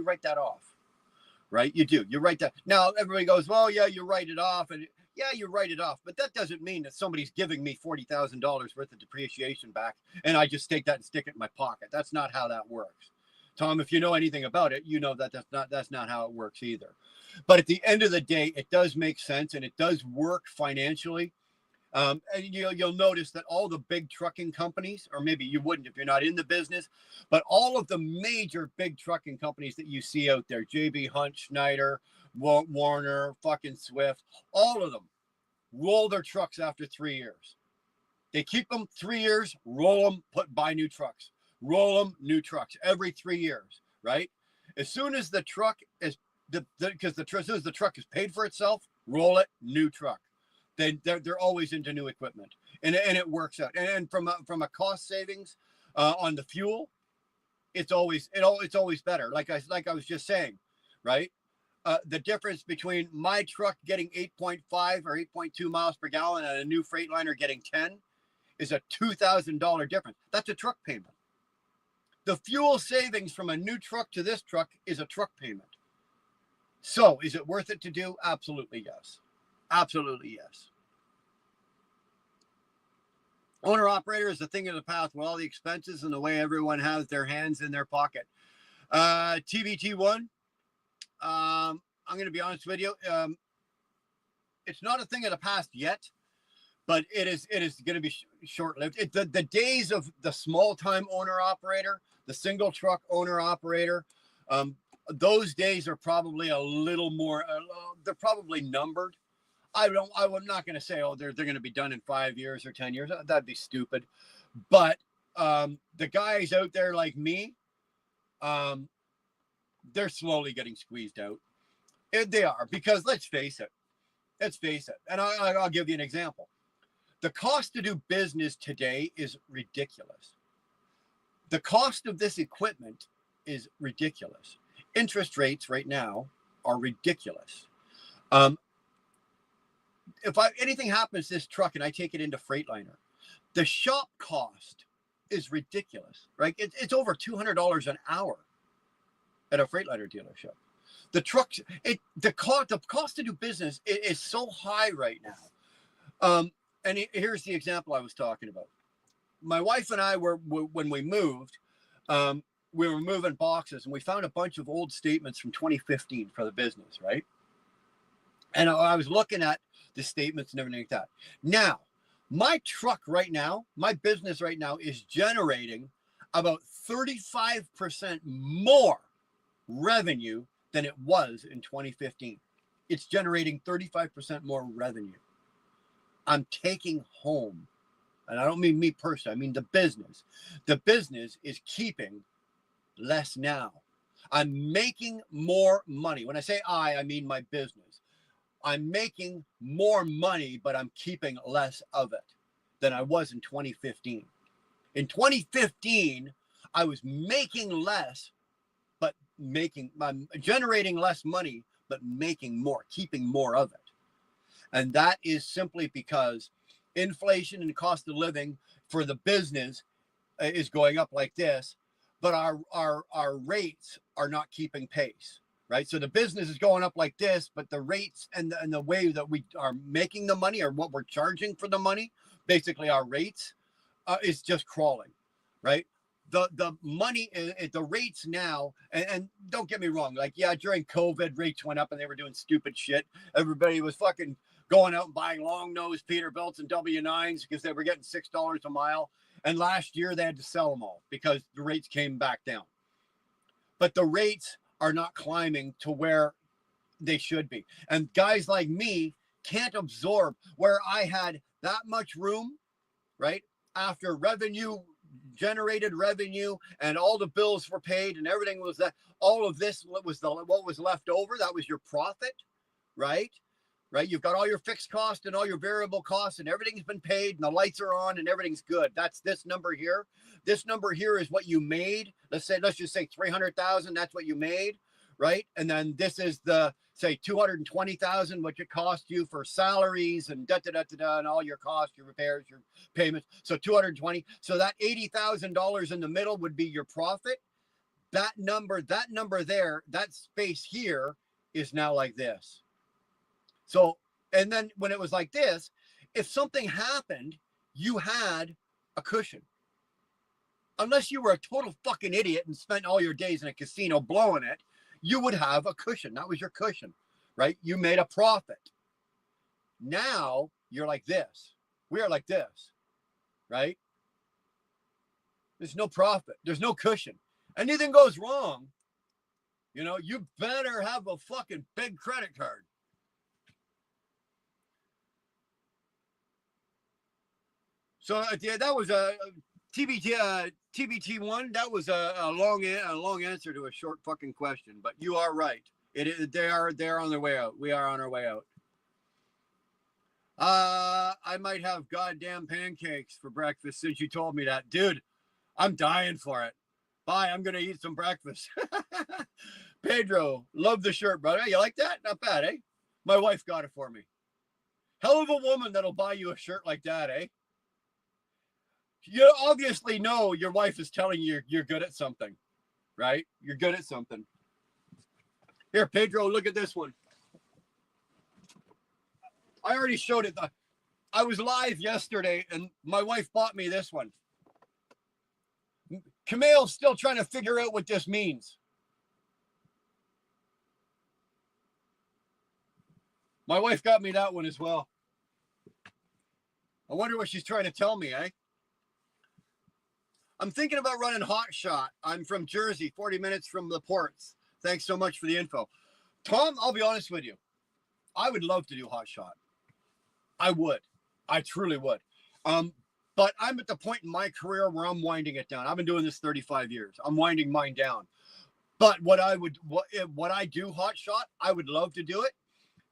write that off, right? You do. You write that. Now, everybody goes, well, yeah, you write it off. And yeah, you write it off. But that doesn't mean that somebody's giving me $40,000 worth of depreciation back and I just take that and stick it in my pocket. That's not how that works. Tom, if you know anything about it, you know that that's not how it works either. But at the end of the day, it does make sense and it does work financially. And you'll notice that all the big trucking companies, or maybe you wouldn't if you're not in the business, but all of the major big trucking companies that you see out there, JB Hunt, Schneider, Warner, fucking Swift, all of them roll their trucks after 3 years. They keep them 3 years, roll them, buy new trucks. Roll them, new trucks every 3 years, right? As soon as the truck is, as soon as the truck is paid for itself, roll it, new truck. They're always into new equipment, and it works out. And from a cost savings on the fuel, it's always better. Like I was just saying, right? The difference between my truck getting 8.5 or 8.2 miles per gallon and a new Freightliner getting 10 is a $2,000 difference. That's a truck payment. The fuel savings from a new truck to this truck is a truck payment. So is it worth it to do? Absolutely yes. Absolutely yes. Owner operator is a thing of the past with all the expenses and the way everyone has their hands in their pocket. TBT1, I'm going to be honest with you. It's not a thing of the past yet, but it is going to be short-lived. The days of the small-time owner-operator, the single truck owner-operator, those days are probably a little more, they're probably numbered. I'm not going to say, oh, they're going to be done in 5 years or 10 years. That'd be stupid. But the guys out there like me, they're slowly getting squeezed out. They are, because let's face it. And I'll give you an example. The cost to do business today is ridiculous. The cost of this equipment is ridiculous. Interest rates right now are ridiculous. If anything happens to this truck and I take it into Freightliner, the shop cost is ridiculous, right? It's over $200 an hour at a Freightliner dealership. The trucks, the cost to do business is so high right now. And here's the example I was talking about. My wife and I when we moved, we were moving boxes and we found a bunch of old statements from 2015 for the business, right? And I was looking at the statements and everything like that. Now, my truck right now, my business right now is generating about 35% more revenue than it was in 2015. It's generating 35% more revenue. I'm taking home, and I don't mean me personally, I mean the business. The business is keeping less now. I'm making more money. When I say I mean my business. I'm making more money, but I'm keeping less of it than I was in 2015. In 2015, I was making less, but I'm generating less money, but making more, keeping more of it. And that is simply because inflation and cost of living for the business is going up like this, but our rates are not keeping pace, right? So the business is going up like this, but the rates and the way that we are making the money or what we're charging for the money, basically our rates, is just crawling, right? The money, the rates now, and don't get me wrong, like, yeah, during COVID, rates went up and they were doing stupid shit. Everybody was fucking going out and buying long nose Peterbilts and W9s because they were getting $6 a mile. And last year they had to sell them all because the rates came back down. But the rates are not climbing to where they should be. And guys like me can't absorb where I had that much room right? After generated revenue and all the bills were paid and everything was that, all of this what was left over, that was your profit, right? Right? You've got all your fixed costs and all your variable costs and everything's been paid and the lights are on and everything's good. That's this number here. This number here is what you made. Let's just say 300,000. That's what you made, right? And then this is the, say, 220,000, what it cost you for salaries and and all your costs, your repairs, your payments. So 220. So that $80,000 in the middle would be your profit. That number there, that space here is now like this. So, and then when it was like this, if something happened, you had a cushion. Unless you were a total fucking idiot and spent all your days in a casino blowing it, you would have a cushion. That was your cushion, right? You made a profit. Now you're like this. We are like this, right? There's no profit. There's no cushion. Anything goes wrong, you better have a fucking big credit card. So yeah, that was a TBT1. That was a long answer to a short fucking question. But you are right. They're on their way out. We are on our way out. I might have goddamn pancakes for breakfast since you told me that, dude. I'm dying for it. Bye. I'm gonna eat some breakfast. Pedro, love the shirt, brother. You like that? Not bad, eh? My wife got it for me. Hell of a woman that'll buy you a shirt like that, eh? You obviously know your wife is telling you you're good at something, right? You're good at something. Here, Pedro, look at this one. I already showed it. I was live yesterday, and my wife bought me this one. Camille's still trying to figure out what this means. My wife got me that one as well. I wonder what she's trying to tell me, eh? I'm thinking about running Hot Shot. I'm from Jersey, 40 minutes from the ports. Thanks so much for the info. Tom, I'll be honest with you. I would love to do Hot Shot. I would. I truly would. But I'm at the point in my career where I'm winding it down. I've been doing this 35 years. I'm winding mine down. But what I do Hot Shot, I would love to do it.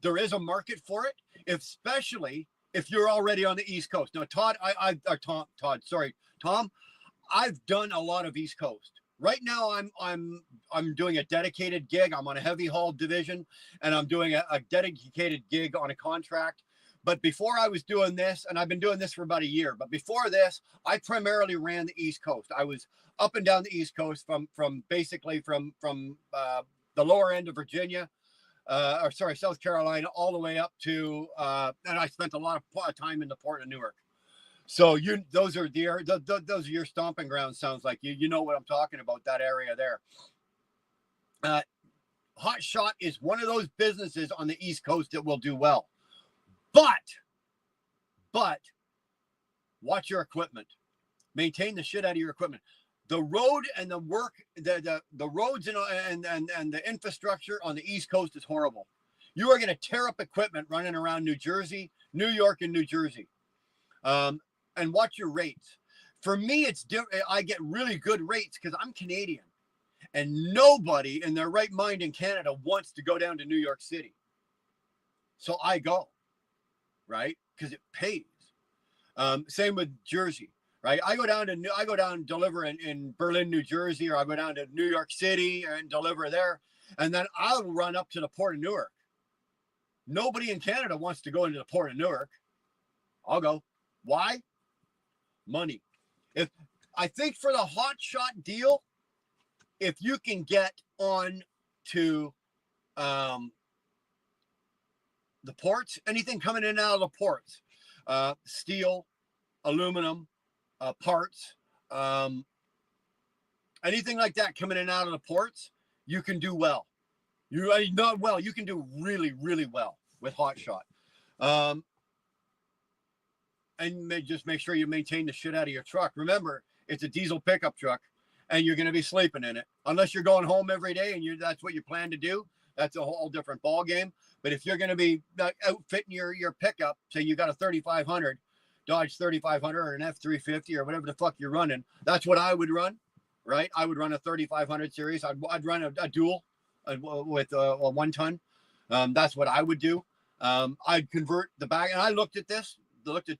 There is a market for it, especially if you're already on the East Coast. Now, Tom, I've done a lot of East Coast. Right now, I'm doing a dedicated gig. I'm on a heavy haul division, and I'm doing a dedicated gig on a contract. But before I was doing this, and I've been doing this for about a year, but before this, I primarily ran the East Coast. I was up and down the East Coast from the lower end of Virginia, South Carolina, all the way up to, and I spent a lot of time in the port of Newark. So those are your stomping grounds. Sounds like you know what I'm talking about, that area there. Hot Shot is one of those businesses on the East Coast that will do well. But watch your equipment. Maintain the shit out of your equipment. The road and the work, the roads and the infrastructure on the East Coast is horrible. You are going to tear up equipment running around New Jersey, New York, and New Jersey. And watch your rates. For me, it's different. I get really good rates because I'm Canadian, and nobody in their right mind in Canada wants to go down to New York City. So I go, right? Because it pays. Same with Jersey, right? I go down and deliver in Berlin, New Jersey, or I go down to New York City and deliver there, and then I'll run up to the port of Newark. Nobody in Canada wants to go into the port of Newark. I'll go. Why? Money. If I think for the Hot Shot deal, if you can get on to the ports, anything coming in and out of the ports, steel, aluminum, parts, anything like that coming in and out of the ports, you can do well. You can do really, really well with Hot Shot. And just make sure you maintain the shit out of your truck. Remember, it's a diesel pickup truck, and you're going to be sleeping in it. Unless you're going home every day and that's what you plan to do, that's a whole different ball game. But if you're going to be outfitting your pickup, say you got a 3500, Dodge 3500 or an F350 or whatever the fuck you're running. That's what I would run, right? I would run a 3500 series. I'd run a dual with a 1 ton. That's what I would do. I'd convert the back, and I looked at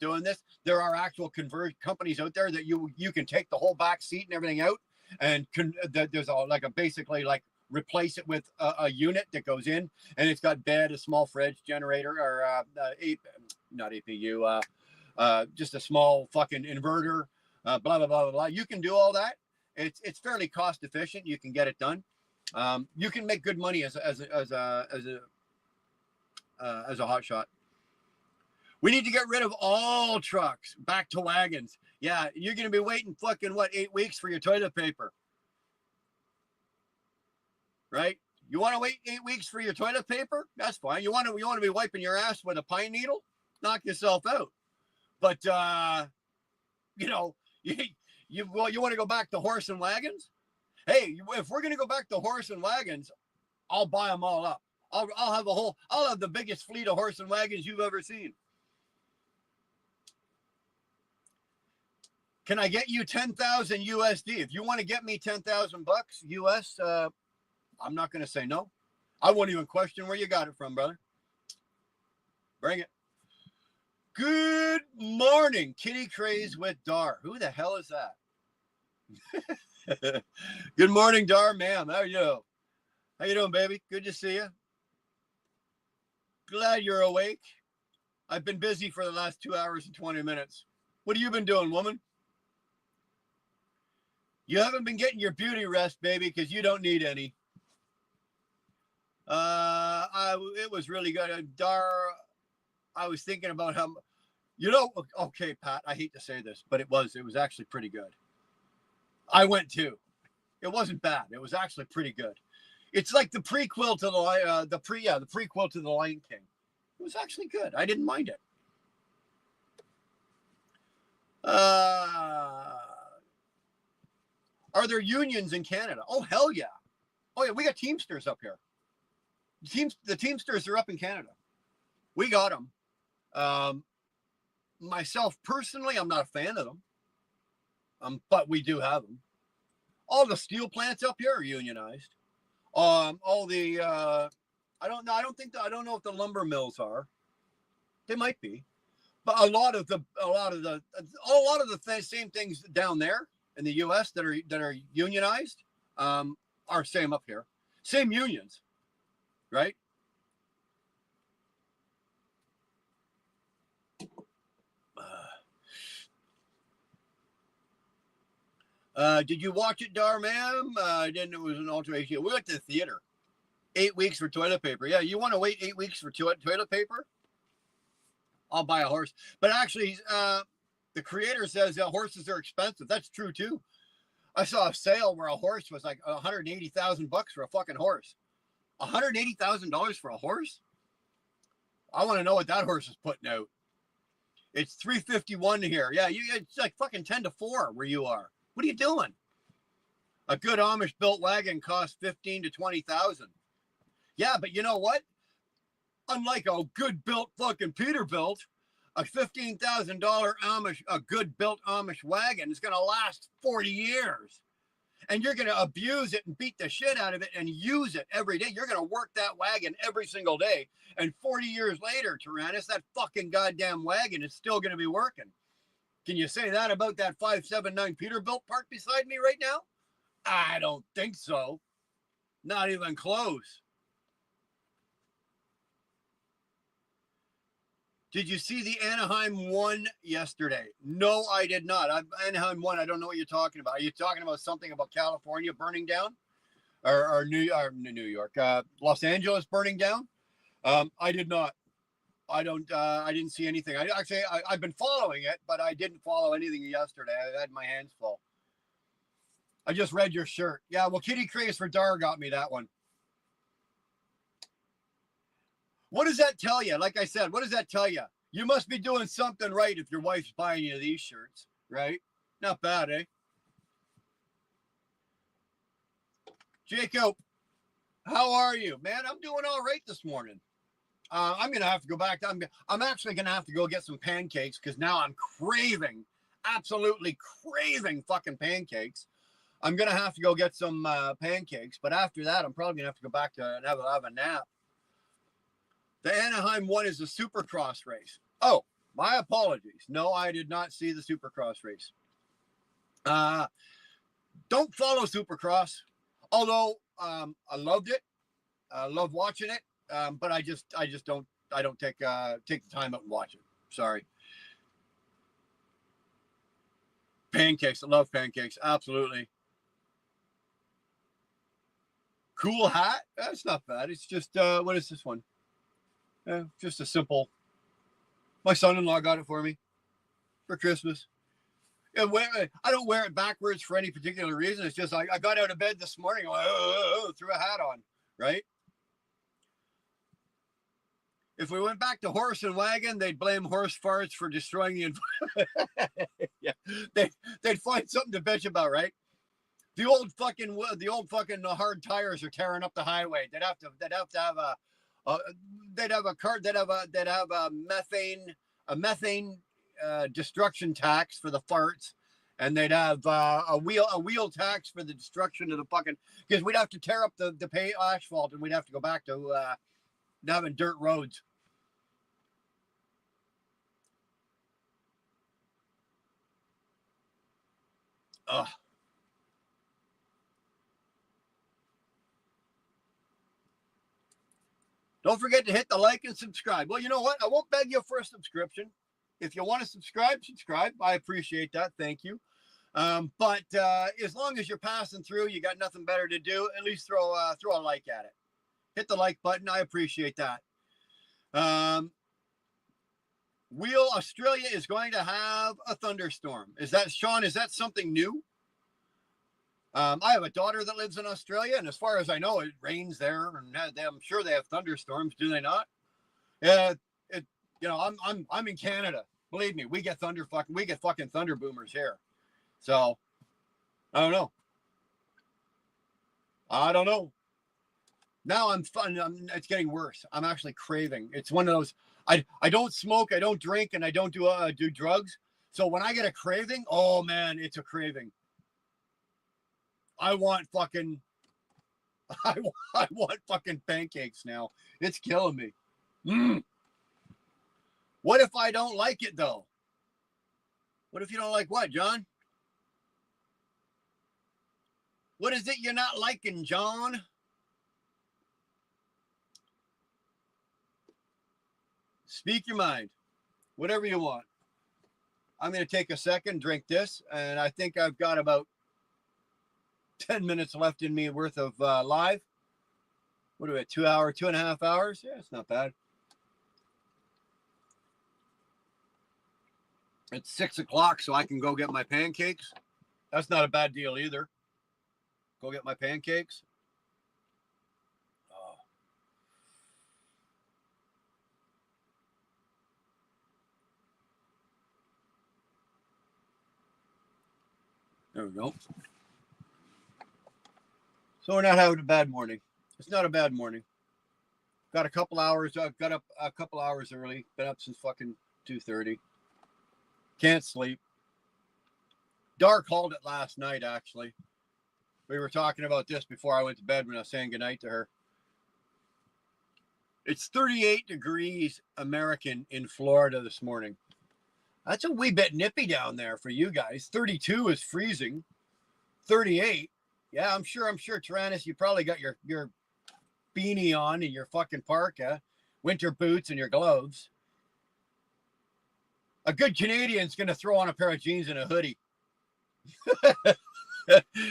doing this. There are actual convert companies out there that you can take the whole back seat and everything out, and there's basically replace it with a unit that goes in, and it's got bed, a small fridge, generator, or not APU, just a small fucking inverter, blah blah blah blah blah. You can do all that. It's fairly cost efficient. You can get it done. You can make good money as a hot shot. We need to get rid of all trucks. Back to wagons. Yeah, you're gonna be waiting fucking 8 weeks for your toilet paper, right? You want to wait 8 weeks for your toilet paper? That's fine. You want to be wiping your ass with a pine needle? Knock yourself out. But you want to go back to horse and wagons? Hey, if we're gonna go back to horse and wagons, I'll buy them all up. I'll have the biggest fleet of horse and wagons you've ever seen. Can I get you 10,000 USD? If you want to get me 10,000 bucks US, I'm not going to say no. I won't even question where you got it from, brother. Bring it. Good morning, Kitty Craze with Dar. Who the hell is that? Good morning, Dar, ma'am. How are you? How you doing, baby? Good to see you. Glad you're awake. I've been busy for the last 2 hours and 20 minutes. What have you been doing, woman? You haven't been getting your beauty rest, baby, because you don't need any. It was really good. Dar, I was thinking about how, okay, Pat, I hate to say this, but it was actually pretty good. I went too. It wasn't bad. It was actually pretty good. It's like the prequel to the prequel to the Lion King. It was actually good. I didn't mind it. Are there unions in Canada? Oh, hell yeah. Oh, yeah, we got Teamsters up here. The Teamsters are up in Canada. We got them. Myself, personally, I'm not a fan of them. But we do have them. All the steel plants up here are unionized. All the, I don't know if the lumber mills are. They might be. But a lot of the same things down there in the U.S. that are unionized are same up here. Same unions, right? Did you watch it, Dar, ma'am? I didn't know it was an alteration. We went to the theater. 8 weeks for toilet paper. Yeah, you want to wait 8 weeks for toilet paper? I'll buy a horse. But actually, the creator says horses are expensive. That's true too. I saw a sale where a horse was like $180,000 for a fucking horse. $180,000 for a horse? I want to know what that horse is putting out. It's 351 here. Yeah, it's like fucking 10 to 4 where you are. What are you doing? A good Amish built wagon costs 15 to 20,000. Yeah, but you know what? Unlike a good built fucking Peterbilt, a $15,000 a good built Amish wagon is going to last 40 years. And you're going to abuse it and beat the shit out of it and use it every day. You're going to work that wagon every single day. And 40 years later, Tyrannus, that fucking goddamn wagon is still going to be working. Can you say that about that 579 Peterbilt parked beside me right now? I don't think so. Not even close. Did you see the Anaheim one yesterday? No, I did not. Anaheim one, I don't know what you're talking about. Are you talking about something about California burning down? Or New York, Los Angeles burning down? I did not. I didn't see anything. I've been following it, but I didn't follow anything yesterday. I had my hands full. I just read your shirt. Yeah, well, Kitty Craze for Dar got me that one. What does that tell you? Like I said, what does that tell you? You must be doing something right if your wife's buying you these shirts, right? Not bad, eh? Jacob, how are you? Man, I'm doing all right this morning. I'm gonna have to go back. I'm actually gonna have to go get some pancakes because now I'm craving, absolutely craving fucking pancakes. I'm gonna have to go get some pancakes, but after that, I'm probably gonna have to go back to and have a nap. The Anaheim one is the Supercross race. Oh, my apologies. No, I did not see the Supercross race. Don't follow Supercross, although I loved it. I love watching it, but I just don't take the time out and watch it. Sorry. Pancakes. I love pancakes. Absolutely. Cool hat. That's not bad. It's just what is this one? Just a simple. My son-in-law got it for me for Christmas. And I don't wear it backwards for any particular reason. It's just I got out of bed this morning, threw a hat on, right? If we went back to horse and wagon, they'd blame horse farts for destroying the environment. Yeah, they'd find something to bitch about, right? The old fucking hard tires are tearing up the highway. They'd have to have a methane destruction tax for the farts, and they'd have a wheel tax for the destruction of the fucking, because we'd have to tear up the asphalt, and we'd have to go back to having dirt roads. Ugh. Don't forget to hit the like and subscribe. Well, you know what? I won't beg you for a subscription. If you want to subscribe. I appreciate that. Thank you. But as long as you're passing through, you got nothing better to do, at least throw a like at it. Hit the like button. I appreciate that. Australia is going to have a thunderstorm. Sean, is that something new? I have a daughter that lives in Australia, and as far as I know, it rains there, and I'm sure they have thunderstorms. Do they not? Yeah, I'm in Canada. Believe me, we get fucking thunder boomers here. So I don't know. Now it's getting worse. I'm actually craving. It's one of those. I don't smoke, I don't drink, and I don't do drugs. So when I get a craving, oh man, it's a craving. I want fucking pancakes now. It's killing me. What if I don't like it though? What if you don't like what, John? What is it you're not liking, John? Speak your mind. Whatever you want. I'm going to take a second, drink this, and I think I've got about 10 minutes left in me worth of live. What are we at? 2.5 hours? Yeah, it's not bad. It's 6 o'clock, so I can go get my pancakes. That's not a bad deal either. Go get my pancakes. Oh. There we go. So we're not having a bad morning. It's not a bad morning. Got a couple hours. Got up a couple hours early. Been up since fucking 2:30. Can't sleep. Dar called it last night, actually. We were talking about this before I went to bed when I was saying goodnight to her. It's 38 degrees American in Florida this morning. That's a wee bit nippy down there for you guys. 32 is freezing. 38. Yeah, I'm sure, Tyrannus, you probably got your beanie on and your fucking parka, winter boots and your gloves. A good Canadian's going to throw on a pair of jeans and a hoodie.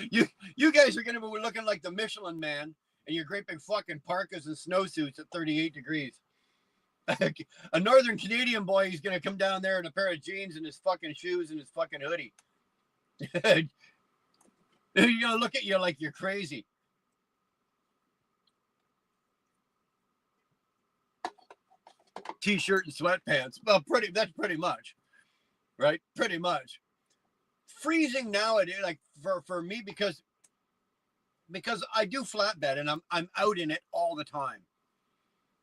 You guys are going to be looking like the Michelin Man and your great big fucking parkas and snowsuits at 38 degrees. A Northern Canadian boy, he's going to come down there in a pair of jeans and his fucking shoes and his fucking hoodie. You're going to look at you like you're crazy. T-shirt and sweatpants. Well, that's pretty much, right? Pretty much. Freezing nowadays, like for me, because I do flatbed and I'm out in it all the time.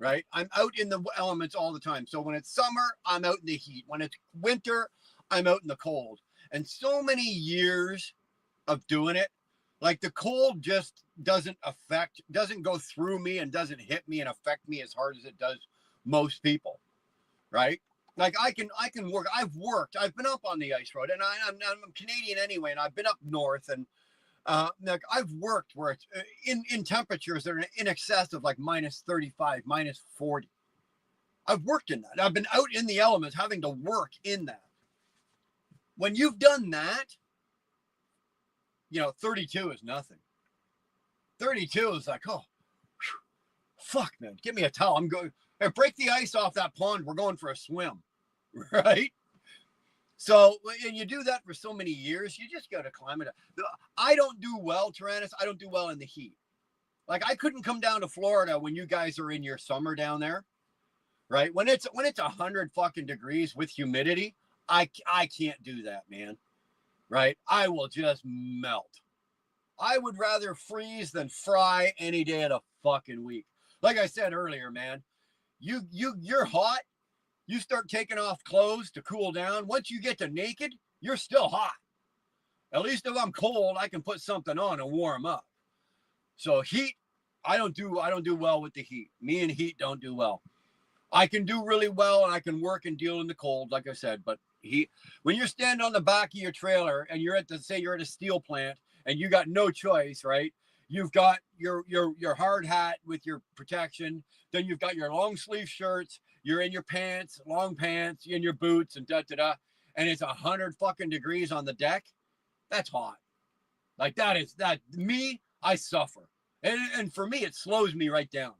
right? I'm out in the elements all the time. So when it's summer, I'm out in the heat. When it's winter, I'm out in the cold. And so many years of doing it, like the cold just doesn't go through me and doesn't hit me and affect me as hard as it does most people, right? Like I can work. I've been up on the ice road, and I'm Canadian anyway, and I've been up north, and like I've worked where it's in temperatures that are in excess of like minus 35, minus 40. I've worked in that. I've been out in the elements having to work in that. When you've done that, 32 is nothing. 32 is like, oh, whew, fuck, man, give me a towel. I'm going, hey, break the ice off that pond. We're going for a swim, right? So, and you do that for so many years, you just got to climb it. I don't do well, Tyrannus. I don't do well in the heat. Like I couldn't come down to Florida when you guys are in your summer down there, right? When it's 100 fucking degrees with humidity, I can't do that, man. Right? I will just melt. I would rather freeze than fry any day of the fucking week. Like I said earlier, man, you're hot. You start taking off clothes to cool down. Once you get to naked, you're still hot. At least if I'm cold, I can put something on and warm up. So heat, I don't do well with the heat. Me and heat don't do well. I can do really well and I can work and deal in the cold, like I said, but heat, when you're standing on the back of your trailer and you're at a steel plant and you got no choice, right? You've got your hard hat with your protection. Then you've got your long sleeve shirts. You're in your pants, long pants, in your boots and and it's 100 fucking degrees on the deck. That's hot. Like me, I suffer. And for me, it slows me right down.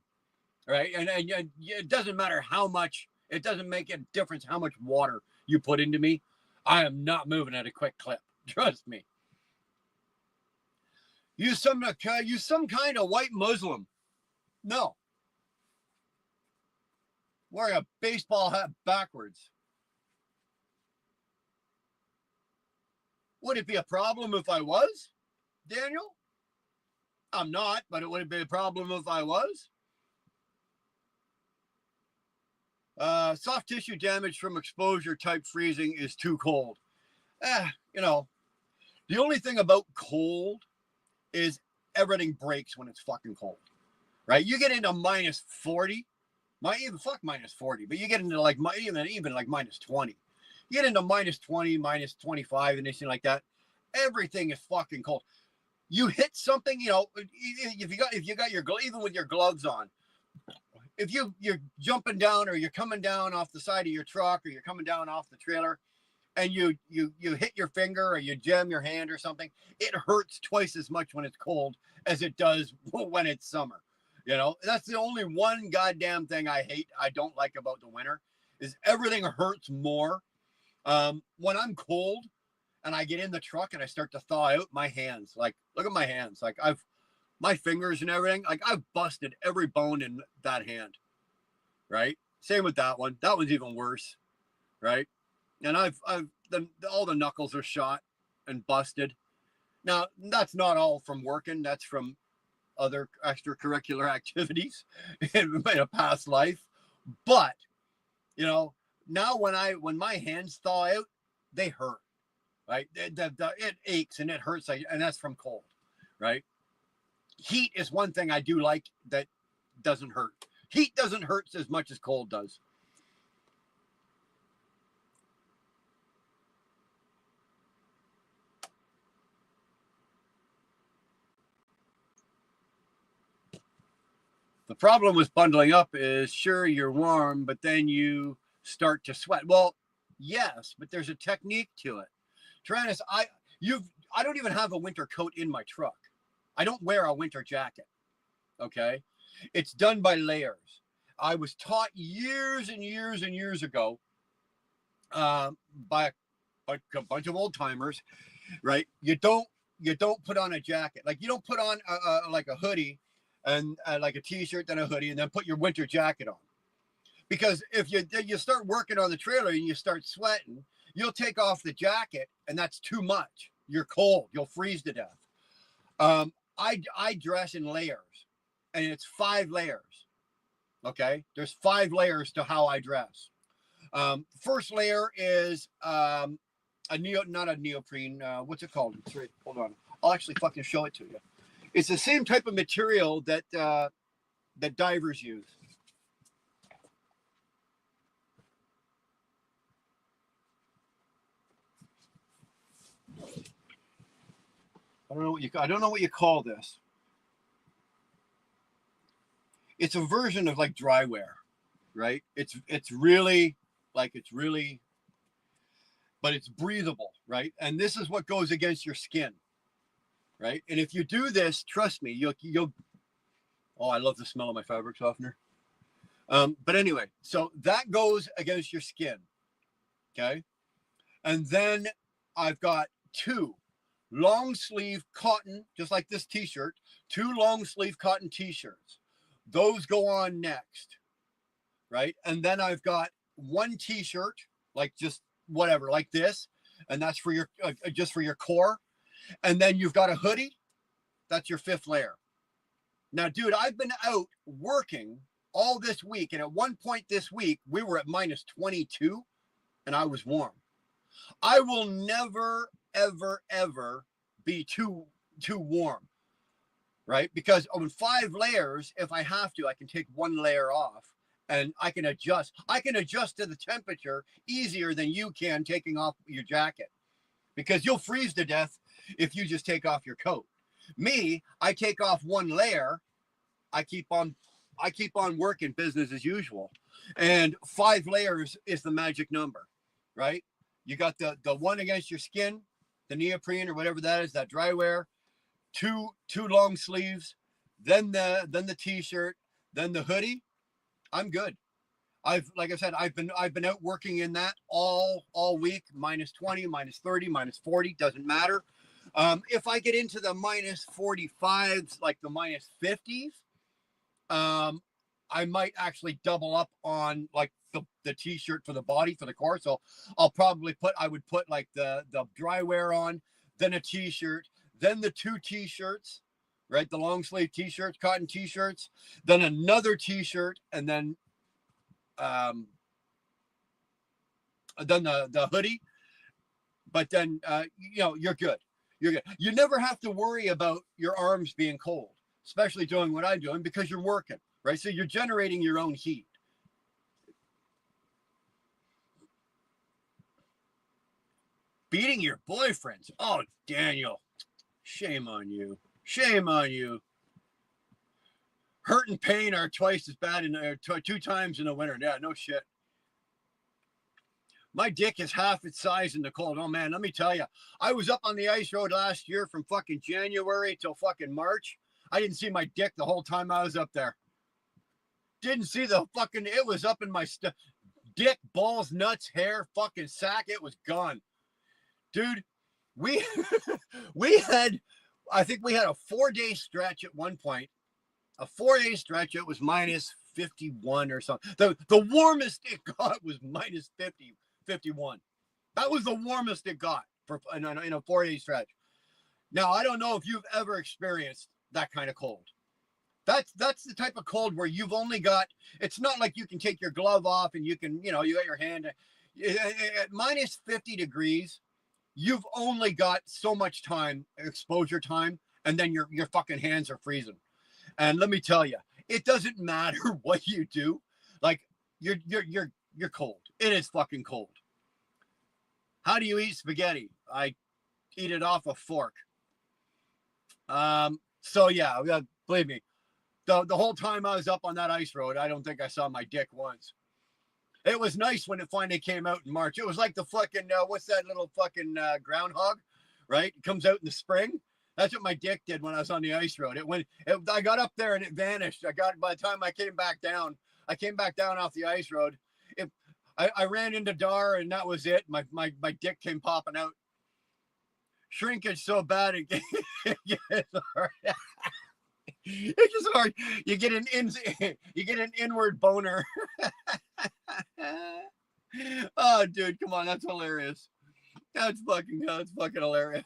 Right. And it doesn't matter how much, it doesn't make a difference how much water you put into me. I am not moving at a quick clip. Trust me. You some kind of white Muslim. No. Wearing a baseball hat backwards. Would it be a problem if I was, Daniel? I'm not, but it would be a problem if I was. Soft tissue damage from exposure type freezing is too cold. The only thing about cold is everything breaks when it's fucking cold, right? You get into minus 40, minus 40, but you get into like even like minus 20. You get into minus 20, minus 25, and anything like that. Everything is fucking cold. You hit something, if you got your even with your gloves on. If you're jumping down or you're coming down off the side of your truck or you're coming down off the trailer and you hit your finger or you jam your hand or something, it hurts twice as much when it's cold as it does when it's summer. That's the only one goddamn thing I don't like about the winter is everything hurts more. When I'm cold and I get in the truck and I start to thaw out my hands, like, look at my hands. Like my fingers and everything, like I've busted every bone in that hand, right? Same with that one. That one's even worse, right? And all the knuckles are shot and busted. Now, that's not all from working. That's from other extracurricular activities in a past life. But, now when my hands thaw out, they hurt, right? It aches and it hurts, and that's from cold, right? Heat is one thing I do like that doesn't hurt. Heat doesn't hurt as much as cold does. The problem with bundling up is, sure, you're warm, but then you start to sweat. Well, yes, but there's a technique to it. Tyrannus, I don't even have a winter coat in my truck. I don't wear a winter jacket. Okay. It's done by layers. I was taught years and years and years ago by a bunch of old timers, right? You don't put on a jacket. Like you don't put on like a hoodie and like a t-shirt, then a hoodie, and then put your winter jacket on. Because if you start working on the trailer and you start sweating, you'll take off the jacket and that's too much. You're cold. You'll freeze to death. I dress in layers, and it's 5 layers. Okay, there's 5 layers to how I dress. First layer is not a neoprene. What's it called? It's right, hold on. I'll actually fucking show it to you. It's the same type of material that that divers use. I don't know what you call this. It's a version of like drywear, right? It's really but it's breathable, right? And this is what goes against your skin, right? And if you do this, trust me, you'll. Oh, I love the smell of my fabric softener. But anyway, so that goes against your skin, okay? And then I've got 2 long sleeve cotton, just like this t-shirt, 2 long sleeve cotton t-shirts. Those go on next, right? And then I've got 1 t-shirt, like just whatever, like this, and that's for your just for your core. And then you've got a hoodie. That's your 5th layer. Now, dude, I've been out working all this week, and at one point this week we were at minus 22, and I was warm. I will never, ever, ever be too warm, right? Because on 5 layers, if I have to, I can take 1 layer off, and I can adjust. I can adjust to the temperature easier than you can taking off your jacket, because you'll freeze to death if you just take off your coat. Me, I take off 1 layer. I keep on working business as usual. And 5 layers is the magic number, right? You got the one against your skin, the neoprene or whatever that is, that drywear, 2 long sleeves, then the t-shirt, then the hoodie. I'm good. Like I said, I've been out working in that all week, minus 20, minus 30, minus 40, doesn't matter. If I get into the minus 45s, like the minus 50s, I might actually double up on like the t-shirt for the body, for the core. So I'll probably I would put like the drywear on, then a t-shirt, then the 2 t-shirts, right? The long sleeve t-shirts, cotton t-shirts, then another t-shirt, and then the hoodie. But then you're good. You're good. You never have to worry about your arms being cold, especially doing what I'm doing, because you're working, right? So you're generating your own heat. Beating your boyfriends. Oh, Daniel, shame on you. Shame on you. Hurt and pain are twice as bad 2 times in the winter. Yeah, no shit. My dick is half its size in the cold. Oh, man, let me tell you. I was up on the ice road last year from fucking January till fucking March. I didn't see my dick the whole time I was up there. Didn't see the fucking, it was up in my dick, balls, nuts, hair, fucking sack. It was gone. Dude, we I think we had a 4-day stretch at one point. A 4-day stretch. It was minus 51 or something. The warmest it got was minus 50, 51. That was the warmest it got in a 4-day stretch. Now, I don't know if you've ever experienced that kind of cold. That's the type of cold where you've only got, it's not like you can take your glove off and you can, you got your hand. At minus 50 degrees, you've only got so much time, exposure time, and then your fucking hands are freezing. And let me tell you, it doesn't matter what you do. Like, you're cold. It is fucking cold. How do you eat spaghetti? I eat it off a fork. So yeah, believe me, the whole time I was up on that ice road, I don't think I saw my dick once. It was nice when it finally came out in March. It was like the fucking, what's that little fucking groundhog, right? It comes out in the spring. That's what my dick did when I was on the ice road. I got up there and it vanished. By the time I came back down off the ice road. I ran into Dar and that was it. My dick came popping out. Shrinkage so bad it gets hard. It's just hard. You get an inward boner. Oh, dude, come on, that's hilarious. That's fucking hilarious.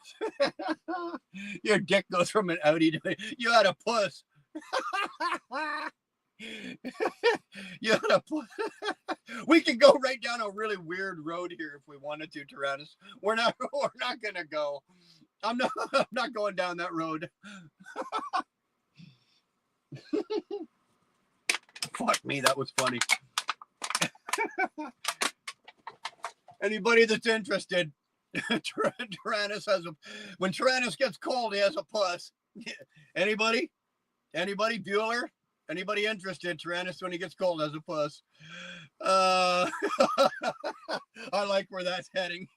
Your dick goes from an Audi to you had a puss. You gotta put, we can go right down a really weird road here if we wanted to, Tyrannus. We're not gonna go. I'm not going down that road. Fuck me, that was funny. Anybody that's interested, Tyrannus has a, when Tyrannus gets cold, he has a puss. Anybody? Bueller? Anybody interested? Tyrannus, when he gets cold, has a puss. I like where that's heading.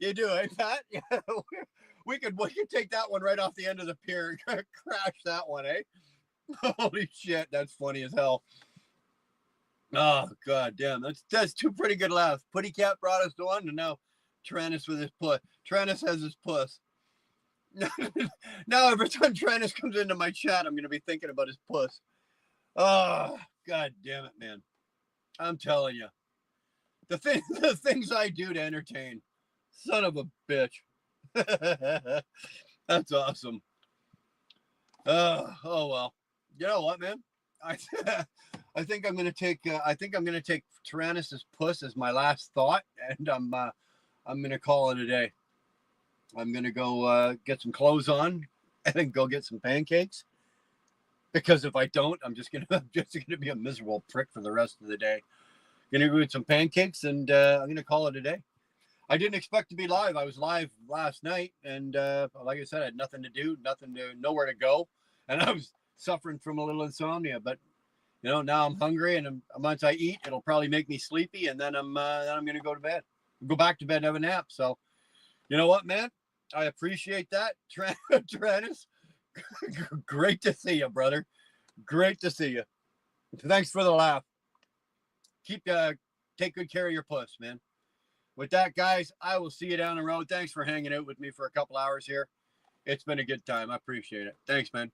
You do, eh, Pat? Yeah, we could take that one right off the end of the pier and crash that one, eh? Holy shit, that's funny as hell. Oh, god damn. That's two pretty good laughs. Putty Cat brought us to one, and now Tyrannus with his puss. Tyrannus has his puss. Now every time Tyrannus comes into my chat, I'm going to be thinking about his puss. Oh, god damn it, man. I'm telling you. The things I do to entertain. Son of a bitch. That's awesome. Oh well. You know what, man? I think I'm gonna take Tyrannus's puss as my last thought, and I'm gonna call it a day. I'm gonna go get some clothes on and then go get some pancakes. Because if I don't, I'm just gonna be a miserable prick for the rest of the day. Gonna go get some pancakes, and I'm gonna call it a day. I didn't expect to be live. I was live last night, and like I said, I had nothing to do, nowhere to go, and I was suffering from a little insomnia. But you know, now I'm hungry, and once I eat, it'll probably make me sleepy, and then I'm gonna go to bed, go back to bed, and have a nap. So, you know what, man? I appreciate that, Tyrannus. Great to see you, brother. Great to see you. Thanks for the laugh. Take good care of your puss, man. With that, guys, I will see you down the road. Thanks for hanging out with me for a couple hours here. It's been a good time. I appreciate it. Thanks, man.